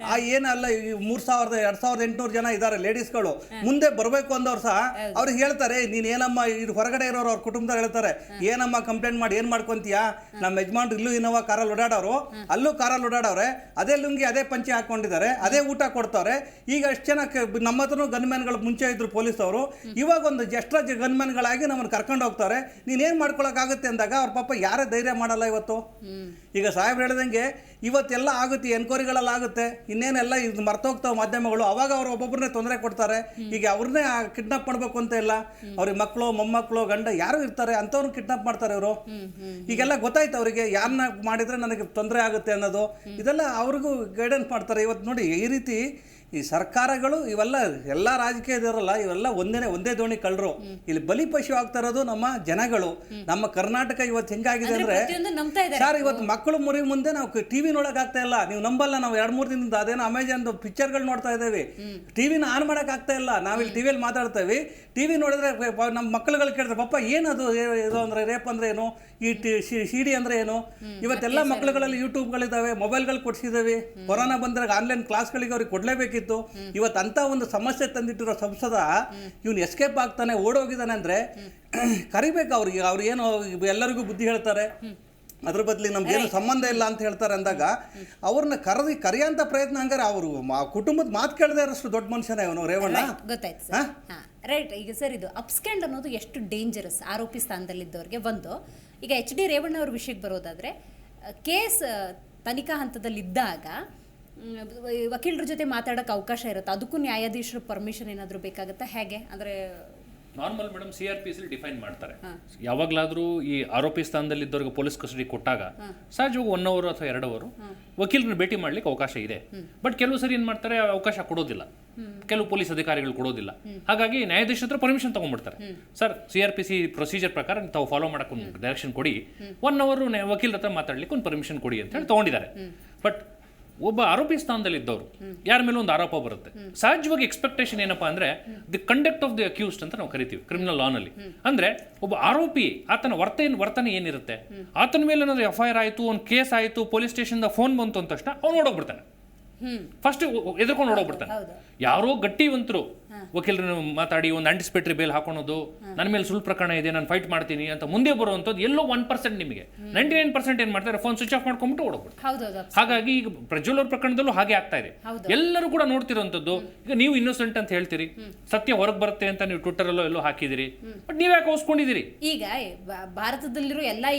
Speaker 2: ಏನಲ್ಲ 2,800 ಜನ ಇದ್ದಾರೆ ಲೇಡೀಸ್ಗಳು, ಮುಂದೆ ಬರಬೇಕು ಅಂದವ್ರು ಸಹ ಅವ್ರಿಗೆ ಹೇಳ್ತಾರೆ, ನೀನ್ ಏನಮ್ಮ ಇದು ಹೊರಗಡೆ ಇರೋರು ಅವ್ರ ಕುಟುಂಬದವ್ರು ಹೇಳ್ತಾರೆ, ಏನಮ್ಮ ಕಂಪ್ಲೇಂಟ್ ಮಾಡಿ ಏನ್ ಮಾಡ್ಕೊಂತೀಯಾ? ನಮ್ಮ ಯಜಮಾನ್ರು ಇಲ್ಲೂ ಇನ್ನೋವಾ ಕಾರಲ್ಲಿ ಓಡಾಡೋರು, ಅಲ್ಲೂ ಕಾರಲ್ಲಿ ಓಡಾಡವ್ರೆ, ಅದೇ ಲುಂಗಿ ಅದೇ ಪಂಚೆ ಹಾಕೊಂಡಿದ್ದಾರೆ, ಅದೇ ಊಟ ಕೊಡ್ತಾವ್ರೆ. ಈಗ ಎಷ್ಟು ಜನ ನಮ್ಮ ಹತ್ರನೂ ಗನ್ಮ್ಯಾನ್ಗಳು ಮುಂಚೆ ಇದ್ರು ಪೊಲೀಸ್ ಅವರು, ಇವಾಗ ಒಂದು ಎಕ್ಸ್ಟ್ರಾ ಗನ್ಮ್ಯಾನ್ಗಳಾಗಿ ನಮ್ಮನ್ನು ಕರ್ಕೊಂಡು ಹೋಗ್ತಾರೆ. ನೀನೇನು ಮಾಡ್ಕೊಳಕ್ಕಾಗುತ್ತೆ ಅಂದಾಗ ಅವ್ರ ಪಾಪ ಯಾರೇ ಧೈರ್ಯ ಮಾಡಲ್ಲ ಇವತ್ತು. ಈಗ ಸಾಹೇಬ್ರು ಹೇಳ್ದಂಗೆ ಇವತ್ತೆಲ್ಲ ಆಗುತ್ತೆ, ಎನ್ಕ್ವೈರಿಗಳೆಲ್ಲ ಆಗುತ್ತೆ, ಇನ್ನೇನೆಲ್ಲ ಇದು ಮರ್ತೋಗ್ತಾವೆ ಮಾಧ್ಯಮಗಳು. ಅವಾಗ ಅವ್ರು ಒಬ್ಬೊಬ್ಬರನ್ನೇ ತೊಂದರೆ ಕೊಡ್ತಾರೆ. ಈಗ ಅವ್ರನ್ನೇ ಕಿಡ್ನಾಪ್ ಮಾಡಬೇಕು ಅಂತ ಇಲ್ಲ, ಅವ್ರಿಗೆ ಮಕ್ಕಳು, ಮೊಮ್ಮಕ್ಕಳು, ಗಂಡ ಯಾರು ಇರ್ತಾರೆ ಅಂಥವ್ರನ್ನ ಕಿಡ್ನಾಪ್ ಮಾಡ್ತಾರೆ ಇವರು. ಈಗೆಲ್ಲ ಗೊತ್ತಾಯ್ತು ಅವರಿಗೆ, ಯಾರನ್ನ ಮಾಡಿದ್ರೆ ನನಗೆ ತೊಂದರೆ ಆಗುತ್ತೆ ಅನ್ನೋದು. ಇದೆಲ್ಲ ಅವ್ರಿಗೂ ಗೈಡೆನ್ಸ್ ಮಾಡ್ತಾರೆ. ಇವತ್ತು ನೋಡಿ, ಈ ರೀತಿ ಈ ಸರ್ಕಾರಗಳು ಇವೆಲ್ಲ ಎಲ್ಲ ರಾಜಕೀಯದವರಲ್ಲ, ಇವೆಲ್ಲ ಒಂದೇ ದೋಣಿ ಕಳ್ಳರು. ಇಲ್ಲಿ ಬಲಿಪಶು ಆಗ್ತಾ ಇರೋದು ನಮ್ಮ ಜನಗಳು. ನಮ್ಮ ಕರ್ನಾಟಕ ಇವತ್ತು ಹೆಂಗಾಗಿದೆ ಅಂದ್ರೆ ಸರ್, ಇವತ್ತು ಮಕ್ಕಳು ಮುರಿ ಮುಂದೆ ನಾವು ಟಿವಿ ನೋಡಕ್ ಆಗ್ತಾ ಇಲ್ಲ. ನೀವು ನಂಬಲ್ಲ, ನಾವು 2-3 ದಿನದಿಂದ ಅದೇನೋ ಅಮೆಜಾನ್ ಪಿಕ್ಚರ್ಗಳು ನೋಡ್ತಾ ಇದ್ದೇವೆ. ಟಿವಿನ ಆನ್ ಮಾಡಕ್ ಆಗ್ತಾ ಇಲ್ಲ. ನಾವಿಲ್ಲಿ ಟಿವಿಯಲ್ಲಿ ಮಾತಾಡ್ತೇವೆ, ಟಿವಿ ನೋಡಿದ್ರೆ ನಮ್ಮ ಮಕ್ಕಳುಗಳು ಕೇಳ್ತಾರೆ, ಪಪ್ಪ ಏನದು ಇದು ಅಂದ್ರೆ ರೇಪ್ ಅಂದ್ರೆ ಏನು, ಈ CD ಅಂದ್ರೆ ಏನು. ಇವತ್ತೆಲ್ಲ ಮಕ್ಕಳುಗಳಲ್ಲಿ ಯೂಟ್ಯೂಬ್ಗಳಿದ್ದಾವೆ, ಮೊಬೈಲ್ಗಳು ಕೊಡ್ಸಿದ್ದೇವೆ. ಕೊರೋನಾ ಬಂದಾಗ ಆನ್ಲೈನ್ ಕ್ಲಾಸ್ಗಳಿಗೆ ಅವ್ರಿಗೆ ಕೊಡ್ಲೇಬೇಕಿತ್ತು. ಇವತ್ತು ಅಂತ ಒಂದು ಸಮಸ್ಯೆ ತಂದಿಟ್ಟಿರೋ ಸಂಸದ ಇವನು ಎಸ್ಕೇಪ್ ಆಗ್ತಾನೆ, ಓಡೋಗಿದ್ದಾನೆ ಅಂದ್ರೆ ಕರಿಬೇಕು ಅವ್ರಿಗೆ. ಅವ್ರು ಏನು ಎಲ್ಲರಿಗೂ ಬುದ್ಧಿ ಹೇಳ್ತಾರೆ, ಅದ್ರ ಬದಲಿಗೆ ನಮ್ಗೇನು ಸಂಬಂಧ ಇಲ್ಲ ಅಂತ ಹೇಳ್ತಾರೆ ಅಂದಾಗ ಅವ್ರನ್ನ ಕರೆಯಂತ ಪ್ರಯತ್ನ. ಹಂಗಾರೆ ಅವರು ಕುಟುಂಬದ ಮಾತು ಕೇಳದೆ ಇರೋಷ್ಟು ದೊಡ್ಡ ಮನುಷ್ಯನೇ ಅವನು ರೇವಣ್ಣ.
Speaker 1: ಗೊತ್ತಾಯ್ತು ಸರ್. ರೈಟ್. ಈಗ ಸರ್, ಇದು ಅಪ್ಸ್ಕ್ಯಾಂಡ್ ಅನ್ನೋದು ಎಷ್ಟು ಡೇಂಜರಸ್ ಆರೋಪಿ ಸ್ಥಾನದಲ್ಲಿದ್ದವ್ರಿಗೆ. ಒಂದು ಈಗ HD ರೇವಣ್ಣ ಅವ್ರ ವಿಷಯಕ್ಕೆ ಬರೋದಾದ್ರೆ, ಕೇಸ್ ತನಿಖಾ ಹಂತದಲ್ಲಿದ್ದಾಗ ವಕೀಲರ ಜೊತೆ ಮಾತಾಡೋಕೆ ಅವಕಾಶ ಇರುತ್ತೆ. ಅದಕ್ಕೂ ನ್ಯಾಯಾಧೀಶರ ಪರ್ಮಿಷನ್ ಏನಾದರೂ ಬೇಕಾಗುತ್ತಾ, ಹೇಗೆ ಅಂದರೆ?
Speaker 3: ನಾರ್ಮಲ್ ಮೇಡಮ್ CRPC ಡಿಫೈನ್ ಮಾಡ್ತಾರೆ. ಯಾವಾಗಲಾದರೂ ಈ ಆರೋಪಿ ಸ್ಥಾನದಲ್ಲಿದ್ದವ್ರಿಗೆ ಪೊಲೀಸ್ ಕಸ್ಟಡಿ ಕೊಟ್ಟಾಗ ಸಹಜವಾಗಿ 1 ಅವರ್ ಅಥವಾ 2 ಅವರ್ ವಕೀಲರನ್ನ ಭೇಟಿ ಮಾಡ್ಲಿಕ್ಕೆ ಅವಕಾಶ ಇದೆ. ಬಟ್ ಕೆಲವು ಸರಿ ಏನು ಮಾಡ್ತಾರೆ, ಅವಕಾಶ ಕೊಡೋದಿಲ್ಲ, ಕೆಲವು ಪೊಲೀಸ್ ಅಧಿಕಾರಿಗಳು ಕೊಡೋದಿಲ್ಲ. ಹಾಗಾಗಿ ನ್ಯಾಯಾಧೀಶ ಹತ್ರ ಪರ್ಮಿಷನ್ ತಗೊಂಡ್ಬಿಡ್ತಾರೆ. ಸರ್, CRPC ಪ್ರೊಸೀಜರ್ ಪ್ರಕಾರ ತಾವು ಫಾಲೋ ಮಾಡಕ್ಕೆ ಒಂದು ಡೈರೆಕ್ಷನ್ ಕೊಡಿ, 1 ಅವರ್ ವಕೀಲರ ಹತ್ರ ಮಾತಾಡ್ಲಿಕ್ಕೆ ಒಂದು ಪರ್ಮಿಷನ್ ಕೊಡಿ ಅಂತ ಹೇಳಿ ತಗೊಂಡಿದ್ದಾರೆ. ಬಟ್ ಒಬ್ಬ ಆರೋಪಿ ಸ್ಥಾನದಲ್ಲಿದ್ದವರು ಯಾರ ಮೇಲೆ ಒಂದು ಆರೋಪ ಬರುತ್ತೆ, ಸಹಜವಾಗಿ ಎಕ್ಸ್ಪೆಕ್ಟೇಷನ್ ಏನಪ್ಪಾ ಅಂದ್ರೆ the conduct of the accused ಅಂತ ನಾವು ಕರಿತೀವಿ ಕ್ರಿಮಿನಲ್ ಲಾನಲ್ಲಿ. ಅಂದ್ರೆ ಒಬ್ಬ ಆರೋಪಿ ಆತನ ವರ್ತನೆ ಏನಿರುತ್ತೆ, ಆತನ ಮೇಲೆ ಏನಾದ್ರು FIR ಆಯಿತು, ಒಂದು ಕೇಸ್ ಆಯಿತು, ಪೊಲೀಸ್ ಸ್ಟೇಷನ್ ಫೋನ್ ಬಂತು ಅಂತ ತಕ್ಷಣ ಅವ್ನು ಓಡೋಗ್ಬಿಡ್ತಾನೆ. ಫಸ್ಟ್ ಎದುರ್ಕೊಂಡು ಓಡೋಗ್ಬಿಡ್ತಾನೆ. ಯಾರೋ ಗಟ್ಟಿವಂತರು ವಕೀಲರನ್ನು ಮಾತಾಡಿ ಒಂದು ಆಂಟಿಸಿಪೇಟರಿ ಬೇಲ್ ಹಾಕೋಣೋದು, ನನ್ನ ಮೇಲೆ ಸುಳ್ಳು ಪ್ರಕರಣ ಇದೆ, ನಾನು ಫೈಟ್ ಮಾಡ್ತೀನಿ ಅಂತ ಮುಂದೆ ಬರುವಂಥದ್ದು ಎಲ್ಲೋ 1% ನಿಮಗೆ. 99% ಏನ್ ಮಾಡ್ತಾರೆ, ಫೋನ್ ಸ್ವಿಚ್ ಆಫ್ ಮಾಡ್ಕೊಂಡ್ಬಿಟ್ಟು ಓಡೋಗ್ಬಿಡ್ತಾರೆ. ಹಾಗಾಗಿ ಈಗ ಪ್ರಜ್ವಲ್ ಅವ್ರ ಪ್ರಕರಣದಲ್ಲೂ ಹಾಗೆ ಆಗ್ತಾ ಇದೆ. ಎಲ್ಲರೂ ಕೂಡ ನೋಡ್ತಿರೋಂಥದ್ದು. ಈಗ ನೀವು ಇನ್ನೋಸೆಂಟ್ ಅಂತ ಹೇಳ್ತೀರಿ, ಸತ್ಯ ಹೊರಗೆ ಬರುತ್ತೆ ಅಂತ ನೀವು ಟ್ವಿಟರ್ ಎಲ್ಲೋ ಹಾಕಿದಿರಿ, ಬಟ್ ನೀವ್ ಯಾಕೆ ಹೋಸ್ಕೊಂಡಿದ್ದೀರಿ?
Speaker 1: ಈಗ ಭಾರತದಲ್ಲಿರೋ ಎಲ್ಲಾ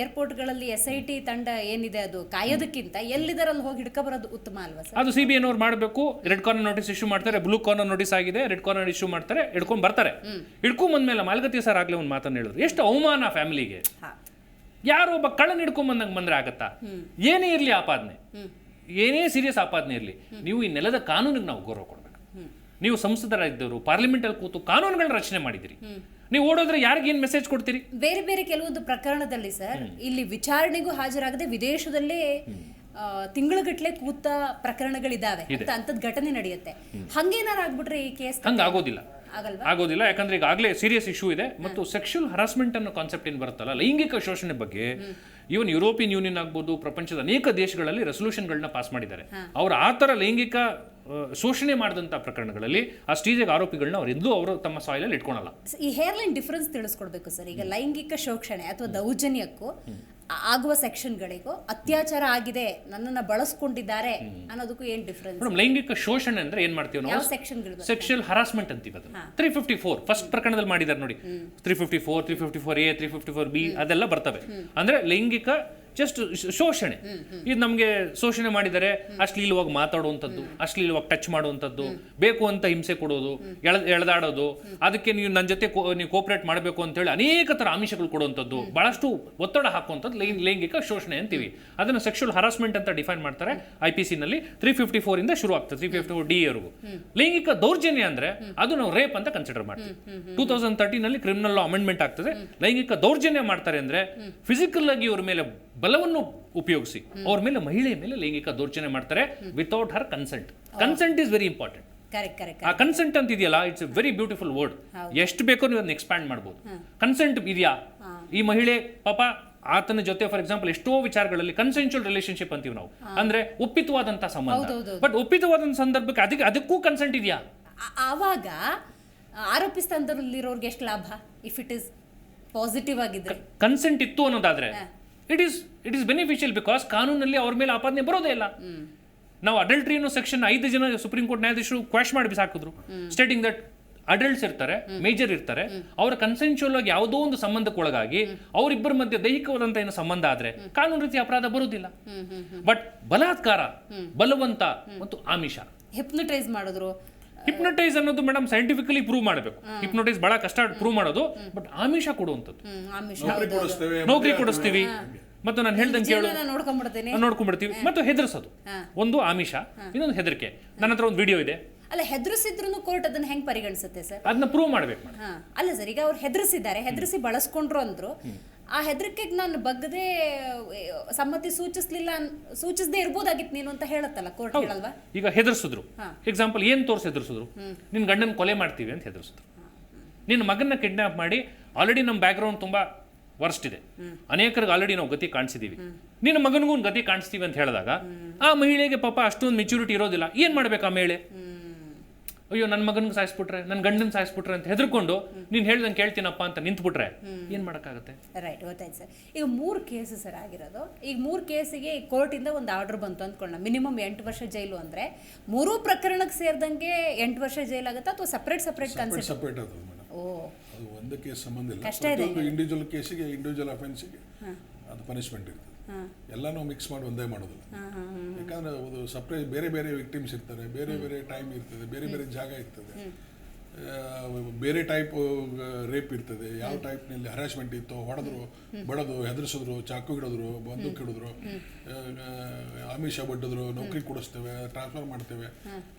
Speaker 1: ಏರ್ಪೋರ್ಟ್ಗಳಲ್ಲಿ SIT ತಂಡ ಏನಿದೆ ಅದು ಕಾಯೋದಕ್ಕಿಂತ ಎಲ್ಲಿದರಲ್ಲಿ ಹೋಗಿ ಹಿಡ್ಕೊಬರೋದು ಉತ್ತಮ ಅಲ್ವಾ ಸರ್?
Speaker 3: ಅದು CBI ನವರು ಮಾಡಬೇಕು. ರೆಡ್ ಕಾರ್ನರ್ ನೋಟಿಸ್ ಇಶ್ಯೂ ಮಾಡ್ತಾರೆ, ಬ್ಲೂ ಕಾರ್ನರ್ ನೋಟಿಸ್ ಆಗಿದೆ, ರೆಡ್ ಕಾರ್ನರ್ ಇಶ್ಯೂ ಮಾಡ್ತಾರೆ, ಹಿಡ್ಕೊಂಡ್ ಬರ್ತಾರೆ. ಹಿಡ್ಕೊಂಡ್ ಬಂದ್ಮೇಲೆ ಮಾಲ್ಗತಿ ಸರ್ ಆಗ್ಲೇ ಒಂದು ಮಾತನ್ನ ಹೇಳಿದ್ರು, ಎಷ್ಟು ಅವಮಾನ ಫ್ಯಾಮಿಲಿಗೆ. ಯಾರೋ ಒಬ್ಬ ಕಳ್ಳನ್ ಹಿಡ್ಕೊಂಡ್ ಬಂದಂಗೆ ಬಂದ್ರೆ ಆಗತ್ತಾ? ಏನೇ ಇರ್ಲಿ ಆಪಾದನೆ, ಏನೇ ಸೀರಿಯಸ್ ಆಪಾದನೆ ಇರಲಿ, ನೀವು ಈ ನೆಲದ ಕಾನೂನಿಗೆ ನಾವು ಗೌರವ ಕೊಡ್ಬೇಕು. ನೀವು ಸಂಸದರಾಗಿದ್ದವರು ಪಾರ್ಲಿಮೆಂಟ್ ಅಲ್ಲಿ ಕೂತು ಕಾನೂನುಗಳನ್ನ ರಚನೆ ಮಾಡಿದಿರಿ, ನೀವು ಓಡೋದ್ರೆ ಯಾರಿಗೇನ್ ಮೆಸೇಜ್ ಕೊಡ್ತೀರಿ?
Speaker 1: ಬೇರೆ ಬೇರೆ ಕೆಲವೊಂದು ಪ್ರಕರಣದಲ್ಲಿ ಸರ್, ಇಲ್ಲಿ ವಿಚಾರಣೆಗೂ ಹಾಜರಾಗದೆ ವಿದೇಶದಲ್ಲೇ ತಿಂಗಳಗಟ್ಲೆ ಕೂತ ಪ್ರಕರಣಗಳಿದಾವೆ, ಅಂತದ್ ಘಟನೆ ನಡೆಯುತ್ತೆ. ಹಂಗೇನಾರು ಆಗ್ಬಿಟ್ರೆ ಈ ಕೇಸ್
Speaker 3: ಹಂಗಾಗೋದಿಲ್ಲ. ಯಾಕಂದ್ರೆ ಈಗಾಗಲೇ ಸೀರಿಯಸ್ ಇಶ್ಯೂ ಇದೆ. ಮತ್ತು ಸೆಕ್ಷುವಲ್ ಹರಾಸ್ಮೆಂಟ್ ಅನ್ನೋ ಕಾನ್ಸೆಪ್ಟ್ ಏನ್ ಬರುತ್ತಲ್ಲ, ಲೈಂಗಿಕ ಶೋಷಣೆ ಬಗ್ಗೆ ಇವನ್ ಯುರೋಪಿಯನ್ ಯೂನಿಯನ್ ಆಗ್ಬೋದು, ಪ್ರಪಂಚದ ಅನೇಕ ದೇಶಗಳಲ್ಲಿ ರೆಸೊಲ್ಯೂಷನ್ಗಳನ್ನ ಪಾಸ್ ಮಾಡಿದ್ದಾರೆ. ಅವ್ರು ಆ ಥರ ಲೈಂಗಿಕ ಶೋಷಣೆ ಮಾಡಿದಂಥ ಪ್ರಕರಣಗಳಲ್ಲಿ ಆ ಸ್ಟೇಜಿಗೆ ಆರೋಪಿಗಳನ್ನ ಅವರು ತಮ್ಮ ಸಾಯಿಲಲ್ಲಿ ಇಟ್ಕೊಳಲ್ಲ.
Speaker 1: ಈ ಹೇರ್ಲೈನ್ ಡಿಫರೆನ್ಸ್ ತಿಳಿಸ್ಕೊಡ್ಬೇಕು ಸರ್. ಈಗ ಲೈಂಗಿಕ ಶೋಷಣೆ ಅಥವಾ ದೌರ್ಜನ್ಯಕ್ಕೂ ಆಗುವ ಸೆಕ್ಷನ್ಗಳಿಗೂ ಅತ್ಯಾಚಾರ ಆಗಿದೆ, ನನ್ನನ್ನು ಬಳಸ್ಕೊಂಡಿದ್ದಾರೆ ಅನ್ನೋದಕ್ಕೂ ಏನ್ ಡಿಫರೆನ್ಸ್?
Speaker 3: ಮೇಡಮ್, ಲೈಂಗಿಕ ಶೋಷಣೆ ಅಂದ್ರೆ ಏನ್ ಮಾಡ್ತೀವಿ ನಾವು? ಸೆಕ್ಷುವಲ್ ಹರಾಸ್ಮೆಂಟ್ ಅಂತೀವಿ. ಅದು 354 ಫಸ್ಟ್ ಪ್ರಕರಣದಲ್ಲಿ ಮಾಡಿದ್ದಾರೆ ನೋಡಿ. 354, 354A, 354B ಅದೆಲ್ಲ ಬರ್ತವೆ. ಅಂದ್ರೆ ಲೈಂಗಿಕ ಜಸ್ಟ್ ಶೋಷಣೆ. ಇದು ನಮಗೆ ಶೋಷಣೆ ಮಾಡಿದರೆ ಅಶ್ಲೀಲವಾಗಿ ಮಾತಾಡುವಂಥದ್ದು, ಅಶ್ಲೀಲವಾಗಿ ಟಚ್ ಮಾಡುವಂಥದ್ದು, ಬೇಕು ಅಂತ ಹಿಂಸೆ ಕೊಡೋದು, ಎಳೆದಾಡೋದು, ಅದಕ್ಕೆ ನೀವು ನನ್ನ ಜೊತೆ ನೀವು ಕೋಪರೇಟ್ ಮಾಡಬೇಕು ಅಂತ ಹೇಳಿ ಅನೇಕ ಥರ ಆಮಿಷಗಳು ಕೊಡುವಂಥದ್ದು, ಬಹಳಷ್ಟು ಒತ್ತಡ ಹಾಕುವಂಥದ್ದು ಲೈಂಗಿಕ ಶೋಷಣೆ ಅಂತೀವಿ. ಅದನ್ನು ಸೆಕ್ಷುವಲ್ ಹರಾಸ್ಮೆಂಟ್ ಅಂತ ಡಿಫೈನ್ ಮಾಡ್ತಾರೆ IPC ನಲ್ಲಿ. 354 ಇಂದ ಶುರು ಆಗ್ತದೆ 354D ವರೆಗೂ. ಲೈಂಗಿಕ ದೌರ್ಜನ್ಯ ಅಂದ್ರೆ ಅದು ನಾವು ರೇಪ್ ಅಂತ ಕನ್ಸಿಡರ್ ಮಾಡ್ತೀವಿ. 2013 ನಲ್ಲಿ ಕ್ರಿಮಿನಲ್ ಲಾ ಅಮೆಂಡ್ಮೆಂಟ್ ಆಗ್ತದೆ. ಲೈಂಗಿಕ ದೌರ್ಜನ್ಯ ಮಾಡ್ತಾರೆ ಅಂದ್ರೆ ಫಿಸಿಕಲ್ ಆಗಿ ಇವ್ರ ಮೇಲೆ ಬಲವನ್ನು ಉಪಯೋಗಿಸಿ ಅವ್ರ ಮೇಲೆ, ಮಹಿಳೆಯ ಮೇಲೆ ಲೈಂಗಿಕ ದೌರ್ಜನ್ಯ ಮಾಡ್ತಾರೆ without Har consent. Consent is very important. ಆ ಕನ್ಸೆಂಟ್ ಅಂತ ಇದೆಯಲ್ಲ, ಇಟ್ಸ್ ವೆರಿ ಬ್ಯೂಟಿಫುಲ್ ವರ್ಡ್. ಎಷ್ಟು ಬೇಕೋ ನೀವು ಅದನ್ನ ಎಕ್ಸ್ಪ್ಯಾಂಡ್ ಮಾಡ್ಬೋದು. ಕನ್ಸೆಂಟ್ ಇದೆಯಾ? ಈ ಮಹಿಳೆ ಪಾಪ ಆತನ ಜೊತೆ ಫಾರ್ ಎಕ್ಸಾಂಪಲ್ ಎಷ್ಟೋ ವಿಚಾರಗಳಲ್ಲಿ ಕನ್ಸೆನ್ಶುವಲ್ ರಿಲೇಶನ್ಶಿಪ್ ಅಂತೀವಿ ನಾವು, ಅಂದ್ರೆ ಒಪ್ಪಿತವಾದಂತಹ ಸಂಬಂಧ. ಬಟ್ ಒಪ್ಪಿತವಾದಂತ ಸಂದರ್ಭಕ್ಕೆ ಅದಕ್ಕೂ ಕನ್ಸೆಂಟ್ ಇದೆಯಾ?
Speaker 1: ಆವಾಗ ಆರೋಪಿ ಸ್ಥಾನದಲ್ಲಿರೋರ್ಗೆ ಎಷ್ಟು ಲಾಭ? ಇಫ್ ಇಟ್ ಇಸ್ ಪಾಸಿಟಿವ್ ಆಗಿದ್ರೆ,
Speaker 3: ಕನ್ಸೆಂಟ್ ಇತ್ತು ಅನ್ನೋದಾದ್ರೆ ಇಟ್ ಇಸ್ ಬೆನಿಫಿಷಿಯಲ್, ಬಿಕಾಸ್ ಕಾನೂನಲ್ಲಿ ಅವ್ರ ಮೇಲೆ ಆಪಾದನೆ ಬರೋದೇ ಇಲ್ಲ. ನಾವು ಅಡಲ್ಟ್ರಿ ಅನ್ನೋ ಸೆಕ್ಷನ್ 5 ಜನ ಸುಪ್ರೀಂ ಕೋರ್ಟ್ ನ್ಯಾಯಾಧೀಶರು ಕ್ವಾಶ್ ಮಾಡಿ ಬಿಸಾಕಿದ್ರು, ಸ್ಟೇಟಿಂಗ್ ದಟ್ ಅಡಲ್ಟ್ಸ್ ಇರ್ತಾರೆ, ಮೇಜರ್ ಇರ್ತಾರೆ, ಅವರ ಕನ್ಸೆನ್ಶುವಲ್ ಆಗಿ ಯಾವುದೋ ಒಂದು ಸಂಬಂಧಕ್ಕೆ ಒಳಗಾಗಿ ಅವರಿಬ್ಬರ ಮಧ್ಯೆ ದೈಹಿಕವಾದಂತ ಏನೋ ಸಂಬಂಧ ಆದ್ರೆ ಕಾನೂನು ರೀತಿ ಅಪರಾಧ ಬರೋದಿಲ್ಲ. ಬಟ್ ಬಲಾತ್ಕಾರ, ಬಲವಂತ ಮತ್ತು ಆಮಿಷ,
Speaker 1: ಹಿಪ್ನಟೈಸ್ ಮಾಡಿದ್ರು,
Speaker 3: ಹಿಪ್ನೋಟೈಸ್ ಅನ್ನೋದು ಮೇಡಮ್ ಸೈಂಟಿಫಿಕಲಿ ಪ್ರೂವ್ ಮಾಡಬೇಕು. ಹಿಪ್ನೋಟೈಸ್ ಬಹಳ ಕಷ್ಟ ಪ್ರೂವ್ ಮಾಡೋದು, ಬಟ್ ಆಮಿಷ ಕೊಡುವಂಥದ್ದು.
Speaker 4: ನೌಕರಿ ಕೊಡಿಸ್ತೇವೆ,
Speaker 3: ನೌಕರಿ ಕೊಡಿಸ್ತೀವಿ, ಮತ್ತು ನಾನು ಹೇಳ್ದಂಗೆ ಕೇಳು
Speaker 1: ನೋಡ್ಕೊಂಡ್ಬಿಡ್ತೀನಿ
Speaker 3: ಮತ್ತು ಹೆದರ್ಸೋದು. ಒಂದು ಆಮಿಷ, ಇನ್ನೊಂದು ಹೆದರಿಕೆ. ನನ್ನ ಹತ್ರ ಒಂದು ವಿಡಿಯೋ ಇದೆ.
Speaker 1: ಅಲ್ಲ, ಹೆದರ್ಸಿದ್ರು ಕೋರ್ಟ್ ಅದನ್ನ ಹೆಂಗ್ ಪರಿಗಣಿಸುತ್ತೆ ಸರ್?
Speaker 3: ಅದನ್ನ ಪ್ರೂವ್ ಮಾಡ್ಬೇಕು.
Speaker 1: ಅಲ್ಲ ಸರ್, ಈಗ ಅವ್ರು ಹೆದರ್ಸಿದ್ದಾರೆ, ಹೆದರ್ಸಿ ಬಳಸ್ಕೊಂಡ್ರು ಅಂದ್ರು, ಆ ಹೆದರಿಕೆಗೆ ನಾನು ಬಗ್ಗದೆ ಸಮ್ಮತಿ ಸೂಚಿಸದೇ ಇರ್ಬೋದಾಗಿತ್ತು ನೀನು ಅಂತ ಹೇಳತ್ತಲ್ಲ ಕೋರ್ಟ್, ಹೇಳಲ್ವಾ?
Speaker 3: ಈಗ ಹೆದರ್ಸಿದ್ರು, ಎಕ್ಸಾಂಪಲ್ ಏನ್ ತೋರಿಸಿ ಹೆದರ್ಸಿದ್ರು? ನಿನ್ ಗಂಡನ ಕೊಲೆ ಮಾಡ್ತೀವಿ ಅಂತ ಹೆದರ್ಸಿದ್ರು. ನಿನ್ನ ಮಗನ್ನ ಕಿಡ್ನಾಪ್ ಮಾಡಿ, ಆಲ್ರೆಡಿ ನಮ್ಮ ಬ್ಯಾಕ್ಗ್ರೌಂಡ್ ತುಂಬಾ ವರ್ಸ್ಟ್ ಇದೆ, ಅನೇಕರಿಗೆ ಆಲ್ರೆಡಿ ನಾವು ಗತಿ ಕಾಣಿಸಿದೀವಿ, ನಿನ್ನ ಮಗನಿಗೂ ಒಂದು ಗತಿ ಕಾಣಿಸ್ತೀವಿ ಅಂತ ಹೇಳಿದಾಗ ಆ ಮಹಿಳೆಗೆ ಪಾಪ ಅಷ್ಟೊಂದು ಮೆಚುರಿಟಿ ಇರೋದಿಲ್ಲ. ಏನ್ ಮಾಡ್ಬೇಕು ಆ ಮಹಿಳೆ? ಅಯ್ಯೋ ನನ್ನ ಮಗನಿಗೆ ಸಾಯಿಸ್ಬಿಟ್ರೆ, ನನ್ನ ಗಂಡನ ಸಾಯಿಸ್ಬಿಟ್ರೆ ಅಂತ ಹೆದರ್ಕೊಂಡು ನೀನು ಹೇಳ್ದಂಗೆ ಕೇಳ್ತೀನಪ್ಪ ಅಂತ ನಿಂತ್ಬಿಟ್ರೆ ಏನು ಮಾಡೋಕ್ಕಾಗುತ್ತೆ?
Speaker 1: ರೈಟ್, ಗೊತ್ತಾಯ್ತು ಸರ್. ಈಗ 3 ಕೇಸು ಸರ್ ಆಗಿರೋದು. ಈಗ 3 ಕೇಸಿಗೆ ಕೋರ್ಟಿಂದ ಒಂದು ಆರ್ಡರ್ ಬಂತು ಅಂದ್ಕೊಳ್ಳೋಣ, ಮಿನಿಮಮ್ 8 ವರ್ಷ ಜೈಲು ಅಂದರೆ 3 ಪ್ರಕರಣಕ್ಕೆ ಸೇರಿದಂಗೆ 8 ವರ್ಷ ಜೈಲಾಗುತ್ತಾ ಅಥವಾ ಸಪ್ರೇಟ್ ಕನ್ಸೆಪ್ಟ್?
Speaker 4: ಸಪ್ರೇಟ್ ಅದು ಮೇಡಮ್.
Speaker 1: ಓ,
Speaker 4: ಅದು ಒಂದು ಕೇಸ್ ಸಂಬಂಧ ಇಲ್ಲ.
Speaker 1: ಕಷ್ಟ ಇದೆ.
Speaker 4: ಇಂಡಿವಿಜುವಲ್ ಕೇಸಿಗೆ, ಇಂಡಿವಿಜುವಲ್ ಅಫೆನ್ಸಿಗೆ ಅದು ಪನಿಷ್ಮೆಂಟ್ ಇರ್ತದೆ. ಎಲ್ಲಾನು ಮಿಕ್ಸ್ ಮಾಡಿ ಒಂದೇ ಮಾಡೋದಿಲ್ಲ. ಯಾಕಂದ್ರೆ ಅದು ಸಪ್ರೇಟ್ ಬೇರೆ ಬೇರೆ ವಿಕ್ಟಿಮ್ಸ್ ಇರ್ತಾರೆ, ಬೇರೆ ಬೇರೆ ಟೈಮ್ ಇರ್ತದೆ, ಬೇರೆ ಬೇರೆ ಜಾಗ ಇರ್ತದೆ, ಬೇರೆ ಟೈಪ್ ರೇಪ್ ಇರ್ತದೆ. ಯಾವ ಟೈಪ್ನಲ್ಲಿ ಹರಾಸ್ಮೆಂಟ್ ಇತ್ತು, ಹೊಡೆದ್ರು, ಬಡದು, ಹೆದರ್ಸಿದ್ರು, ಚಾಕು ಹಿಡಿದ್ರು, ಬಂದೂಕ್ ಹಿಡಿದ್ರು, ಆಮಿಷ ಬಡ್ಡಿದ್ರು, ನೌಕರಿ ಕೊಡಿಸ್ತೇವೆ, ಟ್ರಾನ್ಸ್ಫರ್ ಮಾಡ್ತೇವೆ.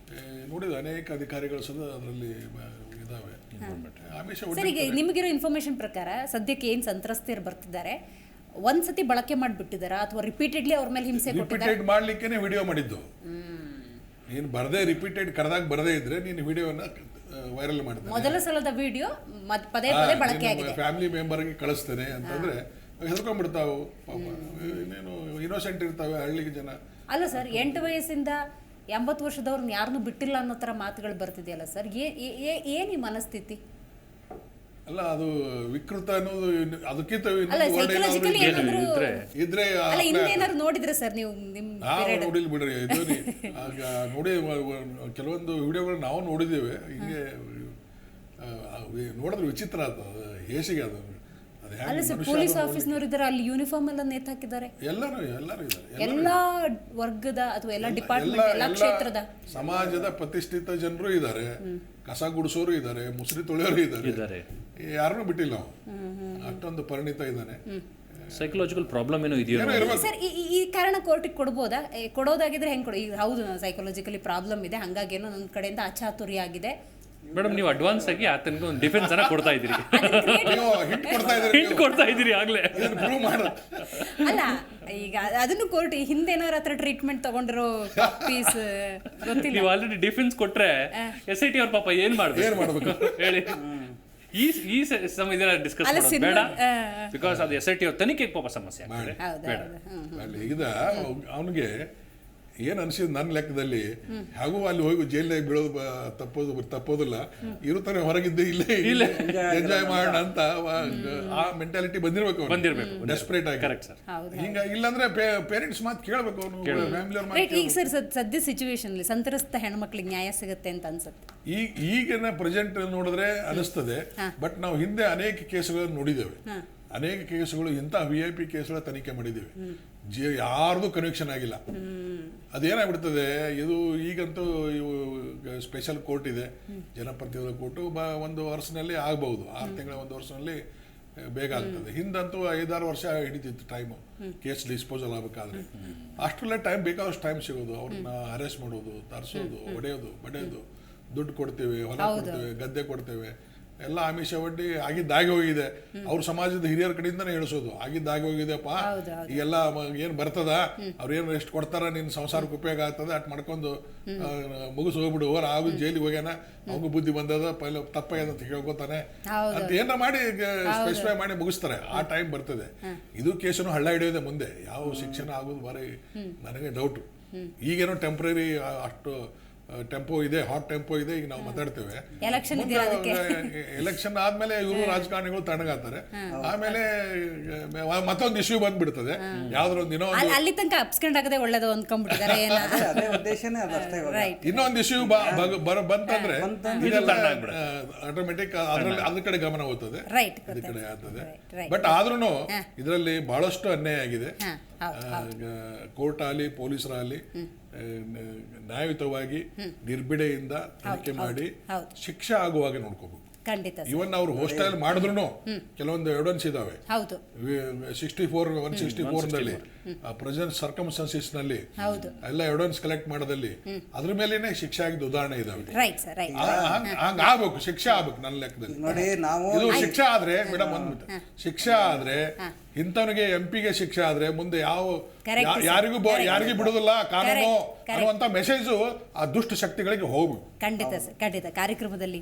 Speaker 4: ನೋಡಿದ ಅನೇಕ ಅಧಿಕಾರಿಗಳು ಸಹ ಅದರಲ್ಲಿ ಇದಾವೆ. ಆಮಿಷ
Speaker 1: ಸರ್, ಈಗ ನಿಮಗಿರೋ ಇನ್ಫಾರ್ಮೇಶನ್ ಪ್ರಕಾರ ಸದ್ಯಕ್ಕೆ ಏನು ಸಂತ್ರಸ್ತೆಯರು ಬರ್ತಿದ್ದಾರೆ, ಒಂದ್ಸತಿ ಬಳಕೆ ಮಾಡಿಬಿಟ್ಟಿದಾರಾ ಅಥವಾ ರಿಪೀಟೆಡ್ಲಿ ಅವ್ರ ಮೇಲೆ ಹಿಂಸೆ ಕೊಟ್ಟಿದ್ದಾರೆ?
Speaker 4: ರಿಪೀಟೆಡ್ ಮಾಡ್ಲಿಕ್ಕೆ ವಿಡಿಯೋ ಮಾಡಿದ್ದು. ನೀನು ಬರದೇ ರಿಪೀಟೆಡ್ ಕರೆದಾಗ ಬರದೇ ಇದ್ರೆ ನೀನು ವಿಡಿಯೋನ ವೈರಲ್ ಮಾಡ್ತಾರೆ.
Speaker 1: ಮೊದಲ ಸಲದ ವಿಡಿಯೋ ಪದೇ ಬಳಕೆ ಆಗಿದೆ.
Speaker 4: ಫ್ಯಾಮಿಲಿ ಮೆಂಬರ್ಗೆ ಕಳಿಸ್ತೇನೆ ಅಂತಂದ್ರೆ ಹೆದರ್ಕೊಂಡ್ಬಿಡ್ತಾವು. ಪಾಪ ಇನ್ನೇನು ಇನ್ನೋಸೆಂಟ್ ಇರ್ತಾವೆ ಹಳ್ಳಿಗೆ ಜನ.
Speaker 1: ಅಲ್ಲ ಸರ್, 8 ವಯಸ್ಸಿಂದ 80 ವರ್ಷದವ್ರನ್ನ ಯಾರನ್ನೂ ಬಿಟ್ಟಿಲ್ಲ ಅನ್ನೋ ಥರ ಮಾತುಗಳು ಬರ್ತಿದೆಯಲ್ಲ ಸರ್, ಏನು ಈ ಮನಸ್ಥಿತಿ?
Speaker 4: ಅಲ್ಲ, ಅದು ವಿಕೃತ ಅನ್ನೋದು ಅದಕ್ಕಿಂತ ಇದ್ರೆ
Speaker 1: ನೋಡಿದ್ರೆ ಸರ್ ನೀವು
Speaker 4: ನೋಡಿಲ್ ಬಿಡ್ರಿ. ಇದು ನೋಡಿ ಕೆಲವೊಂದು ವಿಡಿಯೋಗಳು ನಾವು ನೋಡಿದ್ದೇವೆ. ಹಿಂಗೆ ನೋಡಿದ್ರೆ ವಿಚಿತ್ರ ಆಗ್ತದೆ, ಹೇಸಿಗೆ ಅದು.
Speaker 1: ಅಲ್ಲ ಸರ್, ಪೊಲೀಸ್ ಆಫೀಸ್ನವ್ರು ಇದ್ದಾರೆ, ಅಲ್ಲಿ ಯೂನಿಫಾರ್ಮ್ ಎಲ್ಲ ನೇತು ಹಾಕಿದ್ದಾರೆ.
Speaker 4: ಎಲ್ಲರೂ ಇದ್ದಾರೆ,
Speaker 1: ಎಲ್ಲಾ ವರ್ಗದ ಅಥವಾ ಎಲ್ಲ ಡಿಪಾರ್ಟ್ಮೆಂಟ್, ಎಲ್ಲ ಕ್ಷೇತ್ರದ
Speaker 4: ಸಮಾಜದ ಪ್ರತಿಷ್ಠಿತ ಜನರು ಇದ್ದಾರೆ, ಕಸ ಗುಡಿಸೋರು ಇದ್ದಾರೆ, ಮುಸುರಿ ತೊಳೆಯೋರು ಇದ್ದಾರೆ, ಯಾರನ್ನೂ ಬಿಟ್ಟಿಲ್ಲ ನಾವು. ಅಷ್ಟೊಂದು ಪರಿಣಿತ ಇದ್ದಾನೆ.
Speaker 3: ಸೈಕಲಾಜಿಕಲ್ ಪ್ರಾಬ್ಲಮ್ ಏನೋ ಇದೆಯೋ
Speaker 1: ಸರ್, ಈ ಕಾರಣ ಕೋರ್ಟಿಗೆ ಕೊಡ್ಬೋದಾ? ಕೊಡೋದಾಗಿದ್ರೆ ಹೆಂಗೆ ಕೊಡಿ? ಹೌದು, ಸೈಕಾಲಜಿಕಲಿ ಪ್ರಾಬ್ಲಮ್ ಇದೆ, ಹಂಗಾಗೇನೋ ನನ್ನ ಕಡೆಯಿಂದ ಅಚಾತುರ್ಯ ಆಗಿದೆ.
Speaker 3: ಮೇಡಮ್, ನೀವು ಅಡ್ವಾನ್ಸ್ ಆಗಿ ಆತನಿಗೆ ಒಂದು ಡಿಫೆನ್ಸ್ ಅನ್ನ ಕೊಡ್ತಾ ಇದ್ದೀರಿ, ಹಿಂಟ್ ಕೊಡ್ತಾ ಇದ್ದೀರಿ ಆಗ್ಲೇ.
Speaker 1: ಅಲ್ಲ, ಈಗ ಅದನ್ನು ಕೋರ್ಟ್ ಹಿಂದೇನಾರ ಹತ್ರ ಟ್ರೀಟ್ಮೆಂಟ್ ತಗೊಂಡಿರೋ ಪೀಸ್ ಗೊತ್ತಿಲ್ಲ.
Speaker 3: ನೀವು ಆಲ್ರೆಡಿ ಡಿಫೆನ್ಸ್ ಕೊಟ್ರೆ SIT ಅವ್ರ ಪಾಪ ಏನ್ ಮಾಡ್ಬೇಕು ಹೇಳಿ? ಈ ಸಮಯದಲ್ಲಿ ಡಿಸ್ಕಸ್ ಮಾಡೋದು ಬೇಡ, ಬಿಕಾಸ್ ಅದು SIT ಅವ್ರ ತನಿಖೆಗೆ ಪಾಪ ಸಮಸ್ಯೆ ಆಗ್ತದೆ.
Speaker 4: ಈಗ ಅವನಿಗೆ ಏನ್ ಅನ್ಸಿದ್ ನನ್ನ ಲೆಕ್ಕದಲ್ಲಿ, ಹಾಗೂ ಅಲ್ಲಿ ಹೋಗಿ ಜೈಲ್ನಾಗ ಬೀಳೋದು ತಪ್ಪೋದಿಲ್ಲ, ಇರುತ್ತಾನೆ ಹೊರಗಿದ್ದೆ ಇಲ್ಲೇ ಎಂಜಾಯ್ ಮಾಡೋಣ ಅಂತ ಆ ಮೆಂಟಾಲಿಟಿ ಬಂದಿರ್ಬೇಕು, ಡೆಸ್ಪರೇಟ್ ಆಗಿ.
Speaker 3: Correct sir.
Speaker 4: ಹಿಂಗ ಇಲ್ಲಾಂದ್ರೆ ಪೇರೆಂಟ್ಸ್ ಮಾತು ಕೇಳಬೇಕು, ಅವನು ಫ್ಯಾಮಿಲಿ ಅವ್ರ ಮಾತು.
Speaker 1: ಈಗ ಸರ್, ಸದ್ಯ ಸಿಚುವೇಶನ್ ಸಂತ್ರಸ್ತ ಹೆಣ್ಮಕ್ಳಿಗೆ ನ್ಯಾಯ ಸಿಗುತ್ತೆ ಅಂತ ಅನ್ಸುತ್ತೆ
Speaker 4: ಈಗಿನ ಪ್ರೆಸೆಂಟ್ ನೋಡಿದ್ರೆ ಅನಿಸ್ತದೆ. ಬಟ್ ನಾವು ಹಿಂದೆ ಅನೇಕ ಕೇಸುಗಳನ್ನು ನೋಡಿದ್ದೇವೆ. ಅನೇಕ ಕೇಸುಗಳು ಇಂಥ VIP ಕೇಸುಗಳ ತನಿಖೆ ಮಾಡಿದ್ದೇವೆ, ಯಾರ್ದು ಕನ್ವಿಕ್ಷನ್ ಆಗಿಲ್ಲ. ಅದೇನಾಗ್ಬಿಡ್ತದೆ, ಇದು ಈಗಂತೂ ಸ್ಪೆಷಲ್ ಕೋರ್ಟ್ ಇದೆ, ಜನಪ್ರತಿನಿಧಿಗಳ ಕೋರ್ಟು. 1 ವರ್ಷನಲ್ಲಿ ಆಗ್ಬಹುದು, 6 ತಿಂಗಳ 1 ವರ್ಷನಲ್ಲಿ ಬೇಗ ಆಗ್ತದೆ. ಹಿಂದಂತೂ 5-6 ವರ್ಷ ಹಿಡಿತಿತ್ತು ಟೈಮು ಕೇಸ್ ಡಿಸ್ಪೋಸಲ್ ಆಗಬೇಕಾದ್ರೆ. ಅಷ್ಟರಲ್ಲೇ ಟೈಮ್ ಬೇಕಾದಷ್ಟು ಟೈಮ್ ಸಿಗೋದು, ಅವ್ರನ್ನ ಅರೆಸ್ಟ್ ಮಾಡೋದು, ತರಿಸೋದು, ಹೊಡೆಯೋದು, ಬಡಿಯೋದು, ದುಡ್ಡು ಕೊಡ್ತೇವೆ, ಹೊಲ ಕೊಡ್ತೇವೆ, ಗದ್ದೆ ಕೊಡ್ತೇವೆ, ಎಲ್ಲ ಆಮಿಷ ಒಡ್ಡಿ ಆಗಿದ್ದಾಗಿ ಹೋಗಿದೆ. ಅವ್ರ ಸಮಾಜದ ಹಿರಿಯರ ಕಡೆಯಿಂದನೇ ಹೇಳಿಸೋದು, ಆಗಿದ್ದಾಗಿ ಹೋಗಿದೆಪ್ಪ, ಈಗೆಲ್ಲ ಏನ್ ಬರ್ತದ, ಅವ್ರು ಏನು ಎಷ್ಟು ಕೊಡ್ತಾರ, ನಿನ್ನ ಸಂಸಾರಕ್ಕೆ ಉಪಯೋಗ ಆಗ್ತದೆ, ಅಟ್ ಮಾಡ್ಕೊಂಡು ಮುಗಿಸ್ ಹೋಗ್ಬಿಡು, ಓರ್ ಆಗ ಜೈಲಿಗೆ ಹೋಗ್ಯಾನ, ಅವ್ಗೂ ಬುದ್ಧಿ ಬಂದದ, ಪೈಲ ತಪ್ಪಾಗ್ಯದ ಅಂತ ಕೇಳ್ಕೊತಾನೆ ಅಂತ ಏನಾರ ಮಾಡಿ ಸ್ಪೆಸಿಫೈ ಮಾಡಿ ಮುಗಿಸ್ತಾರೆ. ಆ ಟೈಮ್ ಬರ್ತದೆ. ಇದು ಕೇಸನ್ನು ಹಳ್ಳ ಹಿಡಿಯೋದೆ ಮುಂದೆ, ಯಾವ ಶಿಕ್ಷಣ ಆಗೋದು ಬಾರಿ ನನಗೆ ಡೌಟು. ಈಗೇನೋ ಟೆಂಪ್ರರಿ ಅಷ್ಟು ಟೆಂಪೋ ಇದೆ, ಹಾಟ್ ಟೆಂಪೋ ಇದೆ. ಈಗ ನಾವು ಮಾತಾಡ್ತೇವೆ, ಎಲೆಕ್ಷನ್ ಆದ್ಮೇಲೆ ಇವರು ರಾಜಕಾರಣಿಗಳು ತಣ್ಣಗಾಗ್ತಾರೆ, ಆಮೇಲೆ ಮತ್ತೊಂದು ಇಶ್ಯೂ ಬಂದ್ಬಿಡ್ತದೆ, ಯಾವ್ದ್ರ ಒಂದು
Speaker 1: ಅಲ್ಲಿ ತನಕ ಅಪ್ಸ್ಕೊಂಡ್ ಆಗದೆ ಒಳ್ಳೇದು ಅಂದ್ಕೊಂಡ್ಬಿಟ್ಟಿದ್ದಾರೆ.
Speaker 4: ಇನ್ನೊಂದು ಇಶ್ಯೂ ಬಂತಂದ್ರೆ ಆಟೋಮೆಟಿಕ್ ಅದ್ರ ಕಡೆ ಗಮನ ಹೋಗ್ತದೆ, ಅದ್ರ ಕಡೆ ಆಗ್ತದೆ. ಬಟ್ ಆದ್ರೂ ಇದರಲ್ಲಿ ಬಹಳಷ್ಟು ಅನ್ಯಾಯ ಆಗಿದೆ. ಕೋರ್ಟ್ ಆಗಲಿ ಪೊಲೀಸರಾಗಲಿ ನ್ಯಾಯಯುತವಾಗಿ ನಿರ್ಭಿಡೆಯಿಂದ ತನಿಖೆ ಮಾಡಿ ಶಿಕ್ಷೆ ಆಗುವಾಗ ನೋಡ್ಕೋಬೇಕು.
Speaker 1: ಖಂಡಿತ
Speaker 4: ಇವನ್ ಅವ್ರು ಹೋಸ್ಟೈಲ್ ಮಾಡಿದ್ರು ಕೆಲವೊಂದು ಎವಿಡೆನ್ಸ್ ಇದಾವೆ.
Speaker 1: ಹೌದು
Speaker 4: 164 ನಲ್ಲಿ ಪ್ರೆಸೆಂಟ್ ಸರ್ಕಮ್ಸ್ಟಾನ್ಸಸ್ ನಲ್ಲಿ ಎಲ್ಲ ಎವಿಡೆನ್ಸ್ ಕಲೆಕ್ಟ್ ಮಾಡೋದಲ್ಲಿ ಅದ್ರ ಮೇಲೇನೆ ಶಿಕ್ಷೆ ಆಗಿದ್ದ ಉದಾಹರಣೆ ಇದಾವೆ.
Speaker 1: ರೈಟ್ ಸರ್ ರೈಟ್
Speaker 4: ಹಂಗ ಆಗ್ಬೇಕು, ಶಿಕ್ಷೆ ಆಗ್ಬೇಕು ನನ್ನ ಲೆಕ್ಕದಲ್ಲಿ.
Speaker 2: ನೋಡಿ ನಾವು
Speaker 4: ಇದು ಶಿಕ್ಷೆ ಆದ್ರೆ ಮೇಡಮ್ ಶಿಕ್ಷೆ ಆದ್ರೆ ಇಂಥವನಿಗೆ ಎಂಪಿಗೆ ಶಿಕ್ಷೆ ಆದ್ರೆ ಮುಂದೆ ಯಾರಿಗೂ ಬಿಡುದಿಲ್ಲ ಕಾನೂನು ಅನ್ನುವಂತ ಮೆಸೇಜ್ ಆ ದುಷ್ಟ ಶಕ್ತಿಗಳಿಗೆ ಹೋಗ್ಬೇಕು.
Speaker 1: ಖಂಡಿತ ಸರ್ ಖಂಡಿತ. ಕಾರ್ಯಕ್ರಮದಲ್ಲಿ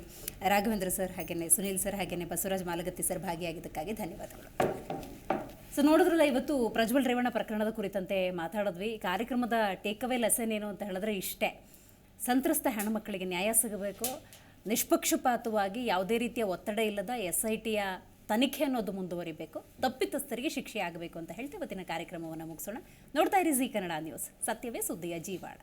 Speaker 1: ರಾಘವೇಂದ್ರ ಸರ್ ಹಾಗೇನೆ ಸುನೀಲ್ ಸರ್ ಹಾಗೇನೆ ಬಸವರಾಜ್ ಮಾಲಗತ್ತಿ ಸರ್ ಭಾಗಿಯಾಗಿದ್ದಕ್ಕಾಗಿ ಧನ್ಯವಾದಗಳು. ಸೊ ನೋಡಿದ್ರಲ್ಲ, ಇವತ್ತು ಪ್ರಜ್ವಲ್ ರೇವಣ್ಣ ಪ್ರಕರಣದ ಕುರಿತಂತೆ ಮಾತಾಡಿದ್ವಿ. ಕಾರ್ಯಕ್ರಮದ ಟೇಕ್ ಅವೇ ಲೆಸನ್ ಏನು ಅಂತ ಹೇಳಿದ್ರೆ ಇಷ್ಟೇ: ಸಂತ್ರಸ್ತ ಹೆಣ್ಣುಮಕ್ಕಳಿಗೆ ನ್ಯಾಯ ಸಿಗಬೇಕು, ನಿಷ್ಪಕ್ಷಪಾತವಾಗಿ ಯಾವುದೇ ರೀತಿಯ ಒತ್ತಡ ಇಲ್ಲದ SITಯ ತನಿಖೆ ಅನ್ನೋದು ಮುಂದುವರಿಬೇಕು, ತಪ್ಪಿತಸ್ಥರಿಗೆ ಶಿಕ್ಷೆ ಆಗಬೇಕು ಅಂತ ಹೇಳ್ತಾ ಇವತ್ತಿನ ಕಾರ್ಯಕ್ರಮವನ್ನು ಮುಗಿಸೋಣ. ನೋಡ್ತಾ ಇರಿ ಜಿ ಕನ್ನಡ ನ್ಯೂಸ್, ಸತ್ಯವೇ ಸುದ್ದಿಯ ಜೀವಾಳ.